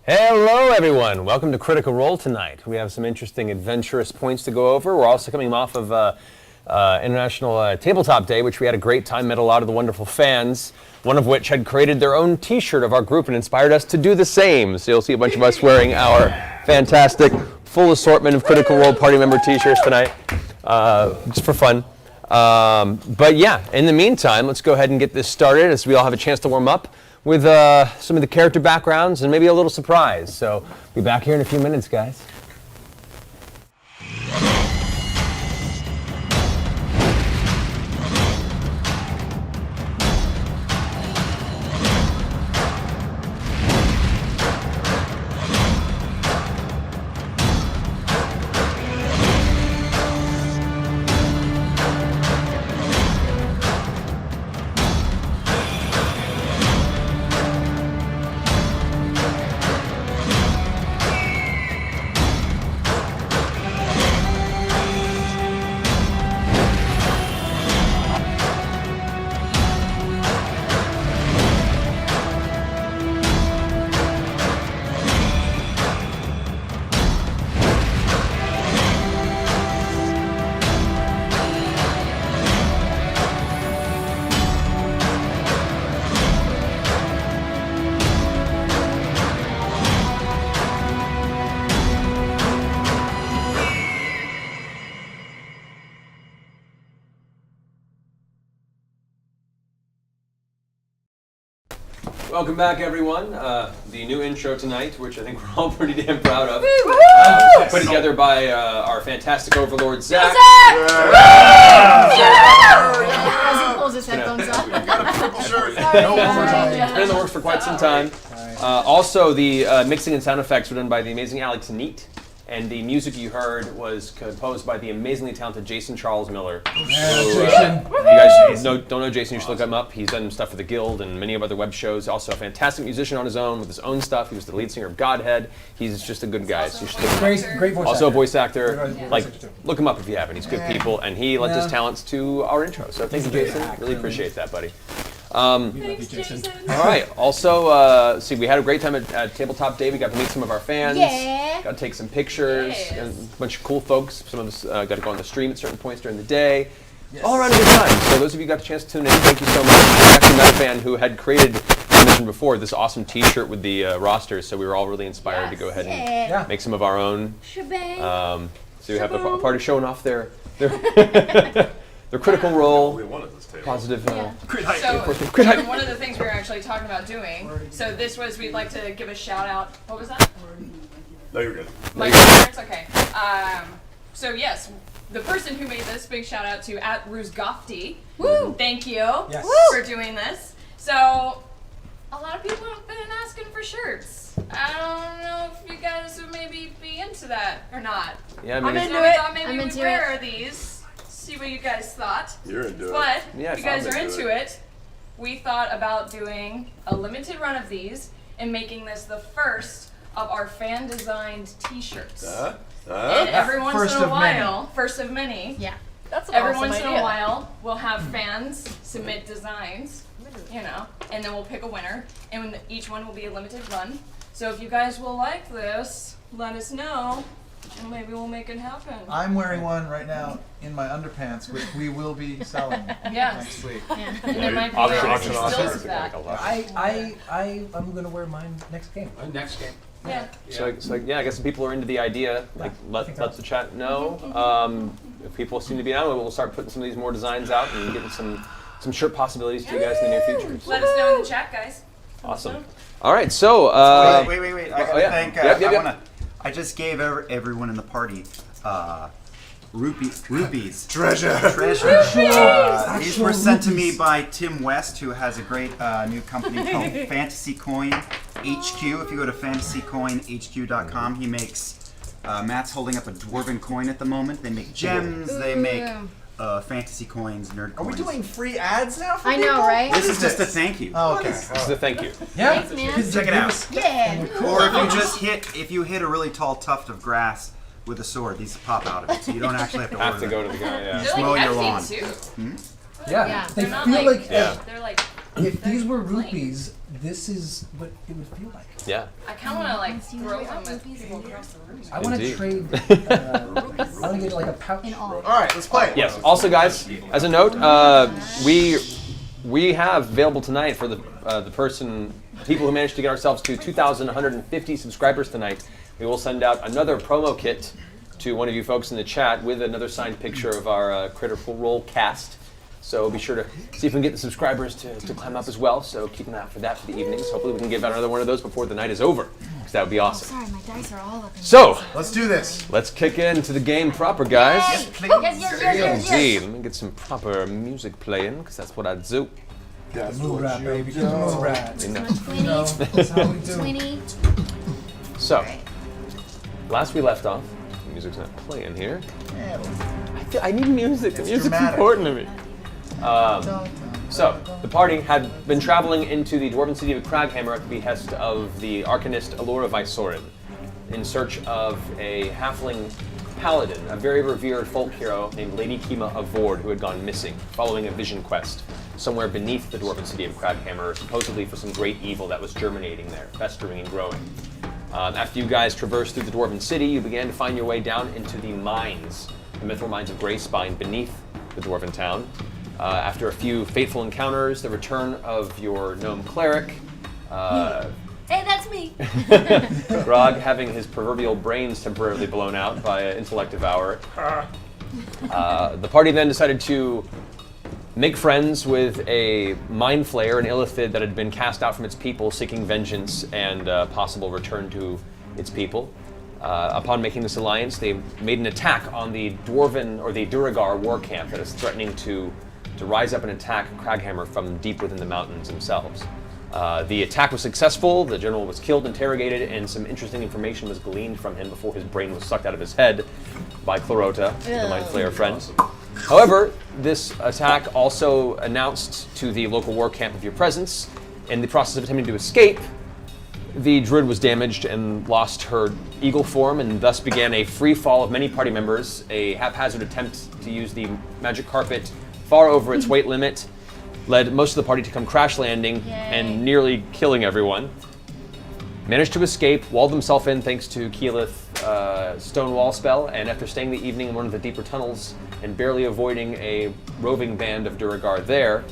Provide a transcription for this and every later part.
Hello everyone, welcome to Critical Role tonight. We have some interesting adventurous points to go over. We're also coming off of International Tabletop Day, which we had a great time, met a lot of the wonderful fans, one of which had created their own t-shirt of our group and inspired us to do the same. So you'll see a bunch of us wearing our fantastic full assortment of Critical Role party member t-shirts tonight, just for fun. But yeah, in the meantime, let's go ahead and get this started as we all have a chance to warm up with some of the character backgrounds and maybe a little surprise. So be back here in a few minutes, guys. Welcome back, everyone. The new intro tonight, which I think we're all pretty damn proud of, put together by our fantastic overlord, Zach. As he pulls his headphones up. It's been in the works for quite some time. Also, the mixing and sound effects were done by the amazing Alex Neat, and the music you heard was composed by the amazingly talented Jason Charles Miller. Jason. If you guys don't know Jason, you should look him up. He's done stuff for the Guild and many other web shows. Also a fantastic musician on his own with his own stuff. He was the lead singer of Godhead. He's just a good guy. So you should look him up. Great voice Also actor. a voice actor. Like, look him up if you haven't. He's good people, and he lent his talents to our intro. So thank you, Jason. Really appreciate that, buddy. Thanks, Jason. All right. Also, see, we had a great time at Tabletop Day. We got to meet some of our fans. Yeah. Got to take some pictures. And a bunch of cool folks. Some of us got to go on the stream at certain points during the day. Yes. All around a good time. So those of you who got a chance to tune in, thank you so much. I actually met a fan who had created, I mentioned before, this awesome T-shirt with the rosters. So we were all really inspired to go ahead and make some of our own. So we have a party showing off their Critical Role. We wanted this table. Positive. Crit height. So one of the things we were actually talking about doing, so this was, we'd like to give a shout out. What was that? No, you're good. Like parents? Okay. So yes, the person who made this, big shout out to @RuzGofty. Woo! Thank you for doing this. So a lot of people have been asking for shirts. I don't know if you guys would maybe be into that or not. Yeah, I mean, I'm So into we it. thought maybe I'm we'd into wear it. these. See what you guys thought. You're into it. But Yes, if you guys I'm are into into it, we thought about doing a limited run of these and making this the first of our fan designed t-shirts. And every once First in a of many. while, first of many, Yeah. That's an every awesome once in idea. a while, we'll have fans submit designs, you know, and then we'll pick a winner, and each one will be a limited run. So if you guys will like this, let us know, and maybe we'll make it happen. I'm wearing one right now in my underpants, which we will be selling Yes. next week. And there might be Auction some off. stills of that. I'm gonna wear mine next game. Next game. Yeah. So yeah, I guess some people are into the idea. Like, let the chat know. If people seem to be out, we'll start putting some of these more designs out and getting some shirt possibilities to you guys in the near future. Let us know in the chat, guys. Awesome. All right, so Wait. I gotta yeah. thank. Yep. I just gave everyone in the party rupees. Treasure. These were sent to me by Tim West, who has a great new company called Fantasy Coin HQ. If you go to fantasycoinhq.com, he makes. Matt's holding up a dwarven coin at the moment. They make gems. They make fantasy coins, nerd coins. Are we doing free ads now for I people? know, right? This is just a thank you. Oh, okay. this is a thank you. Yeah. Thanks, man. Check it out. Yeah. Or if you hit a really tall tuft of grass with a sword, these pop out of it, so you don't actually have to Have order to go them. to the guy. Yeah. Just They're mow like your lawn. hefty too. Yeah. Yeah. They They're not feel like, Yeah. they're like If these were plain. rupees, this is what it would feel like. Yeah. I kind of want to like throw them at people across the room. I want to Indeed. trade. I want to get like a pouch. In all. All right, let's play. Yes. Also, guys, as a note, we have available tonight for the people who managed to get ourselves to 2,150 subscribers tonight. We will send out another promo kit to one of you folks in the chat with another signed picture of our Critical Role cast. So be sure to see if we can get the subscribers to climb up as well. So keep an eye out for that for the evenings. Hopefully we can give out another one of those before the night is over, because that would be awesome. Sorry, my dice are all up in So Let's do this. let's kick into the game proper, guys. Yes, yes. Indeed. Let me get some proper music playing, because that's what I do. That's Move rat, baby. Get the move rat. You know. 20, That's how we do. 20. So, last we left off, the music's not playing here. I need music. The It's music's dramatic. important to me. So, the party had been traveling into the dwarven city of Craghammer at the behest of the arcanist Alora Vysorin in search of a halfling paladin, a very revered folk hero named Lady Kima of Vord, who had gone missing following a vision quest somewhere beneath the dwarven city of Craghammer, supposedly for some great evil that was germinating there, festering and growing. After you guys traversed through the dwarven city, you began to find your way down into the mines, the mithril mines of Greyspine beneath the dwarven town. After a few fateful encounters, the return of your gnome cleric, Hey, that's me. Grog having his proverbial brains temporarily blown out by an intellect devourer. The party then decided to make friends with a mind flayer, an illithid that had been cast out from its people, seeking vengeance and possible return to its people. Upon making this alliance, they made an attack on the Dwarven, or the Duragar war camp that is threatening to rise up and attack Craghammer from deep within the mountains themselves. The attack was successful, the general was killed, interrogated, and some interesting information was gleaned from him before his brain was sucked out of his head by Clarota, the Mind Flayer friend. However, this attack also announced to the local war camp of your presence. In the process of attempting to escape, the druid was damaged and lost her eagle form, and thus began a free fall of many party members, a haphazard attempt to use the magic carpet far over its weight limit, led most of the party to come crash landing and nearly killing everyone. Managed to escape, walled himself in thanks to Keyleth's stone wall spell, and after staying the evening in one of the deeper tunnels and barely avoiding a roving band of Duragar there,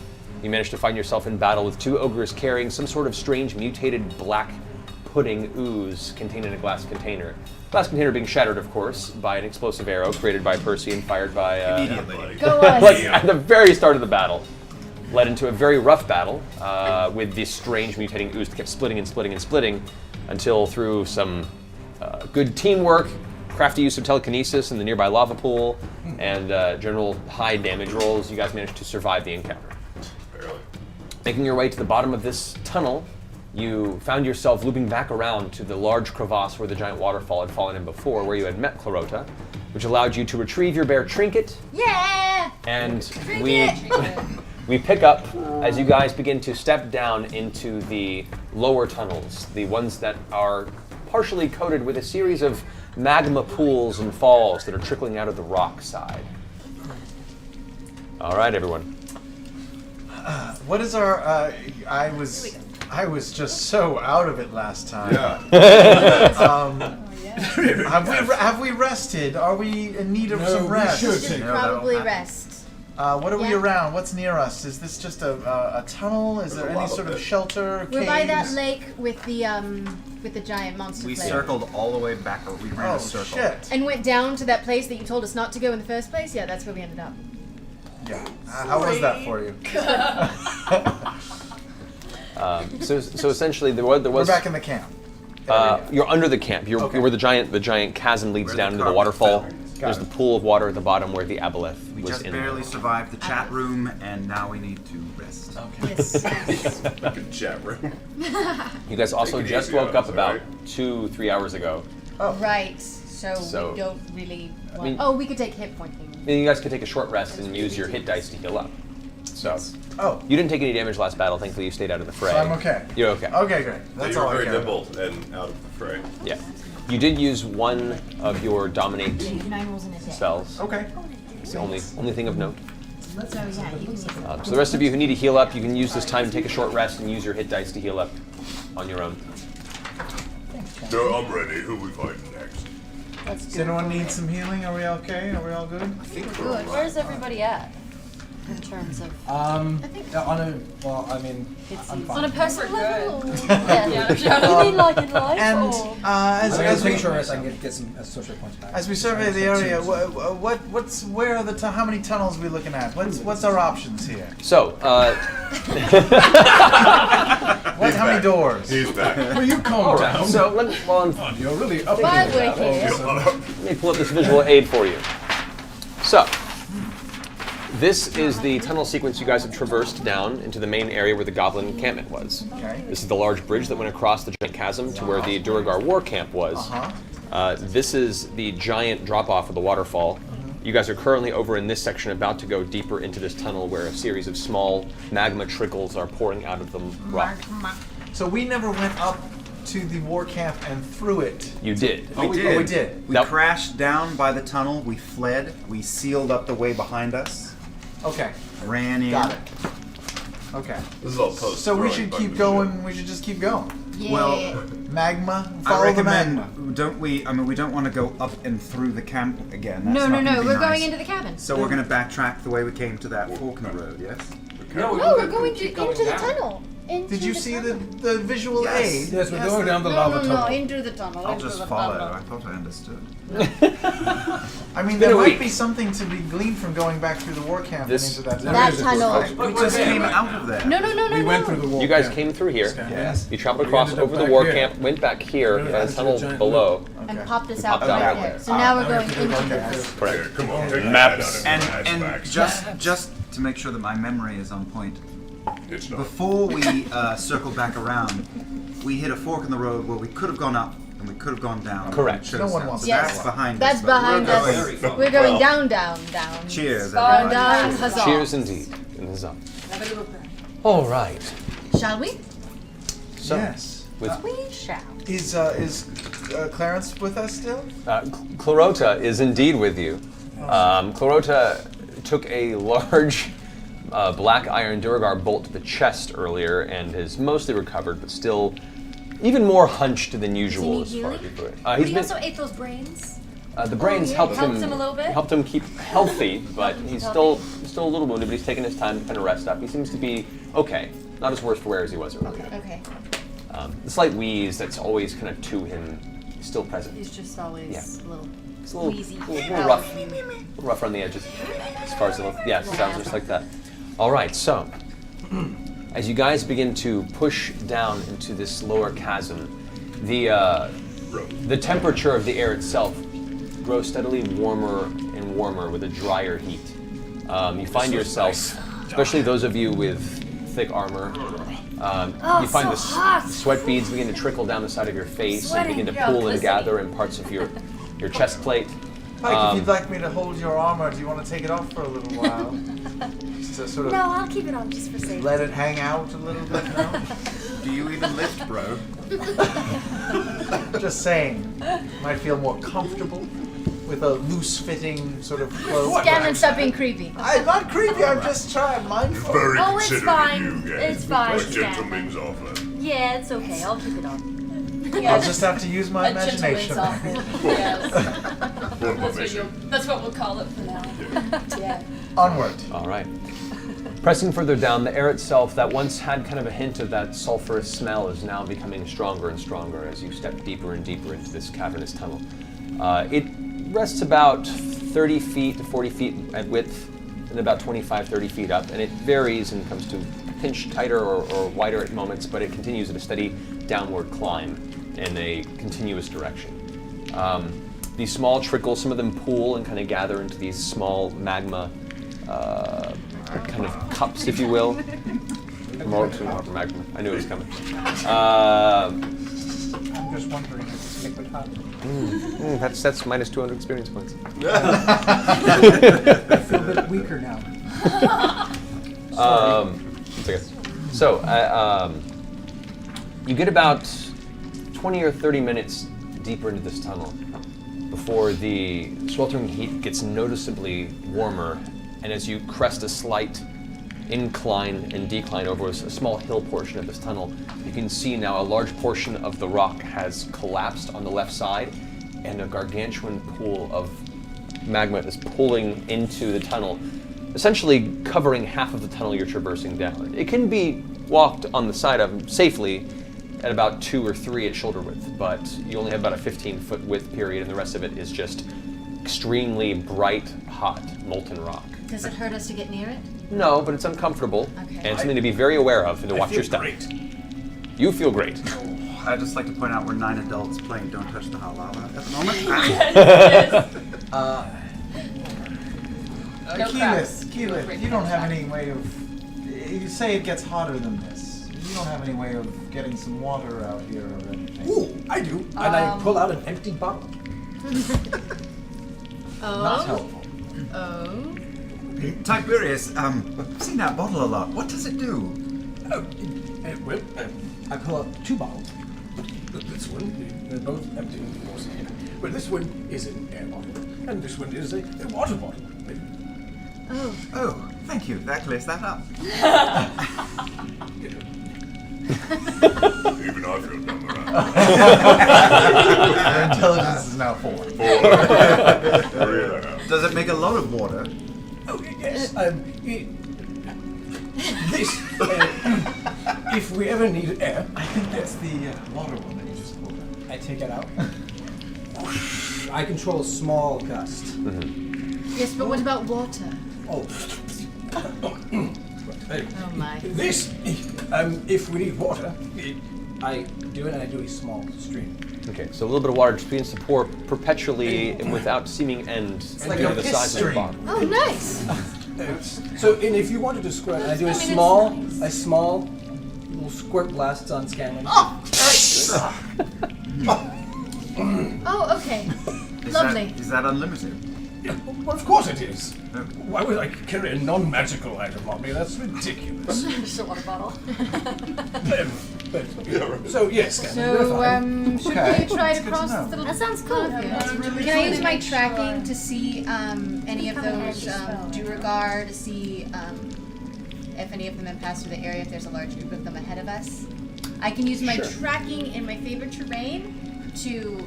you managed to find yourself in battle with two ogres carrying some sort of strange mutated black pudding ooze contained in a glass container. Glass container being shattered, of course, by an explosive arrow created by Percy and fired by Immediately. Go on. like at the very start of the battle. Led into a very rough battle with this strange mutating ooze that kept splitting and splitting and splitting until through some good teamwork, crafty use of telekinesis in the nearby lava pool, and general high damage rolls, you guys managed to survive the encounter. Barely. Making your way to the bottom of this tunnel, you found yourself looping back around to the large crevasse where the giant waterfall had fallen in before, where you had met Clarota, which allowed you to retrieve your bear trinket, Yeah. and Trinket! we pick up as you guys begin to step down into the lower tunnels, the ones that are partially coated with a series of magma pools and falls that are trickling out of the rock side. All right, everyone. What is our? I was just so out of it last time. Yeah. Have we rested? Are we in need of some rest? We should No, probably that'll happen. rest. What are we Yeah. around? What's near us? Is this just a tunnel? Is there any sort of shelter? We're by that caves? lake with the giant monster We player. circled all the way back, or we ran Oh a circle. shit! And went down to that place that you told us not to go in the first place? Yeah, that's where we ended up. Yeah. How was that for you? So essentially, there was. We're back in the camp. You're under the camp. You're Okay. where the giant chasm leads Where down the into the carpet waterfall. fell. There's Got the it. pool of water at the bottom where the aboleth We was just in. barely survived the chat room, and now we need to rest. Okay. Yes. Good chat room. You guys also Take it just easy woke on up us, about alright? 2-3 hours ago. Right. So So- we don't really want... mean- oh, we could take hit point thing. And you guys could take a short rest and use your hit dice to heal up. So Oh. you didn't take any damage last battle. Thankfully, you stayed out of the fray. So I'm okay. You're okay. Okay, great. That's you all were I very care about. nimble and out of the fray. Yeah. You did use one of your dominate 9 rolls in a day. spells. Okay. It's the only thing of note. So yeah, you can use it. So the rest of you who need to heal up, you can use this time to take a short rest and use your hit dice to heal up on your own. No, I'm ready. Who we fighting next? Does anyone need some healing? Are we okay? Are we all good? I think we're Good. Where's everybody at in terms of On a, well, I mean, I'm fine. on a personal level? Yeah. You mean like in life? And or? as, I'm as pretty we sure I can get some social points back. as we survey the area, where are the how many tunnels are we looking at? What's our options here? So, How many doors? He's back. Will you calm down? so You're really up Why against that we're all of a here. sudden. let me pull up this visual aid for you. So, this is the tunnel sequence you guys have traversed down into the main area where the goblin encampment was. Okay. This is the large bridge that went across the giant chasm to where the Duragar war camp was. This is the giant drop-off of the waterfall. You guys are currently over in this section, about to go deeper into this tunnel where a series of small magma trickles are pouring out of the rock. So we never went up to the war camp and through it. You did. We did. We Nope. crashed down by the tunnel. We fled. We sealed up the way behind us. Okay. Ran in. Got it. Okay. This is all post. So we should keep going. We should just keep going. Yeah. Well, Magma. I Follow the magma. recommend. Don't we? I mean, we don't want to go up and through the camp again. That's No, not gonna be we're nice. going into the cabin. So we're going to backtrack the way we came to that fork in the road. Yes. No, we're going into the tunnel. Did you see the visual Yes. aid? Yes, we're going down the No, lava no, tunnel. into the tunnel. I'll into just the follow. tunnel. I thought I understood. I mean, been there a might week. be something to be gleaned from going back through the war camp This- and into that. That tunnel. We just came out of there. No. We went through the wall. You guys came through here. Yes. You traveled We across ended up over the back war here. camp, went back here, Went and a into the tunnel giant below. And popped us popped out out right that there. way. So now we're now going we're into going the back. Correct. Yeah, come on, take Maps. that out of And the just to make sure that my memory is on point. It's not. Before we circled back around, we hit a fork in the road where we could have gone up and we could have gone down. Correct. We chose No one that. wants So that. that's behind That's us. but behind we're us. going- We're going Well- down, down, down. Cheers, Down, everybody. down, huzzah. Cheers indeed. In the zone. All right. Shall we? So, Yes. with We shall. Is Clarence with us still? Clarota is indeed with you. Clarota took a large black iron Duragar bolt to the chest earlier and has mostly recovered, but still even more hunched than usual need as far as healing? he put it. He He's been, also ate those brains. the brains yeah. helped Helped him a little bit? Helped him keep healthy, but he's still a little wounded. But he's taking his time to kind of rest up. He seems to be okay, not as worse for wear as he was earlier. Okay. The slight wheeze that's always kind of to him is still present. He's just always Yeah. a little It's a little, wheezy. little rough, rough around the edges, as far as it looks. Yeah, it sounds just like that. All right, so as you guys begin to push down into this lower chasm, the temperature of the air itself grows steadily warmer and warmer with a drier heat. You find yourself, especially those of you with thick armor, you find so the hot. sweat beads begin to trickle down the side of your face and Sweating, begin to yeah, pool and glistening. gather in parts of your chest plate. Mike, if you'd like me to hold your armor, do you want to take it off for a little while? Just to sort of No, I'll keep it on just for safety. let it hang out a little bit now? Do you even lift, bro? Just saying. Might feel more comfortable with a loose-fitting sort of cloak. Scanlan, stop being creepy. I'm not creepy, I'm just trying, mindful. Very Oh, it's considerate fine. of you guys. It's fine, A Scanlan. gentleman's offer. Yeah, it's okay. I'll keep it on. I'll just have to use my A gentleman's imagination. offer. Yes. What my mission? That's what we'll call it for now. Yeah. Onward. All right. Pressing further down, the air itself that once had kind of a hint of that sulfurous smell is now becoming stronger and stronger as you step deeper and deeper into this cavernous tunnel. It rests about 30 feet to 40 feet at width and about 25, 30 feet up, and it varies and comes to a pinch tighter or wider at moments, but it continues at a steady downward climb in a continuous direction. These small trickles, some of them pool and kind of gather into these small magma kind of cups, if you will. More magma. I knew it was coming. I'm just wondering if it's liquid hot. That's minus 200 experience points. I feel a bit weaker now. It's okay. So, you get about 20 or 30 minutes deeper into this tunnel before the sweltering heat gets noticeably warmer, and as you crest a slight incline and decline over a small hill portion of this tunnel. You can see now a large portion of the rock has collapsed on the left side, and a gargantuan pool of magma is pulling into the tunnel, essentially covering half of the tunnel you're traversing down. It can be walked on the side of safely at about 2 or 3 at shoulder width, but you only have about a 15-foot width period, and the rest of it is just extremely bright, hot, molten rock. Does it hurt us to get near it? No, but it's uncomfortable, Okay. and something to be very aware of and to watch your step. Great. You feel great. I'd just like to point out we're 9 adults playing Don't Touch the Hot Lava at the moment. No cracks. Keyleth, you don't have any way of... You say it gets hotter than this. You don't have any way of getting some water out here or anything. Ooh, I do. And I pull out an empty bottle. Not helpful. Oh. Tiberius, I've seen that bottle a lot. What does it do? I pull out 2 bottles. This one, they're both empty, of course. But this one is an air bottle, and this one is a water bottle. Oh. Oh, thank you. That clears that up. Even I feel dumber. Your intelligence is now 4. Does it make a lot of water? Oh, yes. If we ever need air, I think that's the water one that you just pulled out. I take it out. I control a small gust. Yes, but what about water? Oh. Oh my. This, if we need water, I do it and I do a small stream. Okay, so a little bit of water just begins to pour perpetually and without seeming end like due a to the piss size of the stream. bottle. Oh, nice. So, and if you wanted to squirt, I do a small little squirt blasts on Scanlan. Oh, okay. Lovely. Is that unlimited? Yeah, well, of course it is. Why would I carry a non-magical item on me? That's ridiculous. Just a water bottle. So yes, Scanlan, we're So, fine. should Okay. we try to That's good cross to know. this little That sounds cool. tunnel here? That's really Can I use cool. my tracking to see any of Become a those handy spell. Duergar, to see if any of them have passed through the area, if there's a large group of them ahead of us? I can use my Sure. tracking in my favorite terrain to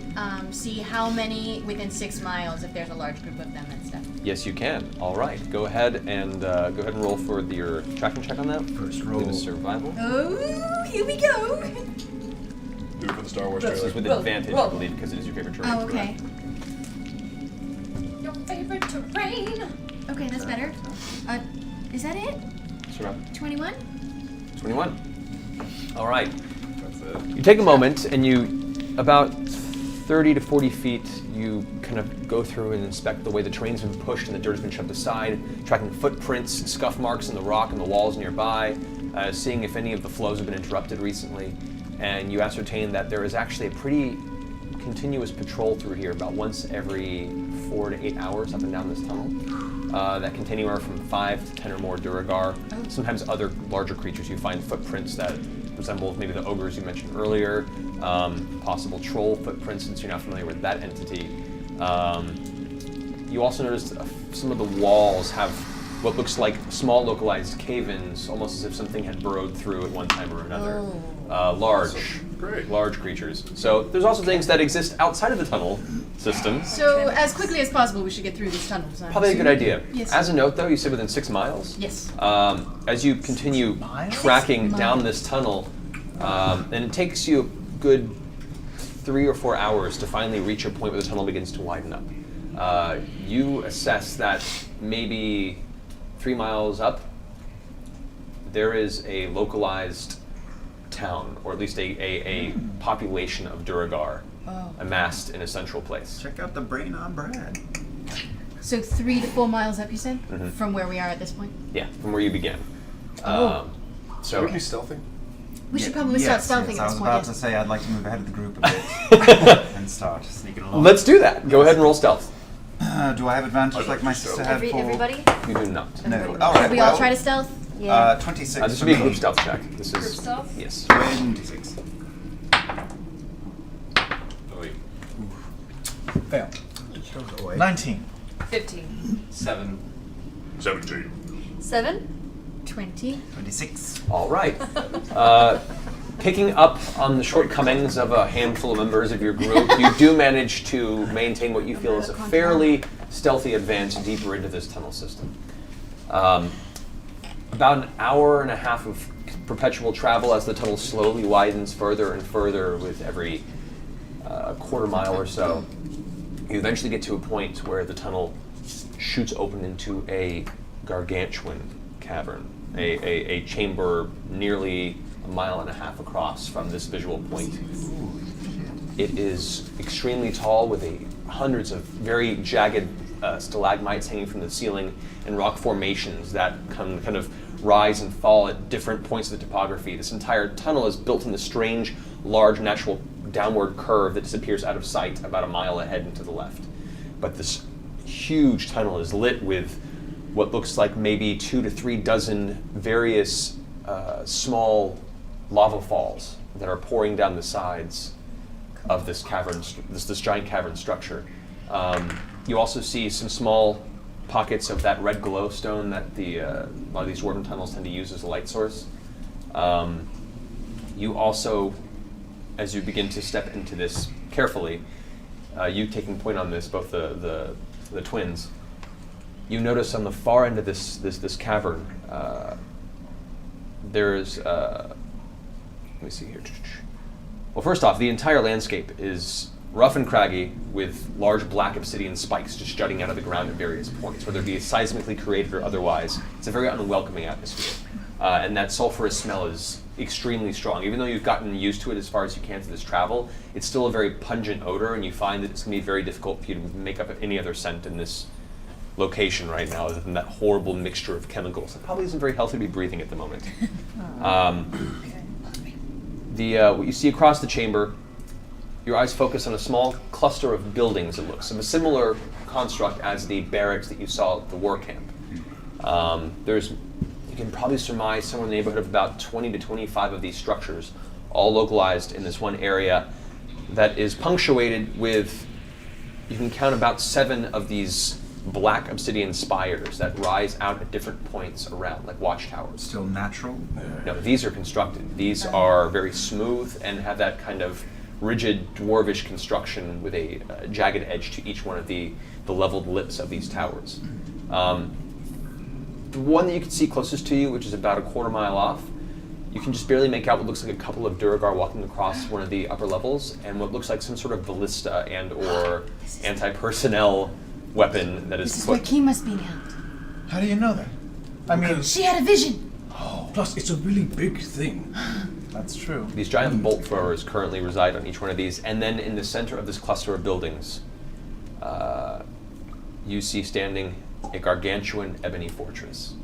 see how many within 6 miles, if there's a large group of them and stuff. Yes, you can. All right, go ahead and roll for your tracking check on that. First I believe roll. it's survival. Oh, here we go! Do it for the Star Wars This is trailer. with Roll, advantage, roll. I believe, because it is your favorite terrain. Oh, okay. Your favorite terrain. Okay, that's better. Is that it? Survival. 21? 21. All right. That's it. You take a moment and you, about 30 to 40 feet, you kind of go through and inspect the way the terrain's been pushed and the dirt has been shoved aside, tracking footprints and scuff marks in the rock and the walls nearby, seeing if any of the flows have been interrupted recently. And you ascertain that there is actually a pretty continuous patrol through here about once every 4 to 8 hours up and down this tunnel. That contain anywhere from 5 to 10 or more Duergar. Sometimes other larger creatures. You find footprints that resemble maybe the ogres you mentioned earlier, possible troll footprints since you're not familiar with that entity. You also notice some of the walls have what looks like small localized cave-ins, almost as if something had burrowed through at one time or another. Large creatures. So there's also things that exist outside of the tunnel system. So, as quickly as possible, we should get through these tunnels. I'm Probably a good assuming. idea. Yes. As a note, though, you said within 6 miles. Yes. As you continue miles? tracking 6 down miles. this tunnel, and it takes you a good 3 or 4 hours to finally reach a point where the tunnel begins to widen up. You assess that maybe 3 miles up, there is a localized town, or at least a population of Duergar amassed in a central place. Check out the brain on Brad. So 3 to 4 miles up, you said, from where we are at this point. Yeah, from where you began. Oh. So Would it be stealthing? We should probably start stealthing I at was this about point. to Yes. say I'd like to move ahead of the group a bit and start sneaking along. let's do that. Go ahead and roll stealth. Do I have advantage I'd like my like to sister stealth. had for? Everybody? You do not. No. Everybody. All right. Should we all try to stealth? Yeah. 26. This for would be a me. group stealth check. This Group is stealth? yes. 26. Oh, wait. Fail. 19. 15. 17. 7? 20. 26. All right. Picking up on the shortcomings of a handful of members of your group, you do manage to maintain what you feel is a fairly stealthy advance deeper into this tunnel system. About an hour and a half of perpetual travel as the tunnel slowly widens further and further with every quarter mile or so. You eventually get to a point where the tunnel shoots open into a gargantuan cavern, a chamber nearly a mile and a half across from this visual point. It is extremely tall with hundreds of very jagged stalagmites hanging from the ceiling and rock formations that kind of rise and fall at different points of the topography. This entire tunnel is built in this strange, large, natural downward curve that disappears out of sight about a mile ahead and to the left. But this huge tunnel is lit with what looks like maybe 2 to 3 dozen various small lava falls that are pouring down the sides of this cavern, this giant cavern structure. You also see some small pockets of that red glowstone that a lot of these dwarven tunnels tend to use as a light source. You also, as you begin to step into this carefully, you taking point on this, both the twins, you notice on the far end of this cavern, there's let me see here. Well, first off, the entire landscape is rough and craggy with large black obsidian spikes just jutting out of the ground at various points, whether it be seismically created or otherwise. It's a very unwelcoming atmosphere. And that sulfurous smell is extremely strong. Even though you've gotten used to it as far as you can through this travel, it's still a very pungent odor, and you find that it's going to be very difficult for you to make up any other scent in this location right now other than that horrible mixture of chemicals. It probably isn't very healthy to be breathing at the moment. What you see across the chamber, your eyes focus on a small cluster of buildings, it looks, of a similar construct as the barracks that you saw at the war camp. You can probably surmise somewhere in the neighborhood of about 20 to 25 of these structures, all localized in this one area that is punctuated with, you can count about 7 of these black obsidian spires that rise out at different points around, like watchtowers. Still natural? No, these are constructed. These are very smooth and have that kind of rigid dwarvish construction with a jagged edge to each one of the leveled lips of these towers. The one that you can see closest to you, which is about a quarter mile off, you can just barely make out what looks like a couple of Duragar walking across one of the upper levels, and what looks like some sort of ballista and or anti-personnel weapon that is This is where Kima's being held. How do you know that? I mean, She had a vision. Oh, plus it's a really big thing. that's true. These giant bolt throwers currently reside on each one of these, and then in the center of this cluster of buildings, you see standing a gargantuan ebony fortress.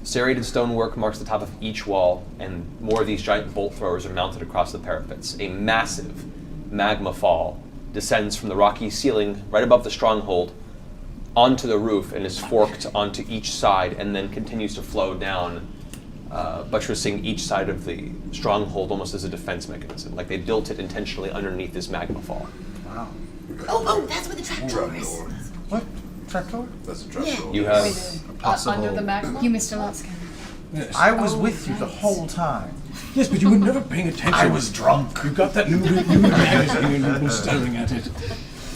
Serrated stonework marks the top of each wall, and more of these giant bolt throwers are mounted across the parapets. A massive magma fall descends from the rocky ceiling right above the stronghold onto the roof and is forked onto each side and then continues to flow down, buttressing each side of the stronghold almost as a defense mechanism. Like they built it intentionally underneath this magma fall. Wow. Oh, that's where the trapdoor is. What? Trapdoor? That's a trapdoor. You have Under the magma? You missed a lot, Scan. Yes. I was with you the whole time. Yes, but you were never paying attention. I was drunk. You got that new magazine and you were staring at it.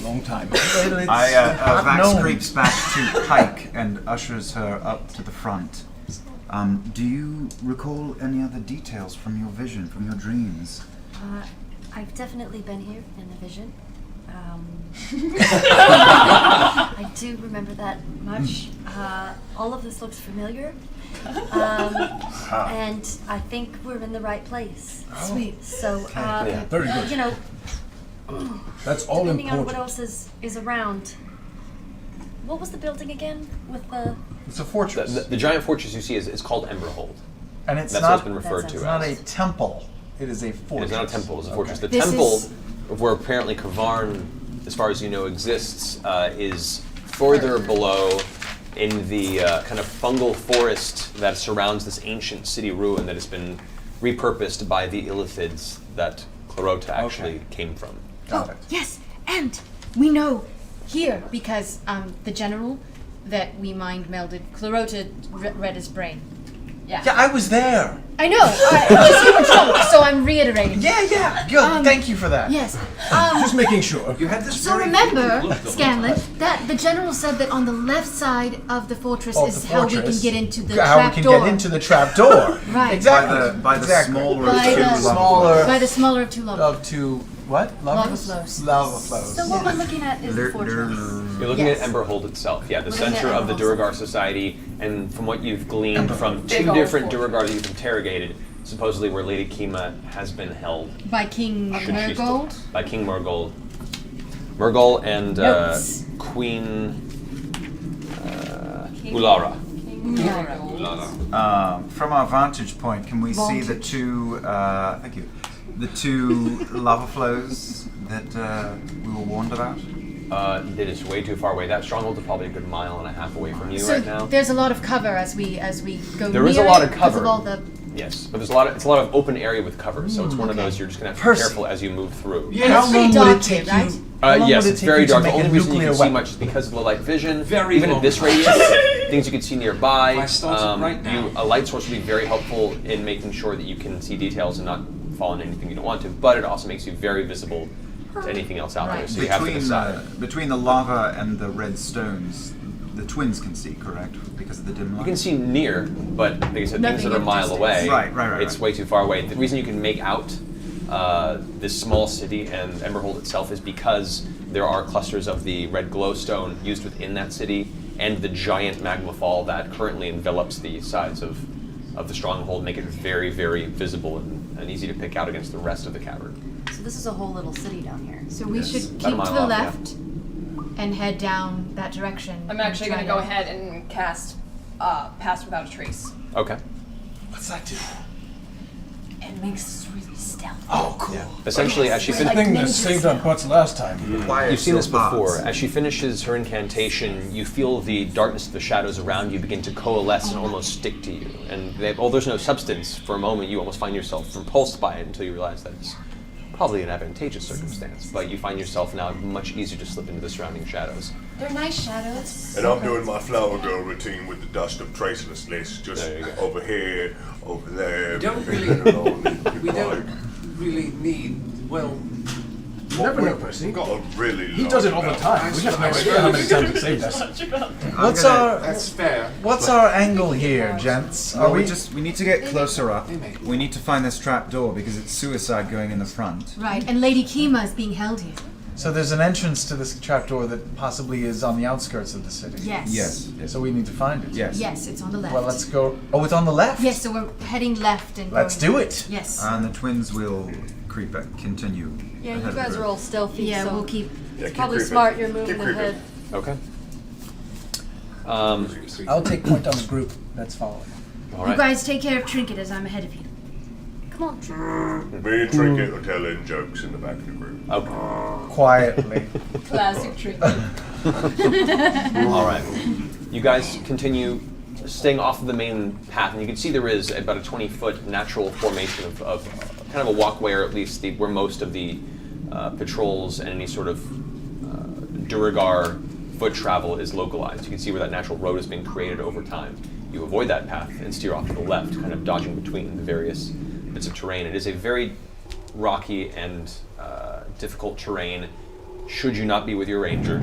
Long time. Vax creeps back to Pike and ushers her up to the front. Do you recall any other details from your vision, from your dreams? I've definitely been here in a vision. I do remember that much. All of this looks familiar. And I think we're in the right place. Sweet. So, Very good. you know, That's all depending on what important. else is around. What was the building again with the... It's a fortress. the giant fortress you see is called Emberhold. and it's That's not, what it's been referred to it's as. not a temple. It is a fortress. It is not a temple, it's a fortress. The This temple, is- where apparently Kavarn, as far as you know, exists, is further below in the kind of fungal forest that surrounds this ancient city ruin that has been repurposed by the Illithids that Clarota actually came from. Got it. Yes, and we know here because the general that we mind melded, Clarota read his brain. Yeah. Yeah, I was there. I know. Just you know, so I'm reiterating. Yeah. Good. Thank you for that. Yes. Just making sure. You had this So very remember, look on Scanlan, that the general said that on the left side of the fortress Of is the how we can fortress. get into the How we trap can door. get into the trap door. Right. Exactly. By the exactly. smaller By of two the lava smaller By the smaller of two lava. of two what? Lava flows. Lava flows. So what we're looking at is the fortress. You're looking Yes. at Emberhold itself, yeah, the Looking at center of the Emberhold. Duragar Society, and from what you've gleaned from Big two old different fortress. Duragar that you've interrogated, supposedly where Lady Kima has been held. By King Should she still- Murgold. By King Murgold. Murgold and Notes. Queen Ulara. From our vantage point, can we see the two? Thank you. The two lava flows that we were warned about. It is way too far away. That stronghold is probably a good mile and a half away from you So right now. there's a lot of cover as we go There near is a lot it of because cover. of all the. Yes, but it's a lot of open area with cover, so it's one of those you're just gonna have to be Percy. careful as you move through. And it's pretty dark here, right? How long Yes, would it it's take very you to dark. The make a only reason you nuclear can see weapon? much is because of the light vision. Very Even long. at this radius, things you can see nearby. I started right now. A light source will be very helpful in making sure that you can see details and not fall into anything you don't want to. But it also makes you very visible to anything else out there. Right. So you have to decide. Between the lava and the red stones, the twins can see, correct? Because of the dim light. You can see near, but like I said, things Nothing that are a in mile distance. away, Right. it's way too far away. The reason you can make out this small city and Emberhold itself is because there are clusters of the red glowstone used within that city and the giant magma fall that currently envelops the sides of the stronghold make it very, very visible and easy to pick out against the rest of the cavern. So this is a whole little city down here. So we should About a keep mile to the off, yeah. left and head down that direction. I'm and actually try going to go ahead and cast Pass Without a Trace. Okay. What's that do? It makes us really stealthy. Oh, cool. Essentially, as she Like finishes. Thing that ninja saved our butts last time. You've seen this before. As she finishes her incantation, you feel the darkness of the shadows around you begin to coalesce and almost stick to you. And there's no substance. For a moment, you almost find yourself repulsed by it until you realize that it's probably an advantageous circumstance. But you find yourself now much easier to slip into the surrounding shadoes. They're nice shadows. And I'm doing my flower girl routine with the dust of tracelessness, just There you go. over here, over there. We don't really- We don't really need, well, You never know, Percy. We've got a really He does it all the time. We have no idea how many times it saved us. that's fair. What's our angle here, gents? Are Well, we we need to get closer up. They make- We need to find this trap door because it's suicide going in the front. Right, and Lady Kima is being held here. So there's an entrance to this trapdoor that possibly is on the outskirts of the city. Yes. Yes. So we need to find it. Yes. Yes, it's on the left. Well, let's go. Oh, it's on the left. Yes, so we're heading left and Let's going. do it. Yes. And the twins will continue. Yeah, ahead you of the guys group. are all stealthy, Yeah, so we'll keep. Yeah, it's keep probably creeping. smart you're moving Keep creeping. ahead. Okay. I'll take point on the group that's following. All You right. guys take care of Trinket as I'm ahead of you. Come on. Me and Trinket are telling jokes in the back of the group. Okay. Quietly. Classic trick. All right. You guys continue staying off of the main path, and you can see there is about a 20-foot natural formation of kind of a walkway, or at least where most of the patrols and any sort of Duragar foot travel is localized. You can see where that natural road has been created over time. You avoid that path and steer off to the left, kind of dodging between the various bits of terrain. It is a very rocky and difficult terrain. Should you not be with your ranger,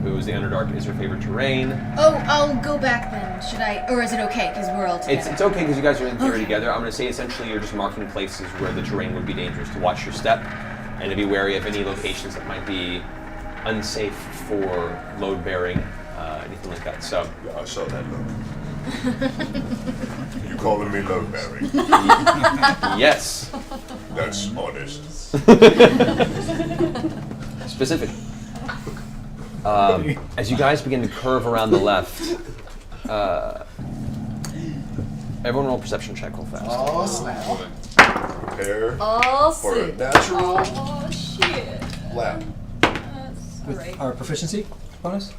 who is the Underdark, is her favorite terrain. Oh, I'll go back then. Should I? Or is it okay? Because we're all together. It's okay because you guys are in theory together. I'm going to say essentially you're just marking places where the terrain would be dangerous to watch your step and to be wary of any locations that might be unsafe for load bearing, anything like that. So, Yeah, I saw that look. You calling me load bearing? yes, That's honest. specific. As you guys begin to curve around the left, everyone roll a perception check real fast. Oh, snap. Prepare I'll for a see. natural Oh shit. lap. That's With great. our proficiency bonus?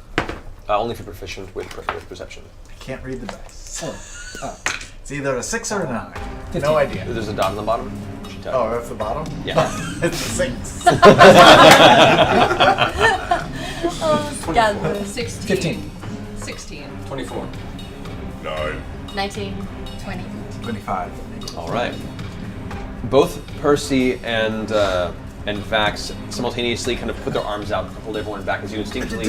Only if you're proficient with perception. I can't read the dice. Oh. It's either a 6 or a 9. 15. No idea. There's a dot on the bottom. Should tell you. Oh, that's the bottom? Yeah. It's a 6. Oh, scandalous. 16. 15. 16. 24. 9. 19. 20. 25. All right. Both Percy and Vax simultaneously kind of put their arms out, hold everyone back as you instinctively.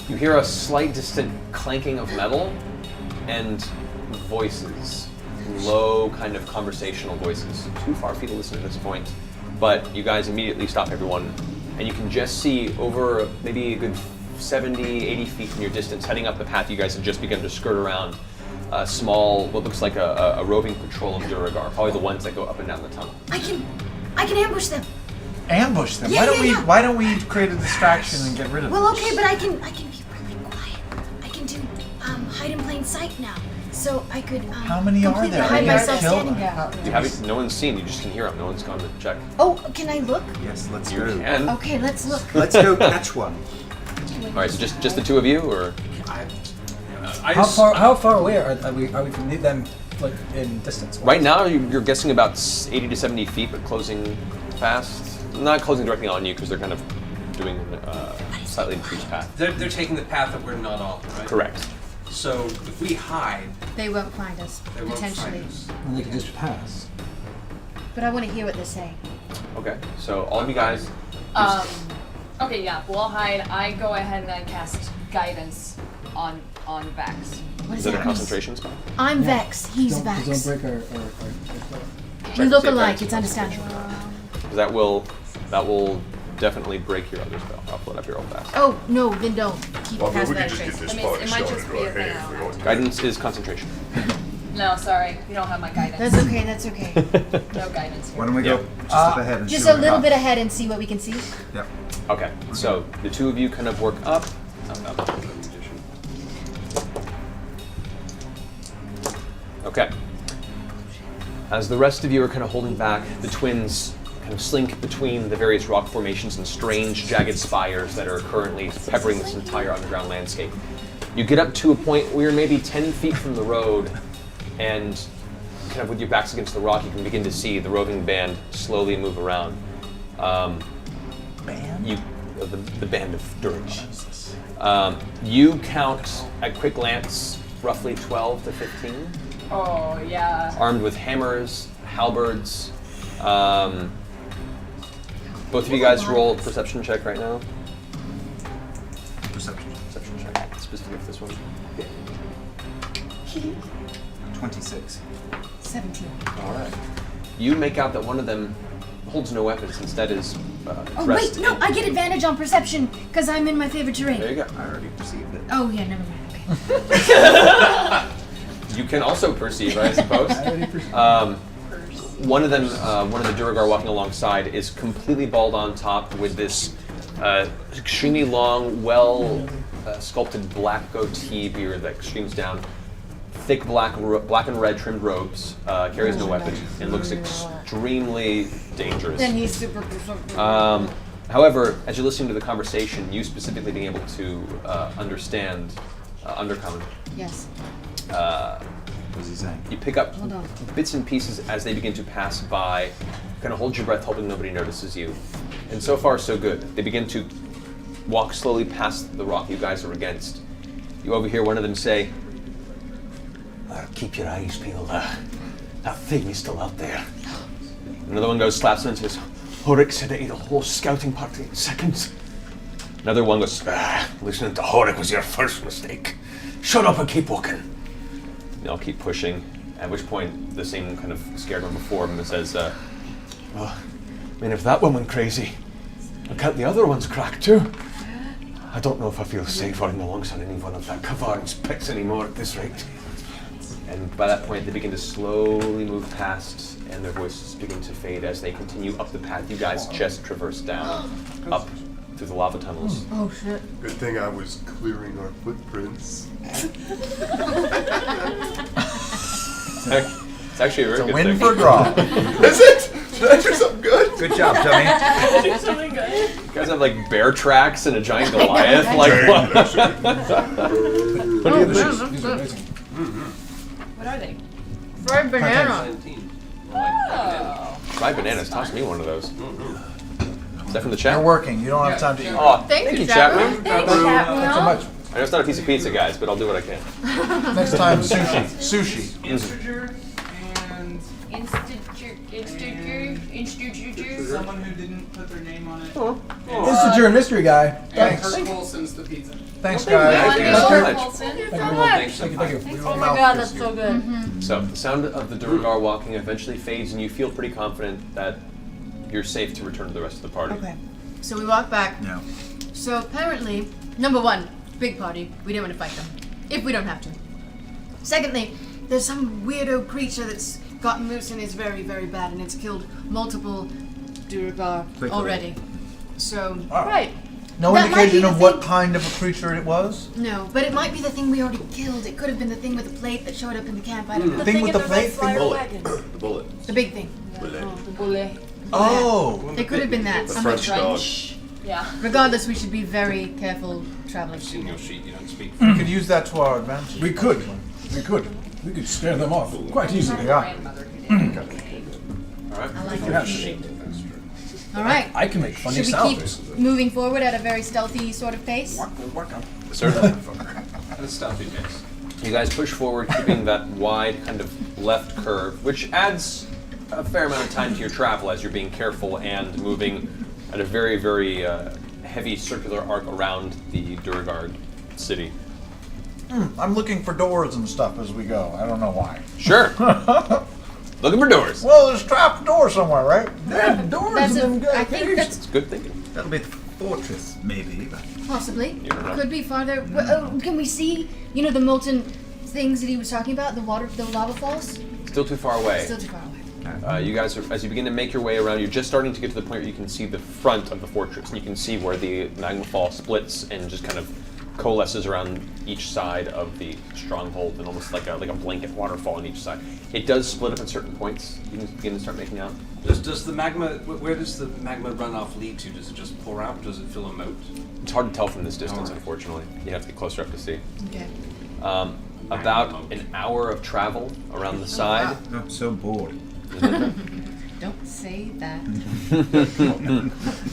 You hear a slight distant clanking of metal and voices, low kind of conversational voices. Too far for you to listen at this point, but you guys immediately stop everyone, and you can just see over maybe a good 70, 80 feet from your distance, heading up the path you guys have just begun to skirt around, a small, what looks like a roving patrol of Duragar, probably the ones that go up and down the tunnel. I can ambush them. Ambush them. Yeah, Why don't we create a distraction and get rid of them? Well, okay, but I can be really quiet. I can do hide in plain sight now. So I could How many are completely there? hide You guys myself killed- standing there. You haven't, no one's seen, you just can hear them, no one's gone to check. Oh, can I look? Yes, let's You go. can. Okay, let's look. Let's go catch one. All right, so just the two of you, or? How far away are we from them, like in distance? Right now, you're guessing about 80 to 70 feet, but closing fast. Not closing directly on you, because they're kind of doing a slightly increased path. They're taking the path that we're not on, right? Correct. So if we hide, They won't find us, they won't potentially. find us. And they can just pass. But I want to hear what they say. Okay, so all of you guys. Okay, yeah, we'll hide. I go ahead and I cast guidance on Vax. What Is does it a that mean? concentration spell? I'm Vex. He's Don't Vex. break our We look See if alike. that's It's understandable. Because that will definitely break your other spell. I'll pull it up here real fast. Oh no, then don't keep Well, past we that could just get trace. this I mean, party it might started just be a right thing here. I if we don't want to. Guidance is concentration. No, sorry, you don't have my guidance. That's okay. That's okay. No guidance here. Why don't we go Yeah. just up ahead and Just see a what we little got? bit ahead and see what we can see. Yep. Okay, so the two of you kind of work up. Okay. As the rest of you are kind of holding back, the twins kind of slink between the various rock formations and strange, jagged spires that are currently peppering this entire underground landscape. You get up to a point where you're maybe 10 feet from the road, and kind of with your backs against the rock, you can begin to see the roving band slowly move around. The band of Duragar. You count at quick glance roughly 12 to 15, Oh, yeah. armed with hammers, halberds. Both of you guys roll a perception check right now. Perception. Perception check, specifically for this one. 26. 17. All right. You make out that one of them holds no weapons, instead is Oh dressed wait, no! in- I get advantage on perception because I'm in my favorite terrain. There you go. I already perceived it. Oh yeah, never mind. Okay. You can also perceive, I suppose. One of them, one of the Duragar walking alongside, is completely bald on top with this extremely long, sculpted black goatee beard that streams down, thick black and red trimmed robes, carries no weapon, and looks extremely dangerous. Then he's super perceptive. However, as you're listening to the conversation, you specifically being able to understand Undercommon, Yes. What's he saying? you pick up Hold on. bits and pieces as they begin to pass by. Kind of hold your breath, hoping nobody notices you. And so far, so good. They begin to walk slowly past the rock you guys are against. You overhear one of them say, "Keep your eyes peeled. That thing is still out there." Another one goes, slaps him and says, "Horik said to eat a whole scouting party in seconds." Another one goes, "Listening to Horik was your first mistake. Shut up and keep walking." And they'll keep pushing, at which point the same kind of scared one before him says, "Well, I mean, if that one went crazy, I can't the other ones crack too? I don't know if I feel safe running alongside any one of that Kavard's picks anymore at this rate." And by that point, they begin to slowly move past, and their voices begin to fade as they continue up the path you guys just traversed down, up through the lava tunnels. Oh shit. Good thing I was clearing our footprints. It's actually a very It's a good win thing. for draw. Is it? Did I do something good? Good job, Tony. Do something good. You guys have like bear tracks and a giant Goliath. Like what? But yeah, these are amazing. What are they? Fried banana. 19. Oh. Fried bananas. Toss me one of those. Is that from the chat? You're working. You don't have time to eat. Oh, Thank you, chat Chapman. room. Thank you, Thanks so Chapman. much. I know it's not a piece of pizza, guys, but I'll do what I can. Next time, sushi. Sushi. Instager and Someone who didn't put their name on it. Instager and mystery guy. and Thanks. Kurt Colson's the pizza. Thanks, Thank guys. you so much. Thank you so Thank much. you. Oh my god, that's so good. So the sound of the Durgar walking eventually fades, and you feel pretty confident that you're safe to return to the rest of the party. Okay. So we walk back. No. So apparently, number one, big party. We didn't want to fight them. If we don't have to. Secondly, there's some weirdo creature that's gotten loose and is very, very bad, and it's killed multiple Durgar already. So, right. No That might be indication the of what thing- kind of a creature it was? No, but it might be the thing we already killed. It could have been the thing with the plate that showed up in the camp. I don't know. The thing with the plate? The bullet. The big thing. Bullet. Oh! It could have been that. The I'm French like, dog. Yeah. regardless, we should be very careful traveling. I've seen your sheet, you don't speak. We could use that to our advantage. We could. We could scare them off quite easily. Yeah. Grandmother who did. All right. I like Yeah. it. All right. I can make funny Should we sounds. keep moving forward at a very stealthy sort of pace? Certainly. At a stealthy pace. You guys push forward, keeping that wide kind of left curve, which adds a fair amount of time to your travel as you're being careful and moving at a very, very heavy circular arc around the Durgar city. I'm looking for doors and stuff as we go. I don't know why. Sure. Looking for doors. Well, there's a trap door somewhere, right? Yeah, doors That's and them I think that's It's good thinking. That'll be the fortress, maybe. But possibly. You don't know. Could be farther. Can we see, the molten things that he was talking about? The lava falls? Still too far away. Still too far away. You guys, as you begin to make your way around, you're just starting to get to the point where you can see the front of the fortress, and you can see where the magma fall splits and just kind of coalesces around each side of the stronghold, and almost like a blanket waterfall on each side. It does split up at certain points. You can begin to start making out. Does the magma? Where does the magma runoff lead to? Does it just pour out? Does it fill a moat? It's hard to tell from this distance, Alright. unfortunately. You have to get closer up to see. Okay. About an hour of travel around the side. I'm so bored. Don't say that.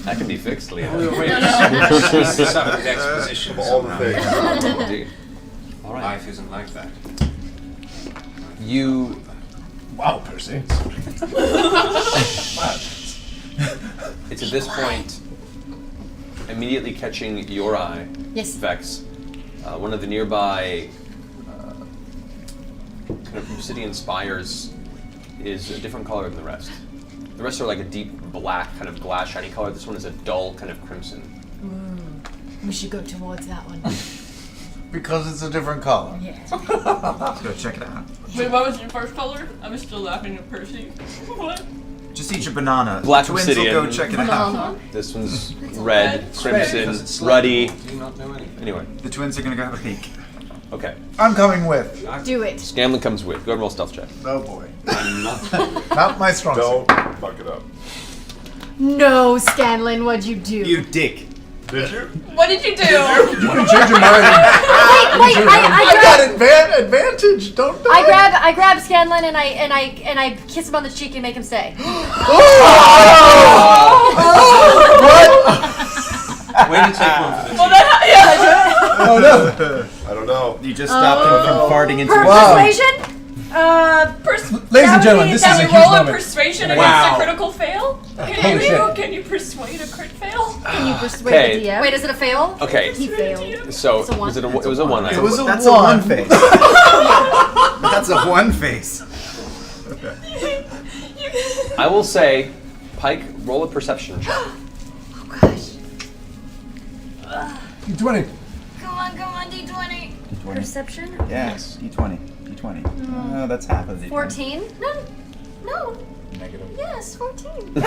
That can be fixed, Leah. We'll wait. Stop with exposition. Of all the somehow. things. Indeed. All right. Life isn't like that. You Wow, Percy. It's at this point, immediately catching your eye, Yes. Vex, one of the nearby kind of obsidian spires is a different color than the rest. The rest are like a deep black, kind of glass shiny color. This one is a dull kind of crimson. We should go towards that one. Because it's a different color. Yeah. Let's go check it out. Wait, what was your first color? I'm still laughing at Percy. What? Just eat your banana. Black Twins obsidian. will go check it out. This one's red, Because crimson, it's ruddy. Do you not know anything? Anyway, The twins are gonna go have a peek. okay. I'm coming with. Do it. Scanlan comes with. Go ahead and roll stealth check. Oh boy. I'm not. Not my strong suit. Don't fuck it up. No, Scanlan, what'd you do? You dick. Did you? What did you do? You can change your mind. Wait, I got advantage, don't I? I grab Scanlan and I kiss him on the cheek and make him stay. Way to take one for the Well, team. Oh no! I don't know. You just stopped him from farting into his Persuasion? Ladies and gentlemen, this is a Can huge you roll a moment. persuasion Wow. against a critical fail? Holy shit. Can you persuade a crit fail? Can you persuade Okay. the DM? Wait, is it a fail? Okay, He failed. so It's a one. it was a one. It was a That's one. a one face. That's a one face. I will say, Pike, roll a perception check. Oh gosh. 20. Come on, D20. Perception? Yes, D20. D20. Oh, that's half of D20. 14? No. Negative. Yes, 14. I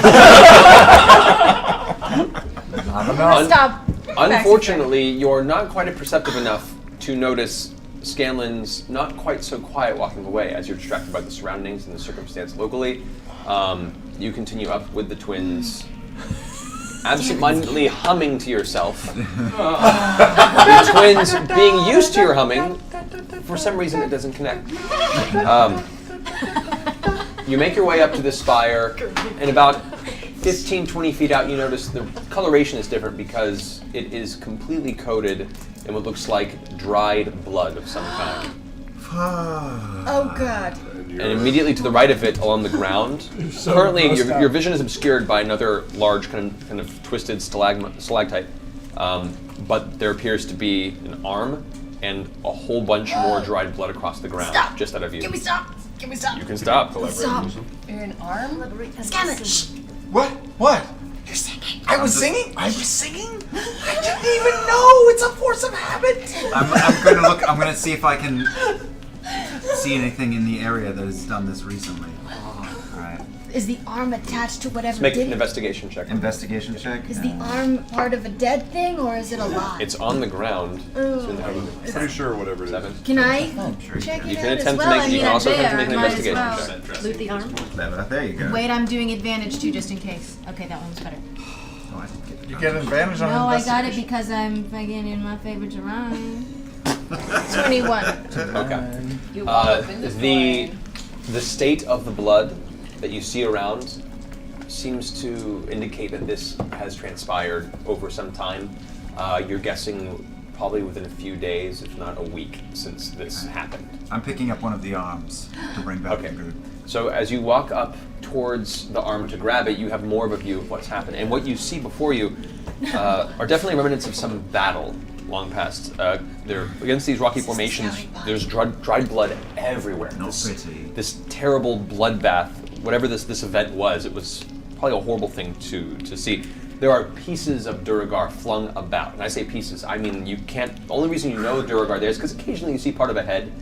don't know. Stop. Unfortunately, you're not quite perceptive enough to notice Scanlan's not quite so quiet walking away as you're distracted by the surroundings and the circumstance locally. You continue up with the twins, absentmindedly humming to yourself. The twins, being used to your humming, for some reason it doesn't connect. You make your way up to the spire, and about 15, 20 feet out, you notice the coloration is different because it is completely coated in what looks like dried blood of some kind. Oh God. And immediately to the right of it, along the ground, currently your vision is obscured by another large kind of twisted stalactite, but there appears to be an arm and a whole bunch more dried blood across the ground, just out of view. Can we stop? Can we stop? You can stop. Stop. You're an arm? Scan it. Shh. What? You're singing. I was singing? I was singing? I didn't even know! It's a force of habit! I'm gonna look. I'm gonna see if I can see anything in the area that has done this recently. Alright. Is the arm attached to whatever Make did an it? investigation check. Investigation check. Is the arm part of a dead thing or is it alive? It's on the ground. Pretty sure whatever it is. 7. Can I Sure you check can. it You out can as attempt well? to make. I mean, You can I'm also attempt to there. make an Might as investigation well. check. Loot the arm. There you go. Wait, I'm doing advantage too, just in case. Okay, that one's better. Oh, I didn't get You get advantage on No, I got it investigation. because I'm fucking in my favorite terrain. 21. Okay. You walk up in this way. The state of the blood that you see around seems to indicate that this has transpired over some time. You're guessing probably within a few days, if not a week, since this happened. I'm picking up one of the arms to bring back to the group. So as you walk up towards the arm to grab it, you have more of a view of what's happened. And what you see before you are definitely remnants of some battle long past. They're against these rocky formations. There's dried blood everywhere. This terrible bloodbath, whatever this event was, it was probably a horrible thing to see. There are pieces of Duragar flung about. And I say pieces, I mean you can't, the only reason you know Duragar there is because occasionally you see part of a head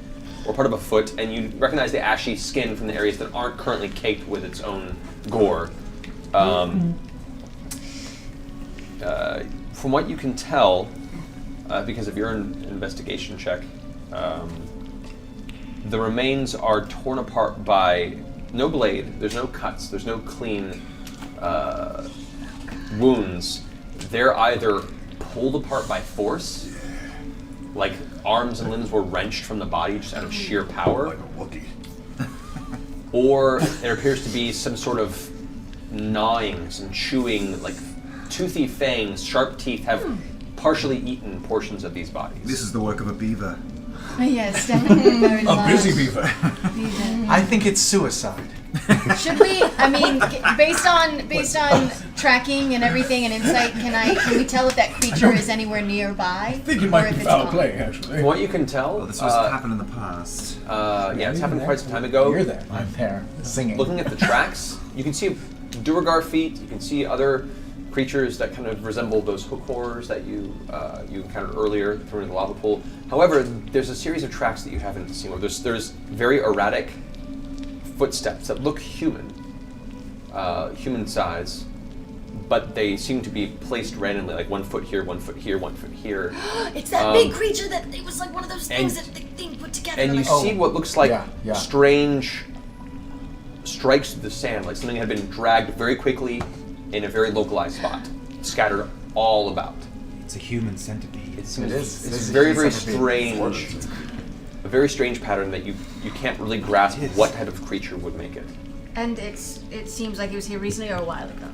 or part of a foot and you recognize the ashy skin from the areas that aren't currently caked with its own gore. From what you can tell, because of your investigation check, the remains are torn apart by no blade, there's no cuts, there's no clean wounds. They're either pulled apart by force, like arms and limbs were wrenched from the body just out of sheer power, Like a Wookiee. or there appears to be some sort of gnawing, some chewing, like toothy fangs, sharp teeth have partially eaten portions of these bodies. This is the work of a beaver. Yes, definitely very A large. busy beaver. I think it's suicide. Should we? I mean, based on tracking and everything and insight, can we tell if that creature is anywhere nearby? I think it or might if be it's foul gone? play, actually. From what you can tell, Well, this was happened in the past. Yeah, it's happened quite some time ago. You're there. I'm there, singing. Looking at the tracks, you can see Duragar feet. You can see other creatures that kind of resemble those hook horrors that you encountered earlier through the lava pool. However, there's a series of tracks that you haven't seen. Where there's very erratic footsteps that look human size, but they seem to be placed randomly, like 1 foot here, 1 foot here, 1 foot here. It's that big creature that it was like one of those things that the thing put together. And you like, see what looks like yeah. strange strikes through the sand, like something had been dragged very quickly in a very localized spot, scattered all about. It's a human centipede. It's It is. It is a very, human very centipede. strange, a very strange pattern that you can't really grasp what type of creature would make it. And it seems like it was here recently or a while ago.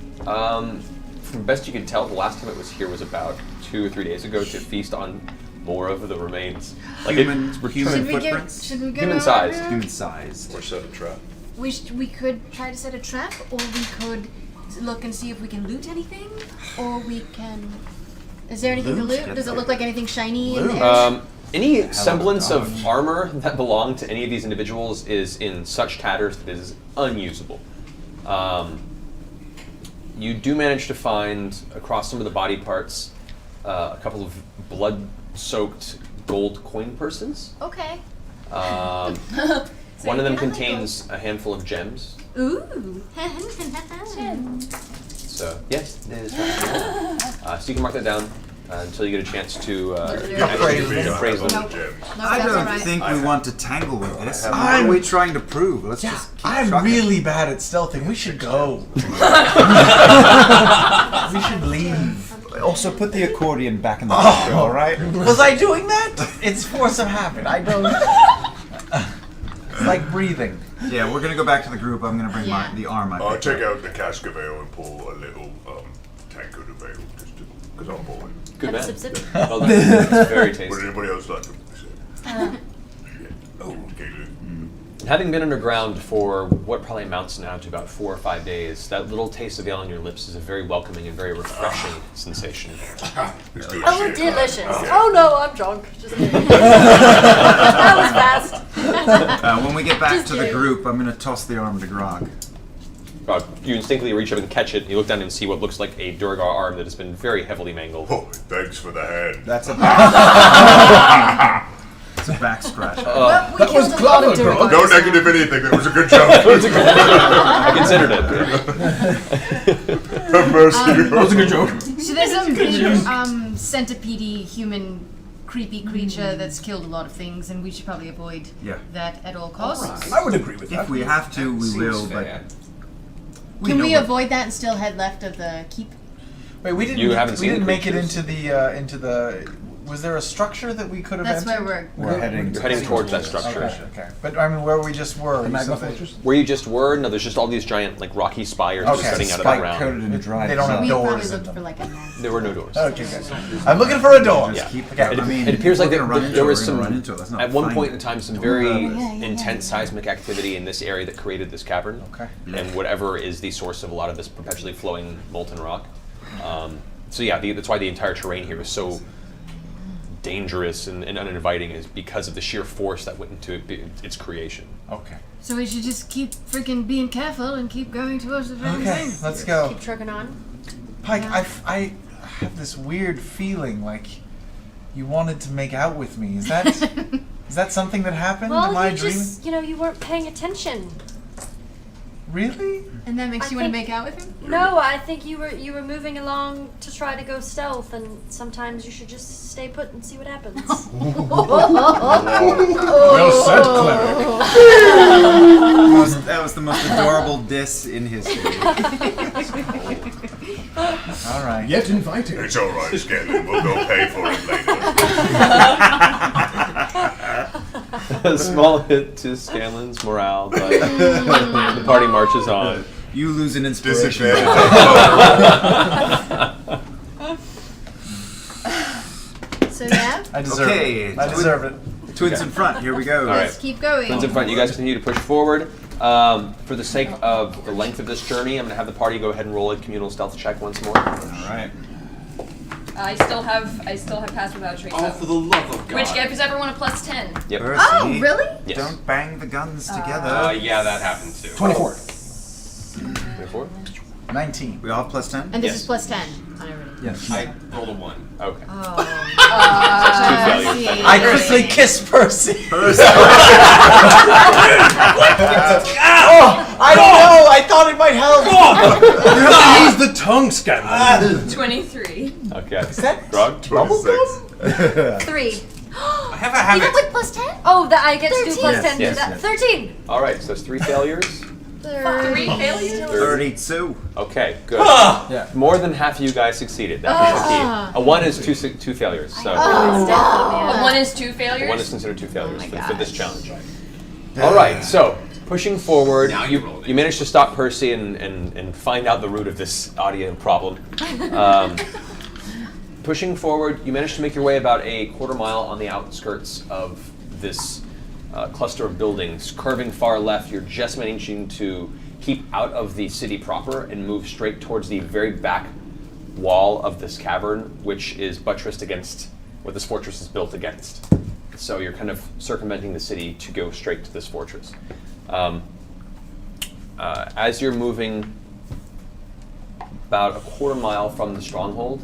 From best you can tell, the last time it was here was about 2 or 3 days ago to feast on more of the remains. Like Human Should we footprints? get Human over sized. there? Human sized. Or set a trap. We could try to set a trap, or we could look and see if we can loot anything, or we can. Is there anything Loot? to loot? Does it look like anything shiny in Loot. there? Any semblance of armor that belonged to any of these individuals is in such tatters that it is unusable. You do manage to find, across some of the body parts, a couple of blood-soaked gold coin purses. Okay. One of them contains a handful of gems. Ooh. So, yes, it is right here. So you can mark that down until you get a chance to appraise them. Nope. I that's don't alright. think we want to tangle with this. What I'm- are we trying to prove? Let's just keep I'm trucking. really bad at stealthing. We should go. We should leave. Also, put the accordion back in the picture, all right? Was I doing that? It's force of habit. I don't. It's like breathing. Yeah, we're gonna go back to the group. I'm gonna bring Yeah. the arm. I'll take out the cask of ale and pull a little tankard of ale just because I'm bored. Good Have a man. sip, sip. Well done. It's very Would tasty. anybody else like to say? Oh, Having been underground for what probably amounts now to about 4 or 5 days, that little taste of ale on your lips is a very welcoming and very refreshing sensation. It's good Oh, shit. delicious. Oh no, I'm drunk. Just kidding. That was fast. When we get back Just to the kidding. group, I'm gonna toss the arm to Grog. You instinctively reach up and catch it, and you look down and see what looks like a Durgar arm that has been very heavily mangled. Oh, thanks for the hand. That's a It's a back scratch. Well, we that was killed a lot of clever, Durgars No now. negative anything. That was a good job. I considered it. Have mercy. That was a good joke. So there's some big centipede human creepy creature that's killed a lot of things, and we should probably avoid Yeah. that at all costs. I would agree with that. If we have to, we Seems will. fair. But Can know we what- avoid that and still head left of the keep? Wait, we didn't. You haven't we seen didn't the make it creatures? into the. Was there a structure that we could have That's entered? where We're heading. You're heading towards that structure. Okay. But I mean, where we just were. The you magma said they- fortress? Where you just were, no, there's just all these giant, like, rocky spires just Okay, jutting out of the Spike ground. coated in dry. They don't have We doors probably in looked them. for like a nest. There were no doors. Okay, good. I'm looking for a door. Yeah. Keep, Okay. It, I mean, it appears like we're gonna run into there it, was we're some, gonna run into it. Let's not at one find point it. in time, some very yeah, intense seismic activity in this area that created this cavern. Okay. And whatever is the source of a lot of this perpetually flowing molten rock. So yeah, that's why the entire terrain here is so dangerous and uninviting, is because of the sheer force that went into its creation. Okay. So we should just keep freaking being careful and keep going towards the freaking Okay. thing. Let's go. Keep trucking on. Pike, I have this weird feeling like you wanted to make out with me. Is that something that happened? Well, Am I you dreaming? just, you weren't paying attention. Really? And that makes I you want to think- make out with him? No, I think you were moving along to try to go stealth, and sometimes you should just stay put and see what happens. Well said, cleric. That was the most adorable diss in history. All right. Yet inviting. It's all right, Skelly. We'll go pay for it later. A small hit to Scanlan's morale, but the party marches on. You lose an inspiration. So yeah, I deserve Okay, it. I deserve it. Twins in front. Here we go. All right. let's keep going. Twins in front, you guys continue to push forward. For the sake of the length of this journey, I'm going to have the party go ahead and roll a communal stealth check once more. All right. I still have pass without trace. Oh, for the love of God. Which gives everyone a +10. Yep. Oh, really? Yes. Don't bang the guns together. Yeah, that happened too. 24. 24? 19. We all have +10. And this Yes. is +10 on everything. Yes. I rolled a 1. Okay. Oh. Two failures. see. I quickly kiss Percy. Oh, I don't know. I thought it might help. You have to use the tongue scanner. 23. Okay. Is that Grog? 26. 3. I have a habit. Even with +10? Oh, that I get to do 13. +10 Yes, to that. yes. 13. All right, so that's 3 failures. 3 failures? 32. Okay, good. Yeah. More than half of you guys succeeded. That was the key. A 1 is two failures, so A 1 is 2 a failures? 1 is considered 2 failures my for this gosh. challenge. All right, so pushing forward, Now you rolled it. you managed to stop Percy and find out the root of this audio problem. Pushing forward, you managed to make your way about a quarter mile on the outskirts of this cluster of buildings. Curving far left, you're just managing to keep out of the city proper and move straight towards the very back wall of this cavern, which is buttressed against what this fortress is built against. So you're kind of circumventing the city to go straight to this fortress. As you're moving about a quarter mile from the stronghold,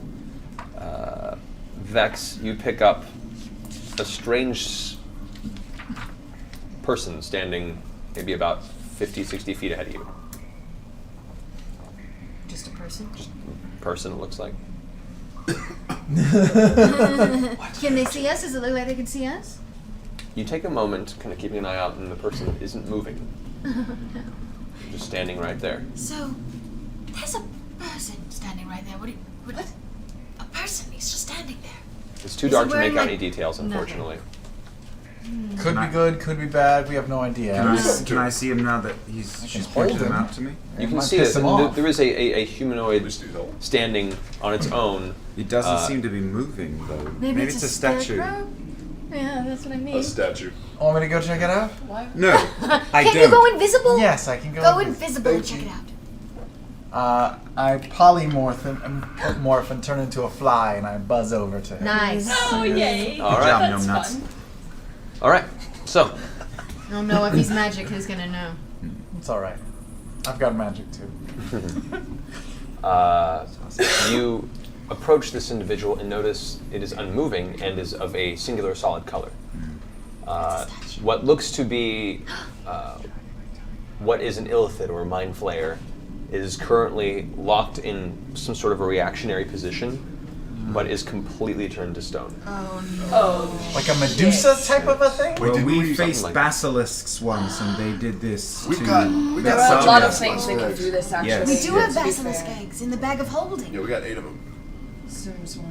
Vex, you pick up a strange person standing maybe about 50, 60 feet ahead of you. Just a person? Person, it looks like. Can they see us? Does it look like they can see us? You take a moment, kind of keeping an eye out, and the person isn't moving. Just standing right there. So, there's a person standing right there. What? A person? He's just standing there. It's too Is dark he to make wearing, out like, any details, nothing? unfortunately. Could be good, could be bad. We have no idea. Can I see him now that she's pointed him out to me? You can see it. There is a humanoid standing on its own. It doesn't seem to be moving, though. Maybe it's a statue. Yeah, that's what I mean. A statue. Want me to go check it out? Why? No, I Can don't. you go invisible? Yes, I can go. Go invisible and check it out. I polymorph and turn into a fly, and I buzz over to him. Nice. Oh, yay. All right. That's nuts. fun. All right. So, Oh no, if he's magic, who's gonna know? It's all right. I've got magic too. you approach this individual and notice it is unmoving and is of a singular solid color. What looks to be what is an illithid or a mind flayer is currently locked in some sort of a reactionary position, but is completely turned to stone. Oh Like a Medusa type of a thing? Well, we faced basilisks once, and they did this. We got There are a lot of things that can do this, actually. Yes. We do have To be basilisk fair. eggs in the bag of holding. Yeah, we got 8 of them.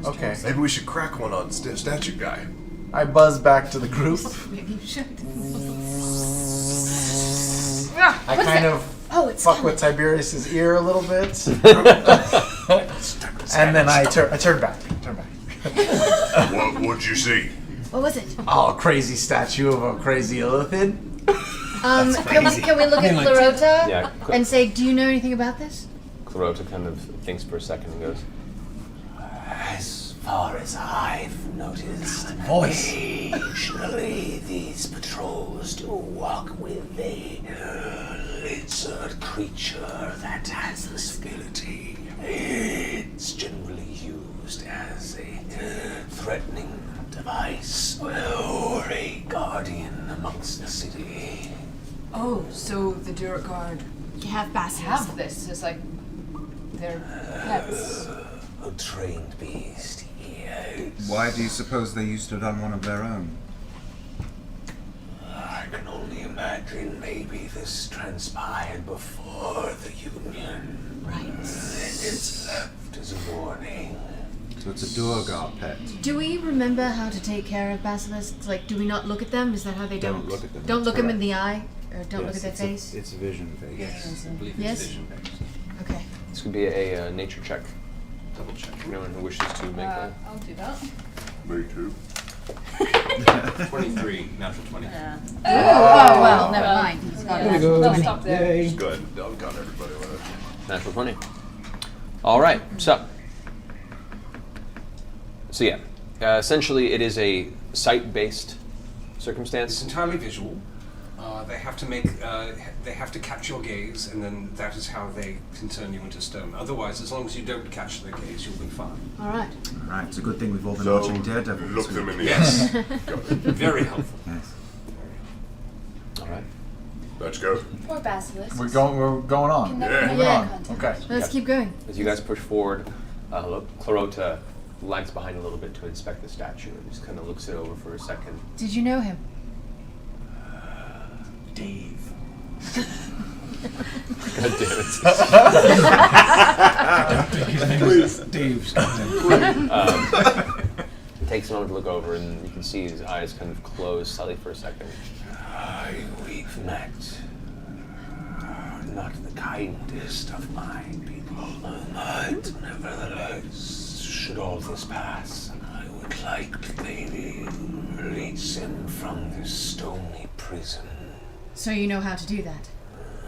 Okay. Maybe we should crack one on statue guy. I buzz back to the group. Maybe you should. I kind of it's fuck with Tiberius's ear a little bit. And then I turn back. What'd you see? What was it? Oh, a crazy statue of a crazy illithid. Can we look at Clarota Yeah. and say, do you know anything about this? Clarota kind of thinks for a second and goes, as far as I've noticed, occasionally these patrols do walk with a lizard creature that has this ability. It's generally used as a threatening device or a guardian amongst the city. Oh, so the Durek Guard You have basilisks. have this as like their pets. A trained beast, yes. Why do you suppose they used it on one of their own? I can only imagine maybe this transpired before the Union. Right. It's left as a warning. So it's a Durgar pet. Do we remember how to take care of basilisks? Like, do we not look at them? Is that how they don't? Don't look at them, Don't that's look them in correct. the eye, or don't look at their face. It's vision based. Yes, I believe it's Yes? vision based. Okay. This could be a nature check. Double check. Anyone who wishes to make that. I'll do that. Me too. 23, natural 20. Oh well, never mind. It's got Yeah, it. let's stop there. Just go ahead and dunk on everybody with it. Natural 20. All right. So yeah, essentially it is a sight-based It's circumstance. entirely visual. They have to they have to catch your gaze, and then that is how they can turn you into stone. Otherwise, as long as you don't catch their gaze, you'll be fine. All right. Right, it's a good thing we've all been So, watching Daredevil. look this them week. in the Yes. eye. Got it. Very helpful. Yes. All right. Let's go. Poor basilisks. We're going on. Can never Yeah. make Moving Yeah. on. contact. Okay. Let's keep going. As you guys push forward, Clarota lags behind a little bit to inspect the statue and just kind of looks it over for a second. Did you know him? Dave. God damn it. Dave's It takes a moment to look over, and you can see his eyes kind of close slightly for a second. We've met. Not the kindest of my people, but nevertheless, should all this pass, I would like to maybe release him from this stony prison. So you know how to do that?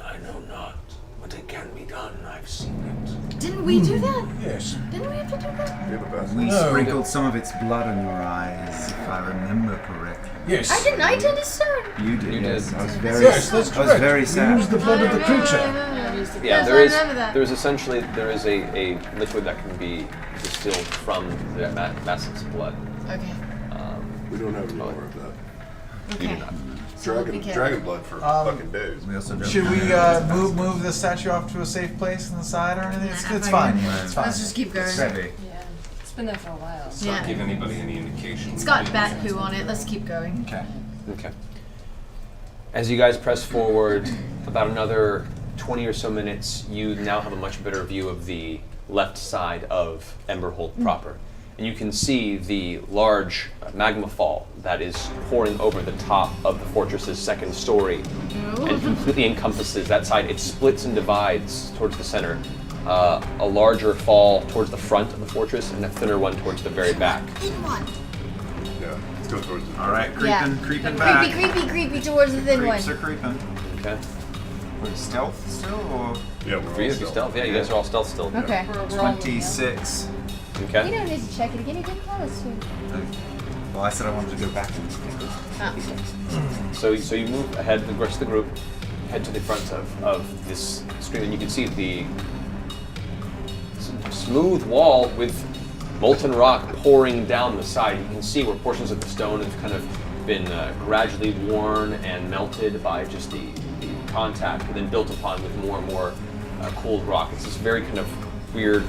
I know not, but it can be done. I've seen it. Didn't we do that? Yes. Didn't we have to do that? You're the best. We No. sprinkled some of its blood in your eyes, if I remember correctly. Yes. I didn't. I turned to stone. You did. You yes. did. I was very. Yes, that's I was correct. very We sad. used the blood of the creature. Yeah, Yes, there I is. remember that. There is essentially a liquid that can be distilled from the basilic's blood. Okay. We don't have any more of that. You do Okay. not. So we'll be careful. Dragon blood for fucking days. We also don't Should we have- move the statue off to a safe place on the side or anything? It's Nah, fine. fine. Yeah, it's fine. Let's just keep going. It's heavy. Yeah. It's been there for a while. Not Yeah. give anybody any indication. It's got bat poo on it. Let's keep going. Okay. Okay. As you guys press forward, about another 20 or so minutes, you now have a much better view of the left side of Emberhold proper. and you can see the large magma fall that is pouring over the top of the fortress's second story and completely encompasses that side. It splits and divides towards the center. A larger fall towards the front of the fortress and a thinner one towards the very back. Thin one. Yeah, let's go towards the. All right, creeping, Yeah. creeping back. Creepy towards the thin one. Creeps are creeping. Okay. What, stealth still or Yeah, we're For you, all if you stealth. stealth, yeah, you guys are all stealth still. Okay. We're rolling, 26? You Okay. don't need to check it again. You didn't tell us to. Well, I said I wanted to go back. So you move ahead, the rest of the group, head to the front of this stream, and you can see the smooth wall with molten rock pouring down the side. You can see where portions of the stone have kind of been gradually worn and melted by just the contact, and then built upon with more and more cooled rock. It's this very kind of weird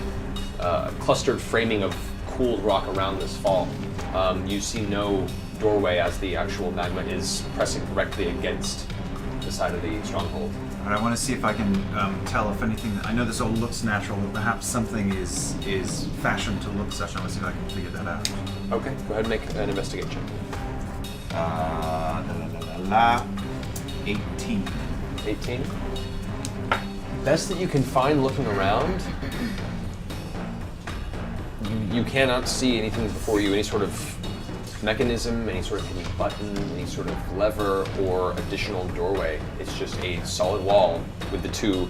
clustered framing of cooled rock around this fall. You see no doorway as the actual magma is pressing directly against the side of the stronghold. All right, I want to see if I can tell if anything. I know this all looks natural, but perhaps something is fashioned to look such. I want to see if I can figure that out. Okay, go ahead and make an investigate check. 18. 18. Best that you can find looking around, you cannot see anything before you, any sort of mechanism, any sort of hidden button, any sort of lever or additional doorway. It's just a solid wall with the two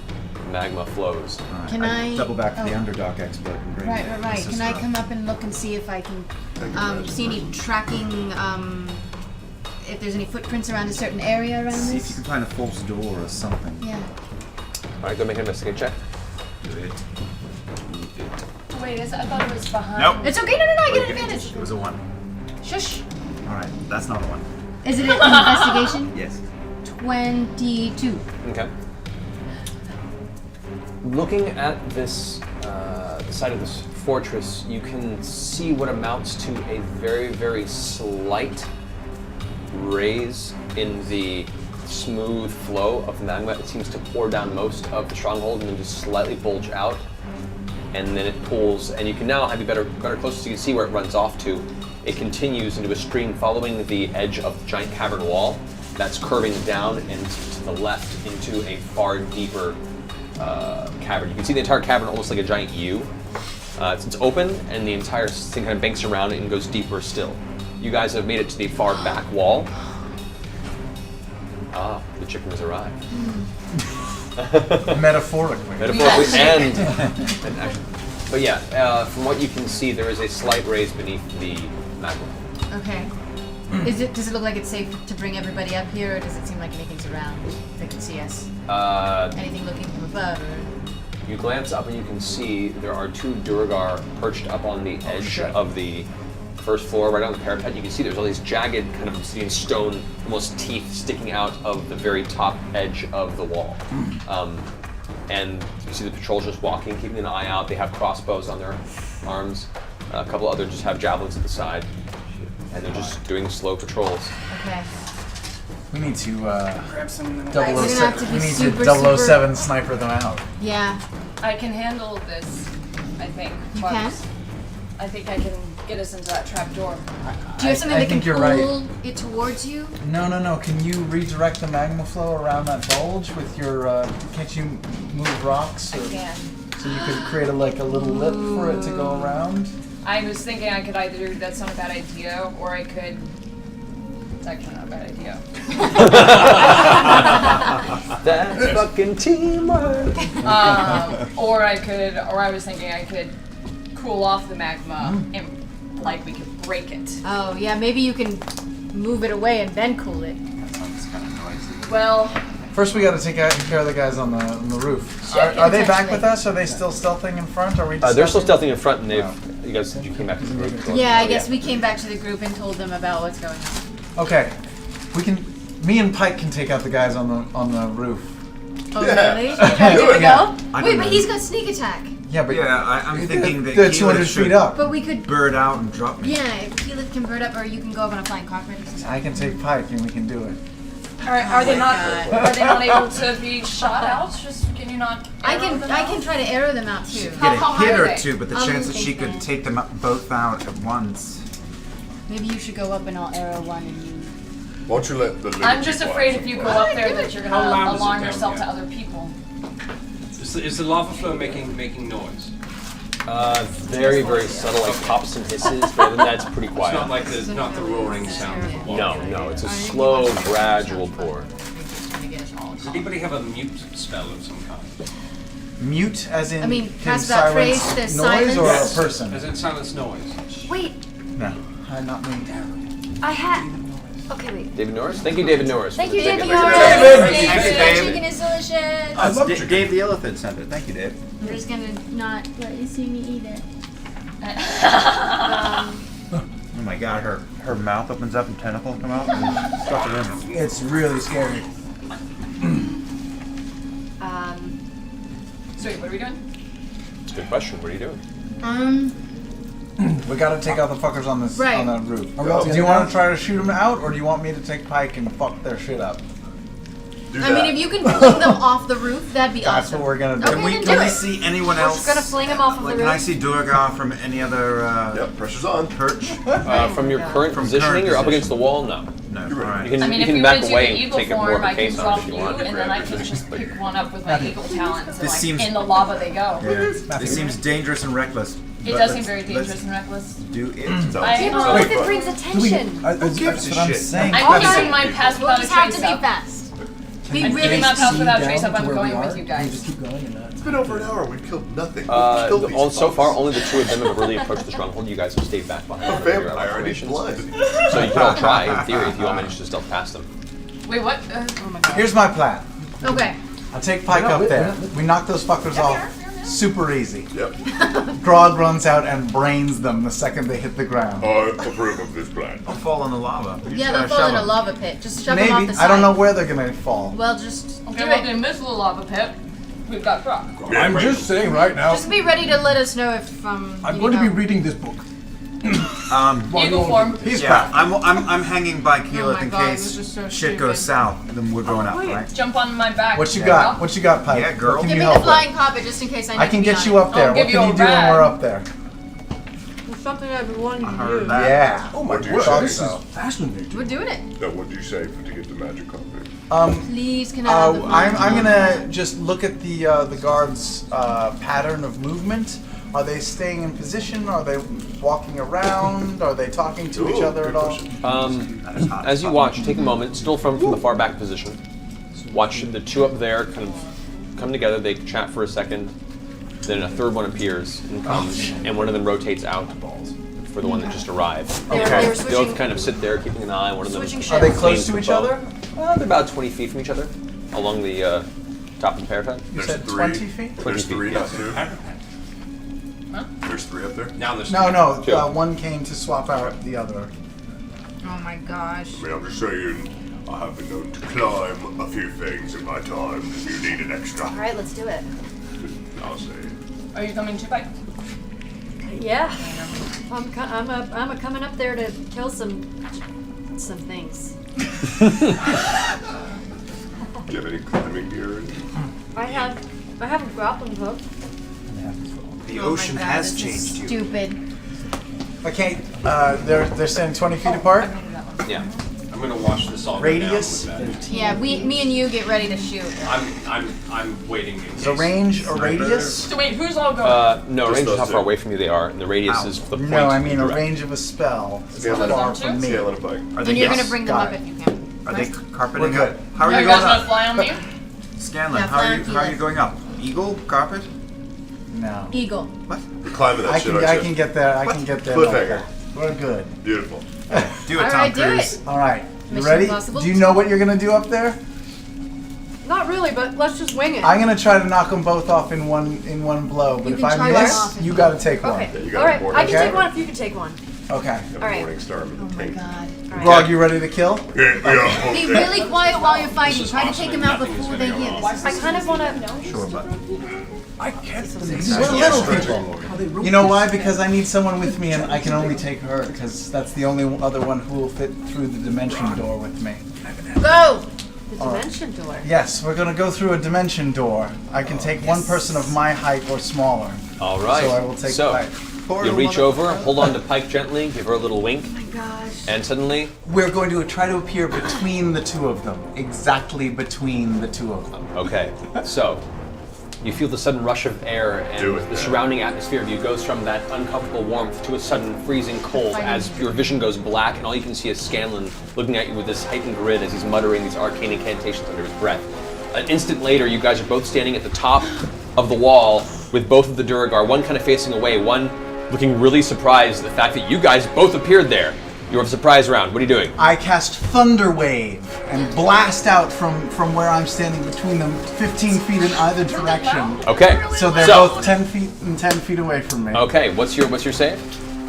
magma flows. All right, Can I- double back to the oh. underdog expert and bring Right. the Can I sister up. come up and look and see if I can see any tracking? If there's any footprints around a certain area around See if you this? can find a false door or something. Yeah. All right, go make an investigate check. Do it. Wait, I thought it was behind. Nope. It's okay. No. I get an advantage. It was a 1. Shush. All right, that's not a 1. Is it an investigation? Yes. 22. Okay. Looking at this, the side of this fortress, you can see what amounts to a very, very slight raise in the smooth flow of the magma. It seems to pour down most of the stronghold and then just slightly bulge out, and then it pulls. And you can now have a better closer, so you can see where it runs off to. It continues into a stream following the edge of the giant cavern wall that's curving down and to the left into a far deeper cavern. You can see the entire cavern almost like a giant U. It's open, and the entire thing kind of banks around it and goes deeper still. You guys have made it to the far back wall. Ah, the chicken has arrived. Metaphorically. Metaphorically and actually. But yeah, from what you can see, there is a slight raise beneath the magma. Okay. Does it look like it's safe to bring everybody up here, or does it seem like anything's around that can see us? Anything looking from above? Or? You glance up and you can see there are two Durgar perched up on the edge of the first floor, right on the parapet. You can see there's all these jagged, kind of obsidian stone, almost teeth sticking out of the very top edge of the wall. And you see the patrols just walking, keeping an eye out. They have crossbows on their arms. A couple others just have javelins at the side. And they're just doing slow patrols. Okay. We need to Grab some. We're gonna have to be we need super, to 007 sniper them out. Yeah. I can handle this, I think. You Marcus. can? I think I can get us into that trap door. Do you have something I that can think you're pull right. it towards you? No. Can you redirect the magma flow around that bulge with your? Can't you move rocks? I Or, can. so you could create a little lip for it to go around. I was thinking I could either do that's not a bad idea, or I could. It's actually not a bad idea. That's fucking teamwork. Or I was thinking I could cool off the magma and like we could break it. Oh, yeah, maybe you can move it away and then cool it. That sounds kind of noisy. Well, First, we got to take care of the guys on the roof. Sure, Are they back potentially. with us? Are they still stealthing in front? Are we? They're still discussing? stealthing in front, and you guys came back to the group. Yeah, I guess we came back to the group and told them about what's going on. Okay, we can. Me and Pike can take out the guys on the roof. Oh, really? Okay, here we Yeah. go. I Wait, don't but know. he's got sneak attack. Yeah, but I'm thinking that they're Keyleth 200 should feet up. But we could. bird out and drop me. Yeah, if Keyleth can bird up, or you can go up on a flying cockpit or something. I can take Pike and we can do it. Are they not? Are they not able to be shot out? Just can you not? I can try to arrow them out too. Get a high hit are or they? two, but the chance that she could take them both out at once. Maybe you should go up and I'll arrow one and you. Why don't you let the I'm just afraid if you go up there that you're How loud gonna is it alarm down yourself here? to other people. Is the lava flow making noise? Very, very subtle, like pops and hisses, but other than that, it's pretty It's quiet. not like not the roaring sound of water. No, it's a slow, gradual pour. Does anybody have a mute spell of some kind? Mute, as in I mean, can pass without silence trace, there's noise or silence. a person? As in silence noise. Wait, No, not me. I had. Okay, wait. David Norris? Thank you, David Norris. Thank you, for the David ticket. Norris. David! Thank you, The David. chicken is delicious. Oh, it's Dave the Elephant sent it. Thank you, Dave. I'm just gonna not let you see me eat it. Oh my god, her mouth opens up and tentacles come out and stuff it in. It's really scary. So wait, what are we doing? It's a good question. What are you doing? We gotta take out the fuckers on this Right. on the roof. Are we all Do you together want now? to try to shoot them out, or do you want me to take Pike and fuck their shit up? Do I mean, if you can fling them off the roof, that'd be That's awesome. what we're gonna do. Okay, Can then we do it. see anyone We're else? just gonna fling him off of Like, the can I roof. see Durga from any other Yep, pressure's on. perch? From your current From positioning, current you're up against position. the wall? No. No, You're right. alright. You can, I mean, you if can you back want to do away the and eagle take a more form, of a I can case on drop if you you, want. and then I can just pick one up with my eagle talent. So This like seems- in the lava they go. Yeah. This seems dangerous and reckless. It but does seem let's- very let's dangerous and reckless. Do it. Sounds I- Yeah, Oh, but what if wait, it brings attention? That's what I'm saying. I'm keeping mine pass We'll without a just have trace to be up. fast. Be I'm really keeping my pass without See trace down up. I'm to where we going with are, you We guys. just keep going and It's been over an hour. We've killed nothing. We've killed these So far, fucks. only the two of them have really approached the stronghold. You guys have stayed back behind. A with your vampire and he's formations. blood. So you can all try, in theory, if you all manage to stealth past them. Wait, what? Oh my god. Here's my plan. Okay. I'll take Pike up there. We knock those fuckers off. Super easy. Yep. Grog runs out and brains them the second they hit the ground. I approve of this plan. I'll fall in the lava. You Yeah, just they'll gotta fall shove in a them. lava pit. Just shove them off Maybe. the side. I don't know where they're gonna fall. Well, just Okay, do well, it. in this little lava pit, we've got Brock. I'm just saying right now, Just be ready to let us know if I'm you going to be know. reading this book. Eagle form. He's Yeah, crap. I'm hanging by Oh Keyleth my in God, case this is so shit goes stupid. south. Then we're going up, right? Jump on my back. What you girl. got? What you got, Pike? Yeah, girl. What can Give you me the help with? flying carpet just in case I need I can to be get on you it. up there. I'll What give you can a you do when ride. we're up there? It's something I've been wanting I to heard do. that. Yeah. Oh my What do you word, say? this is fascinating. We're doing it. Now, what do you say to get the magic carpet? Please, can I have the flying I'm carpet? gonna just look at the guards' pattern of movement. Are they staying in position? Are they walking around? Are they talking to each Ooh, other good at all? question. That is hot. As you watch, take a moment, still from the far back position. Watch the two up there kind of come together. They chat for a second. Then a third one appears and comes, and one of them rotates out for the one that just arrived. They were They switching- both kind of sit there, keeping an eye. One of them Switching Are they ships. close to leans each the bow. other? They're about 20 feet from each other, along the top of the parapet. You There's said three. 20 feet? 20 There's feet, three, yes. not two. There's three up there. Now there's No, Two. one came to swap out the other. Oh my gosh. I mean, I'm just saying, I have been known to climb a few things in my time. If you need an extra, All right, let's do it. I'll say. Are you coming to Pike? Yeah, I'm coming up there to kill some things. Do you have any climbing gear? I have a grappling hook. The Oh my ocean God, has this is changed you. Stupid. Okay, they're standing 20 feet apart. Yeah. I'm gonna watch this all go Radius? down with Yeah, me and you get ready to shoot. that. I'm waiting. In Is a case. range or radius? So wait, who's all going? No, Just range is those how two. far away from you they are, and the radius Ow. is the point. No, I mean a direct. range of a spell. Is Scale how it far up. from me. Scale and a bike. Are they And you're yes. gonna bring them got up it. if you can. Are they Right? carpeting We're up? good. How are Are you you going guys gonna up? fly on me? Scanlan, Yeah, how are fly you on how are you Keyleth. going up? Eagle? Carpet? No. Eagle. What? We're climbing that I shit, can aren't I you? can get there. I What? can get there. Cliffhanger. We're good. Beautiful. Do it, All Tom right, do Cruise. it. All right. You Mission ready? Impossible. Do you know what you're gonna do up there? Not really, but let's just wing it. I'm gonna try to knock them both off in one blow. But You if can I try miss, one off. you gotta take one. Okay. you got All a right. morning I can star. take one if you can take one. Okay. Have All a right. morning star with Oh the my pink. god. All right. Grog, you ready to kill? Yeah, yeah. Be Okay. really quiet while you're fighting. This is Try to awesome take and them out nothing is before gonna they go hit. wrong. I kind of want to. Sure, but I can't believe We're little people. You know why? Because I need someone with me, and I can only take her because that's the only other one who will fit through the dimension door with me. Go! The dimension door. Yes, we're gonna go through a dimension door. I can take one person of my height or smaller. All right. So I will take Pike. You reach over, hold on to Pike gently, give her a little wink. Oh my gosh. And suddenly, We're going to try to appear between the two of them. Exactly between the two of them. okay, so you feel the sudden rush of air and the surrounding atmosphere of you goes from that uncomfortable warmth to a sudden freezing cold as your vision goes black and all you can see is Scanlan looking at you with this heightened grin as he's muttering these arcane incantations under his breath. An instant later, you guys are both standing at the top of the wall with both of the Duragar, one kind of facing away, one looking really surprised at the fact that you guys both appeared there. You have a surprise round. What are you doing? I cast Thunder Wave and blast out from where I'm standing between them 15 feet in either direction. Okay. So they're both 10 feet and 10 feet away from me. Okay, what's your save?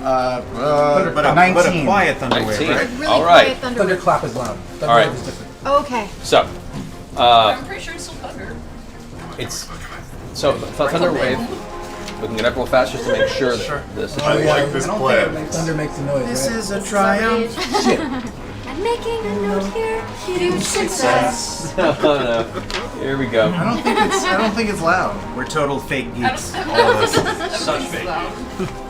But a 19. quiet Thunder 19. Wave, right? Really All right. quiet thunder. Thunderclap is loud. Thunder All right. wave is different. Okay. So, I'm pretty sure it's still thunder. it's Thunder Wave. Looking it up real fast just to make sure that this is I like this plan. Thunder makes a noise, This right? is a triumph. Shit. I'm making a note here. Huge success. no. Here we go. I don't think it's loud. We're total fake geeks. Such fake.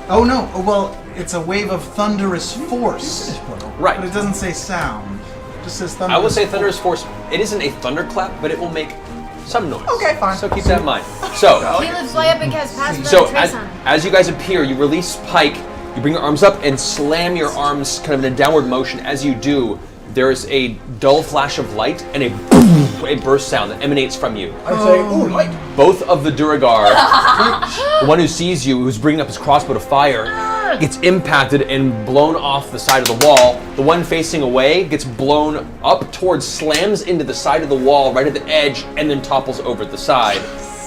Oh no. Oh, well, it's a wave of thunderous force. Right. But it doesn't say sound. It just says thunderous. I will say Thunderous Force, it isn't a thunderclap, but it will make some noise. Okay, fine. So keep that in mind. So, Caleb's way up and cast past the so trace on him. as you guys appear, you release Pike, you bring your arms up and slam your arms kind of in a downward motion. As you do, there is a dull flash of light and a burst sound that emanates from you. I say, ooh, light. Both of the Duragar, the one who sees you, who's bringing up his crossbow to fire, gets impacted and blown off the side of the wall. The one facing away gets blown up towards, slams into the side of the wall right at the edge, and then topples over the side.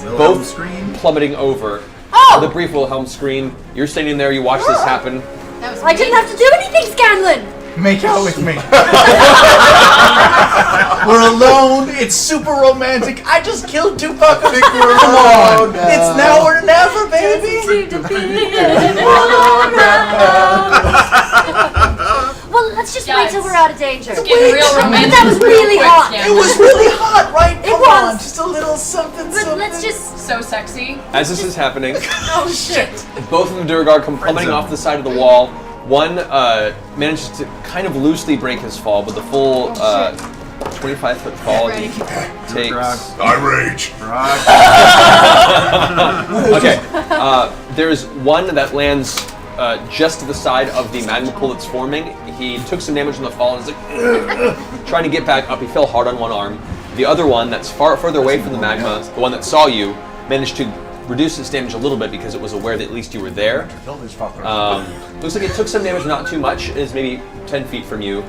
Wilhelm Both scream. plummeting over. Oh! The brief Wilhelm scream. You're standing there, you watch this happen. That was I didn't have to do anything, Scanlan! Make out with me. We're alone. It's super romantic. I just killed Tupac. Come on. It's now or never, baby. Well, let's just wait Guys, till we're out of danger. It's getting real romantic. That was really quick, hot. Scan. It was really hot, right? It Come was. on, just a little something, But something. let's just. So sexy. As this is happening, Oh shit. both of the Duragar come plummeting off the side of the wall. One manages to kind of loosely break his fall, but the full 25-foot fall he takes. I rage. Okay, there's one that lands just to the side of the magma pool that's forming. He took some damage from the fall and is like trying to get back up. He fell hard on one arm. The other one that's further away from the magma, the one that saw you, managed to reduce its damage a little bit because it was aware that at least you were there. Looks like it took some damage, not too much. It is maybe 10 feet from you.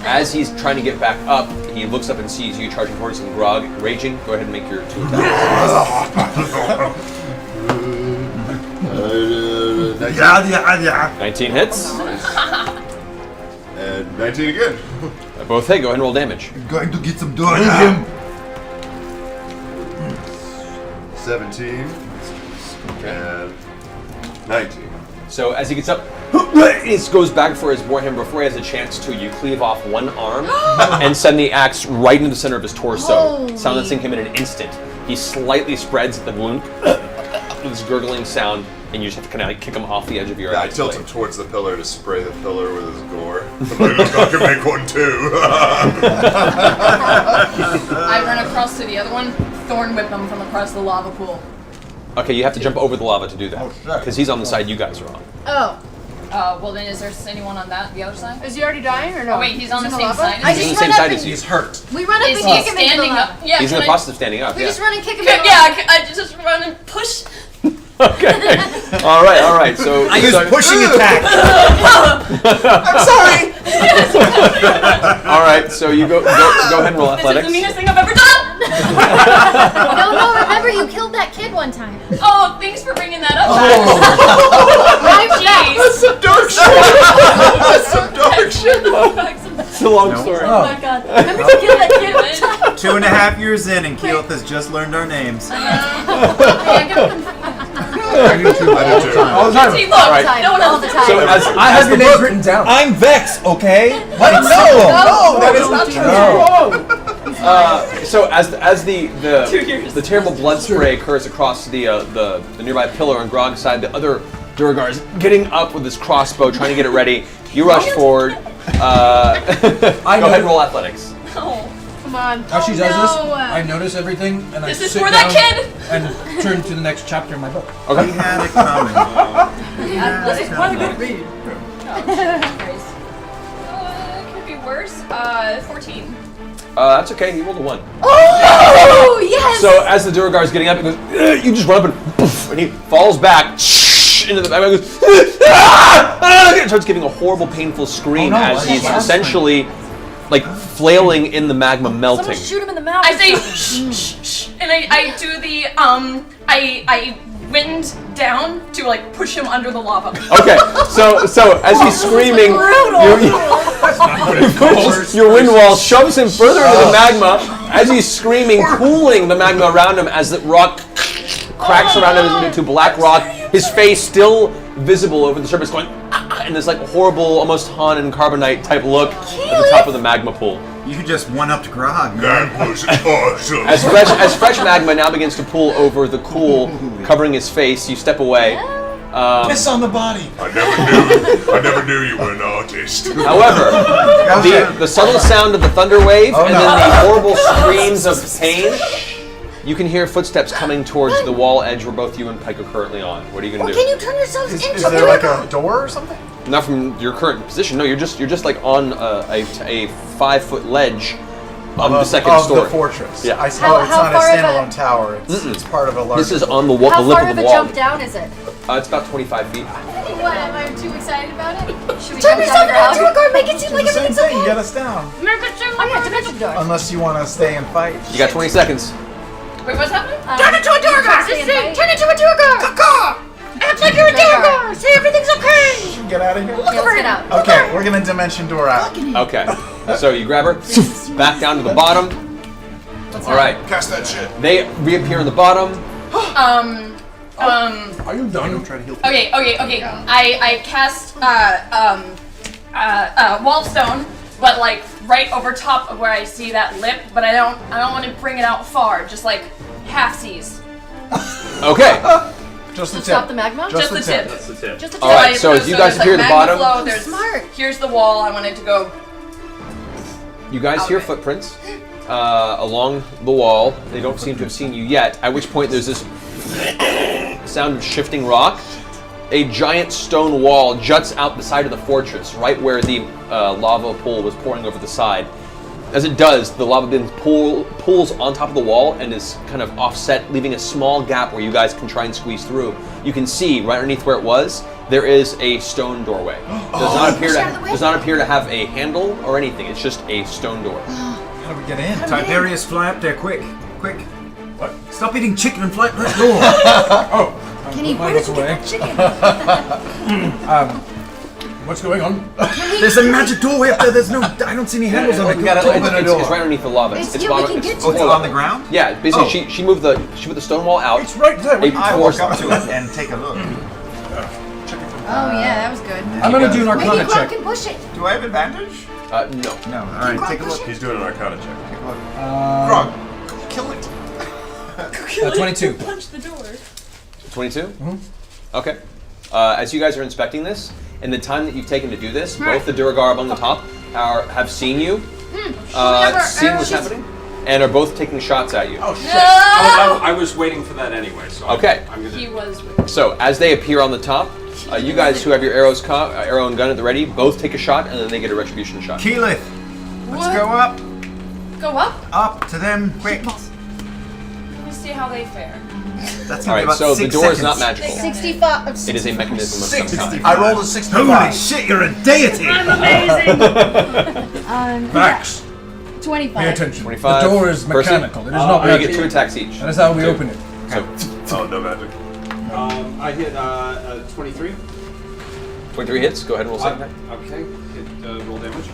As he's trying to get back up, he looks up and sees you charging towards him, Grog, raging. Go ahead and make your 2 attacks. 19 hits. And 19 again. Both hit. Go ahead and roll damage. Going to get some doing. 17 and 19. So as he gets up, he goes back for his warhammer. Before he has a chance to, you cleave off one arm and send the axe right into the center of his torso, silencing him in an instant. He slightly spreads the wound with this gurgling sound, and you just have to kind of like kick him off the edge of your Yeah, I axe tilt blade. him towards the pillar to spray the pillar with his gore. I'm like, look, I can make one too. I run across to the other one, thorn whip him from across the lava pool. Okay, you have to jump over the lava to do that, because he's on the side you guys are on. Oh. Well then, is there anyone on the other side? Is he already dying or no? Oh wait, he's on the same lava? side? I He's on just the same run up side and as you. He's hurt. we run up Is and he kick him into the standing lava. up? Yeah, He's in can the I- process of standing up. We Yeah. just run and kick him into the Yeah, lava. I just run and push. Okay. All right. So I use so- pushing attack. I'm sorry. All right. So you go ahead and roll This is athletics. the meanest thing I've ever done! No, remember you killed that kid one time. Oh, thanks for bringing that up. Right, Jeez. Some dark shit. That's some dark shit. It's a long story. Oh my god. Remember to kill that kid one time? 2.5 years in, and Keyleth has just learned our names. I do too. I do too. All the time. See, look, Right. no one else did. So as, I have your names written down. I'm Vex, okay? What? No, that is not true. So as the terrible blood spray occurs across the nearby pillar on Grog's side, the other Durgar is getting up with his crossbow, trying to get it ready. You rush forward. Go ahead and roll athletics. Oh. Come on. As she does no. this, I notice everything and I This is sit for down that kid! and turn to the next chapter in my book. Okay. We had it coming. This is quite a good read. Could be worse. 14. That's okay. He rolled a 1. Oh, yes! So as the Durgar is getting up, he goes, "Ugh," you just run up and poof, and he falls back into the magma. Goes, and starts giving a horrible, painful scream as he's essentially like flailing in the magma, melting. Someone shoot him in the mouth. I say shh, shh, shh, and I do the I wind down to like push him under the lava. Okay, so as he's screaming, your wind wall shoves him further into the magma. As he's screaming, cooling the magma around him as the rock cracks around him into black rock. His face still visible over the surface, going and this like horrible, almost Han and Carbonite type look at the top of the magma pool. You just one-upped Grog, man. That was awesome. As fresh magma now begins to pool over the cool, covering his face, you step away. Piss on the body. I never knew you were an artist. However, the subtle sound of the thunder wave and then the horrible screams of pain, you can hear footsteps coming towards the wall edge where both you and Pike are currently on. What are you going to do? Can you turn yourselves into Is there like a door or something? Not from your current position. No, you're just like on a 5-foot ledge on the second story. The fortress. Yeah. I saw it's not a far of standalone tower. It's part of a larger. This is on the wall, How the lip far of of the a wall. jump down is it? It's about 25 feet. What, am I too excited about it? Should we Turn jump yourself down into a guard, make it seem like the same everything's thing. okay. Get us down. Oh yeah, dimension door. Unless you want to stay and fight. You got 20 seconds. Wait, what's happening? Turn into a Durgar! Stay and fight. Turn into a Durgar! Act like you're a Durgar! Say everything's okay! Get out of here. Yeah, let's get out. Okay, we're gonna dimension door out. Okay. So you grab her, back down to the bottom. All right. Cast that shit. They reappear on the bottom. Are you done? Try to heal. Okay. I cast wall stone, but like right over top of where I see that lip, but I don't want to bring it out far, just like half-seas. Okay. Just the To stop tip. the magma? Just the tip. That's the tip. Just a All right. tip. So as you guys appear at the magma bottom, flow, there's, Smart. Here's the wall. I want it to go. you guys hear footprints along the wall. They don't seem to have seen you yet. At which point there's this sound of shifting rock. A giant stone wall juts out the side of the fortress, right where the lava pool was pouring over the side. As it does, the lava bin pulls on top of the wall and is kind of offset, leaving a small gap where you guys can try and squeeze through. You can see right underneath where it was, there is a stone doorway. Does not appear to have a handle or anything. It's just a stone door. How do we get in? Tiberius, fly up there, quick. What? Stop eating chicken and fly up that door. Can he my where did you book get away. that chicken? What's going on? There's a magic doorway up there. There's no. I don't see any handles on it. We gotta open a It's door. right underneath the lava. It's here, we can get to It's it. on the ground. Yeah, basically she moved the stone wall out. It's right there. It I forced- walk up to it and take a look. Oh yeah, that was good. I'm gonna do an Maybe arcana Grog check. can push it. Do I have advantage? No. No. All right, take a look. He's doing an arcana check. Take a look. Grog. Kill it. 22. Punch the door. 22? Mm-hmm. Okay. As you guys are inspecting this, in the time that you've taken to do this, both the Durgar among the top have seen you, seen what's happening, and are both taking shots at you. Oh shit. I was waiting for that anyway, so Okay. I'm gonna. He was. So as they appear on the top, you guys who have your arrow and gun at the ready, both take a shot, and then they get a retribution shot. Keyleth, let's What? go up. Go up. Up to them, quick. Let me see how they fare. That's All gonna be right. about So the 6 door seconds. is not magical. 65. It is a mechanism of some kind. I rolled a 65. Holy shit, you're a deity! Max, 25. pay attention. 25. The door is Percy? mechanical. It is not You magic. get 2 attacks each. That is how we open it. So Oh, no magic. I hit 23. 23 hits. Go ahead and roll second attack. Okay. Hit roll damage.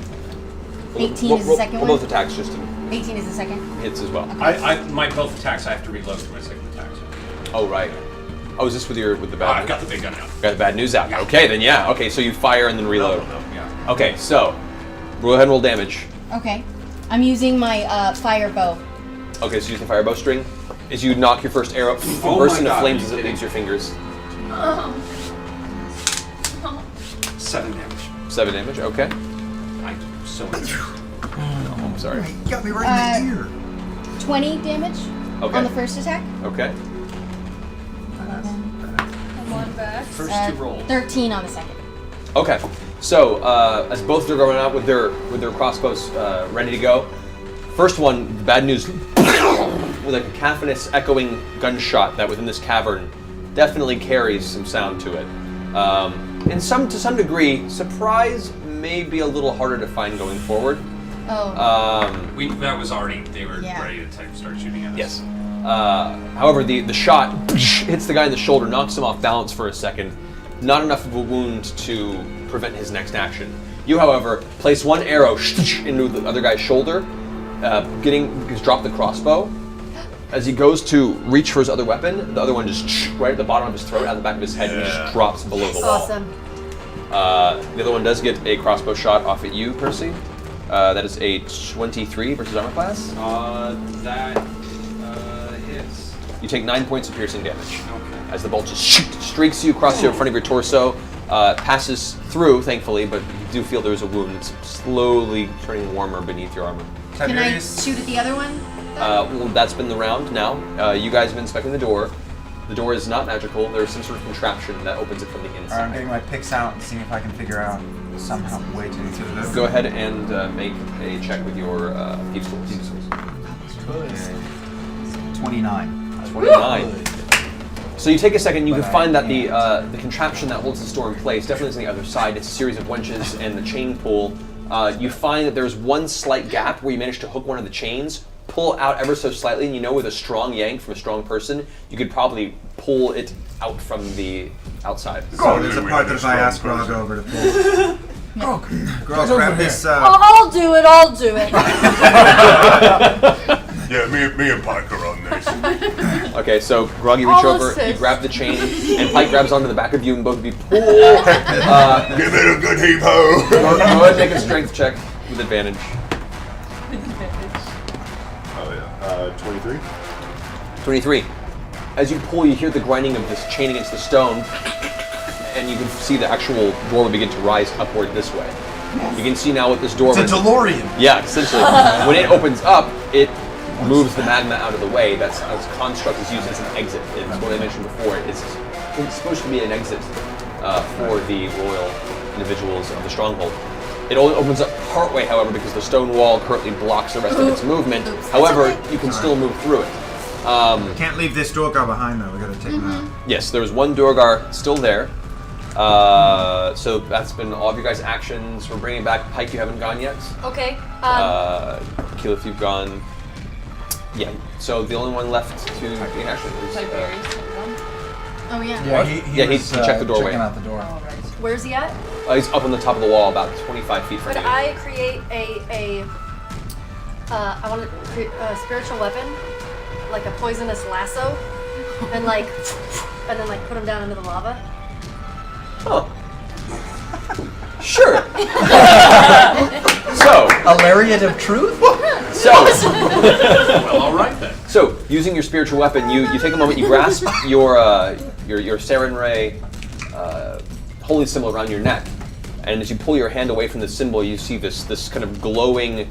18 is the second roll one? both attacks just to 18 is the second. hits as well. My both attacks I have to reload for my second attack. So. Oh right. Oh, is this with the bad? I've got the big gun out. Got the bad news out. Okay, then yeah. Okay, so you fire and then reload. Yeah. Okay, so go ahead and roll damage. Okay. I'm using my fire bow. Okay, so using fire bowstring. As you knock your first arrow, Oh bursts my into God, flames are as you it kidding? leaves your fingers. 7 damage. 7 damage. Okay. I'm so Oh, I'm sorry. You got me right in the ear. 20 damage Okay. on the first attack. Okay. One back. First 2 rolls. 13 on the second. Okay. So as both are going out with their crossbows ready to go, first one, the bad news, with like a cacophonous, echoing gunshot that within this cavern definitely carries some sound to it. And to some degree, surprise may be a little harder to find going forward. Oh. That was already, they were Yeah. ready to start shooting at us. Yes. However, the shot hits the guy in the shoulder, knocks him off balance for a second. Not enough of a wound to prevent his next action. You, however, place one arrow into the other guy's shoulder, he's dropped the crossbow. As he goes to reach for his other weapon, the other one just right at the bottom of his throat, out the back of his head, and just drops below the wall. Awesome. The other one does get a crossbow shot off at you, Percy. That is a 23 versus armor class. That hits. You take 9 points of piercing damage. Okay. As the bolt just streaks you across the front of your torso, passes through, thankfully, but you do feel there's a wound. It's slowly turning warmer beneath your armor. Can I shoot at the other one? Well, that's been the round now. You guys have been inspecting the door. The door is not magical. There's some sort of contraption that opens it from the inside. Alright, I'm getting my picks out and seeing if I can figure out somehow way to get it. Go ahead and make a check with your thieves' tools. 29. 29. So you take a second, you can find that the contraption that holds the door in place definitely is on the other side. It's a series of winches and the chain pull. You find that there's one slight gap where you manage to hook one of the chains, pull out ever so slightly, and you know with a strong yank from a strong person, you could probably pull it out from the outside. So there's a part that if I ask Grog over to pull. Grog, grab this. I'll do it. Yeah, me and Pike are on this. Okay, so Grog, you reach I'll over, you assist. grab the chain, and Pike grabs onto the back of you, and both of you pull. Give it a good heave ho. Go ahead and make a strength check with advantage. Oh yeah, 23. 23. As you pull, you hear the grinding of this chain against the stone, and you can see the actual door begin to rise upward this way. You can see now what this door. It's a DeLorean. Yeah, essentially. When it opens up, it moves the magma out of the way. That's construct is used as an exit. It's what I mentioned before. It's supposed to be an exit for the royal individuals of the stronghold. It only opens up partway, however, because the stone wall currently blocks the rest of its movement. However, you can still move through it. Can't leave this Dorgar behind though. We gotta take him out. Yes, there's one Durgar still there. So that's been all of your guys' actions. We're bringing back Pike. You haven't gone yet. Okay. Keyleth, you've gone. Yeah. So the only one left to gain action is. Oh yeah. Yeah, He was, checked the doorway. checking out the door. Where's he at? He's up on the top of the wall, about 25 feet from Could you. I create I want to create a spiritual weapon, like a poisonous lasso, and then put him down into the lava? Oh. Sure. So. A lariat of truth? So. Well, all right then. So, using your spiritual weapon, you take a moment, you grasp your Saren Ray holy symbol around your neck, and as you pull your hand away from the symbol, you see this kind of glowing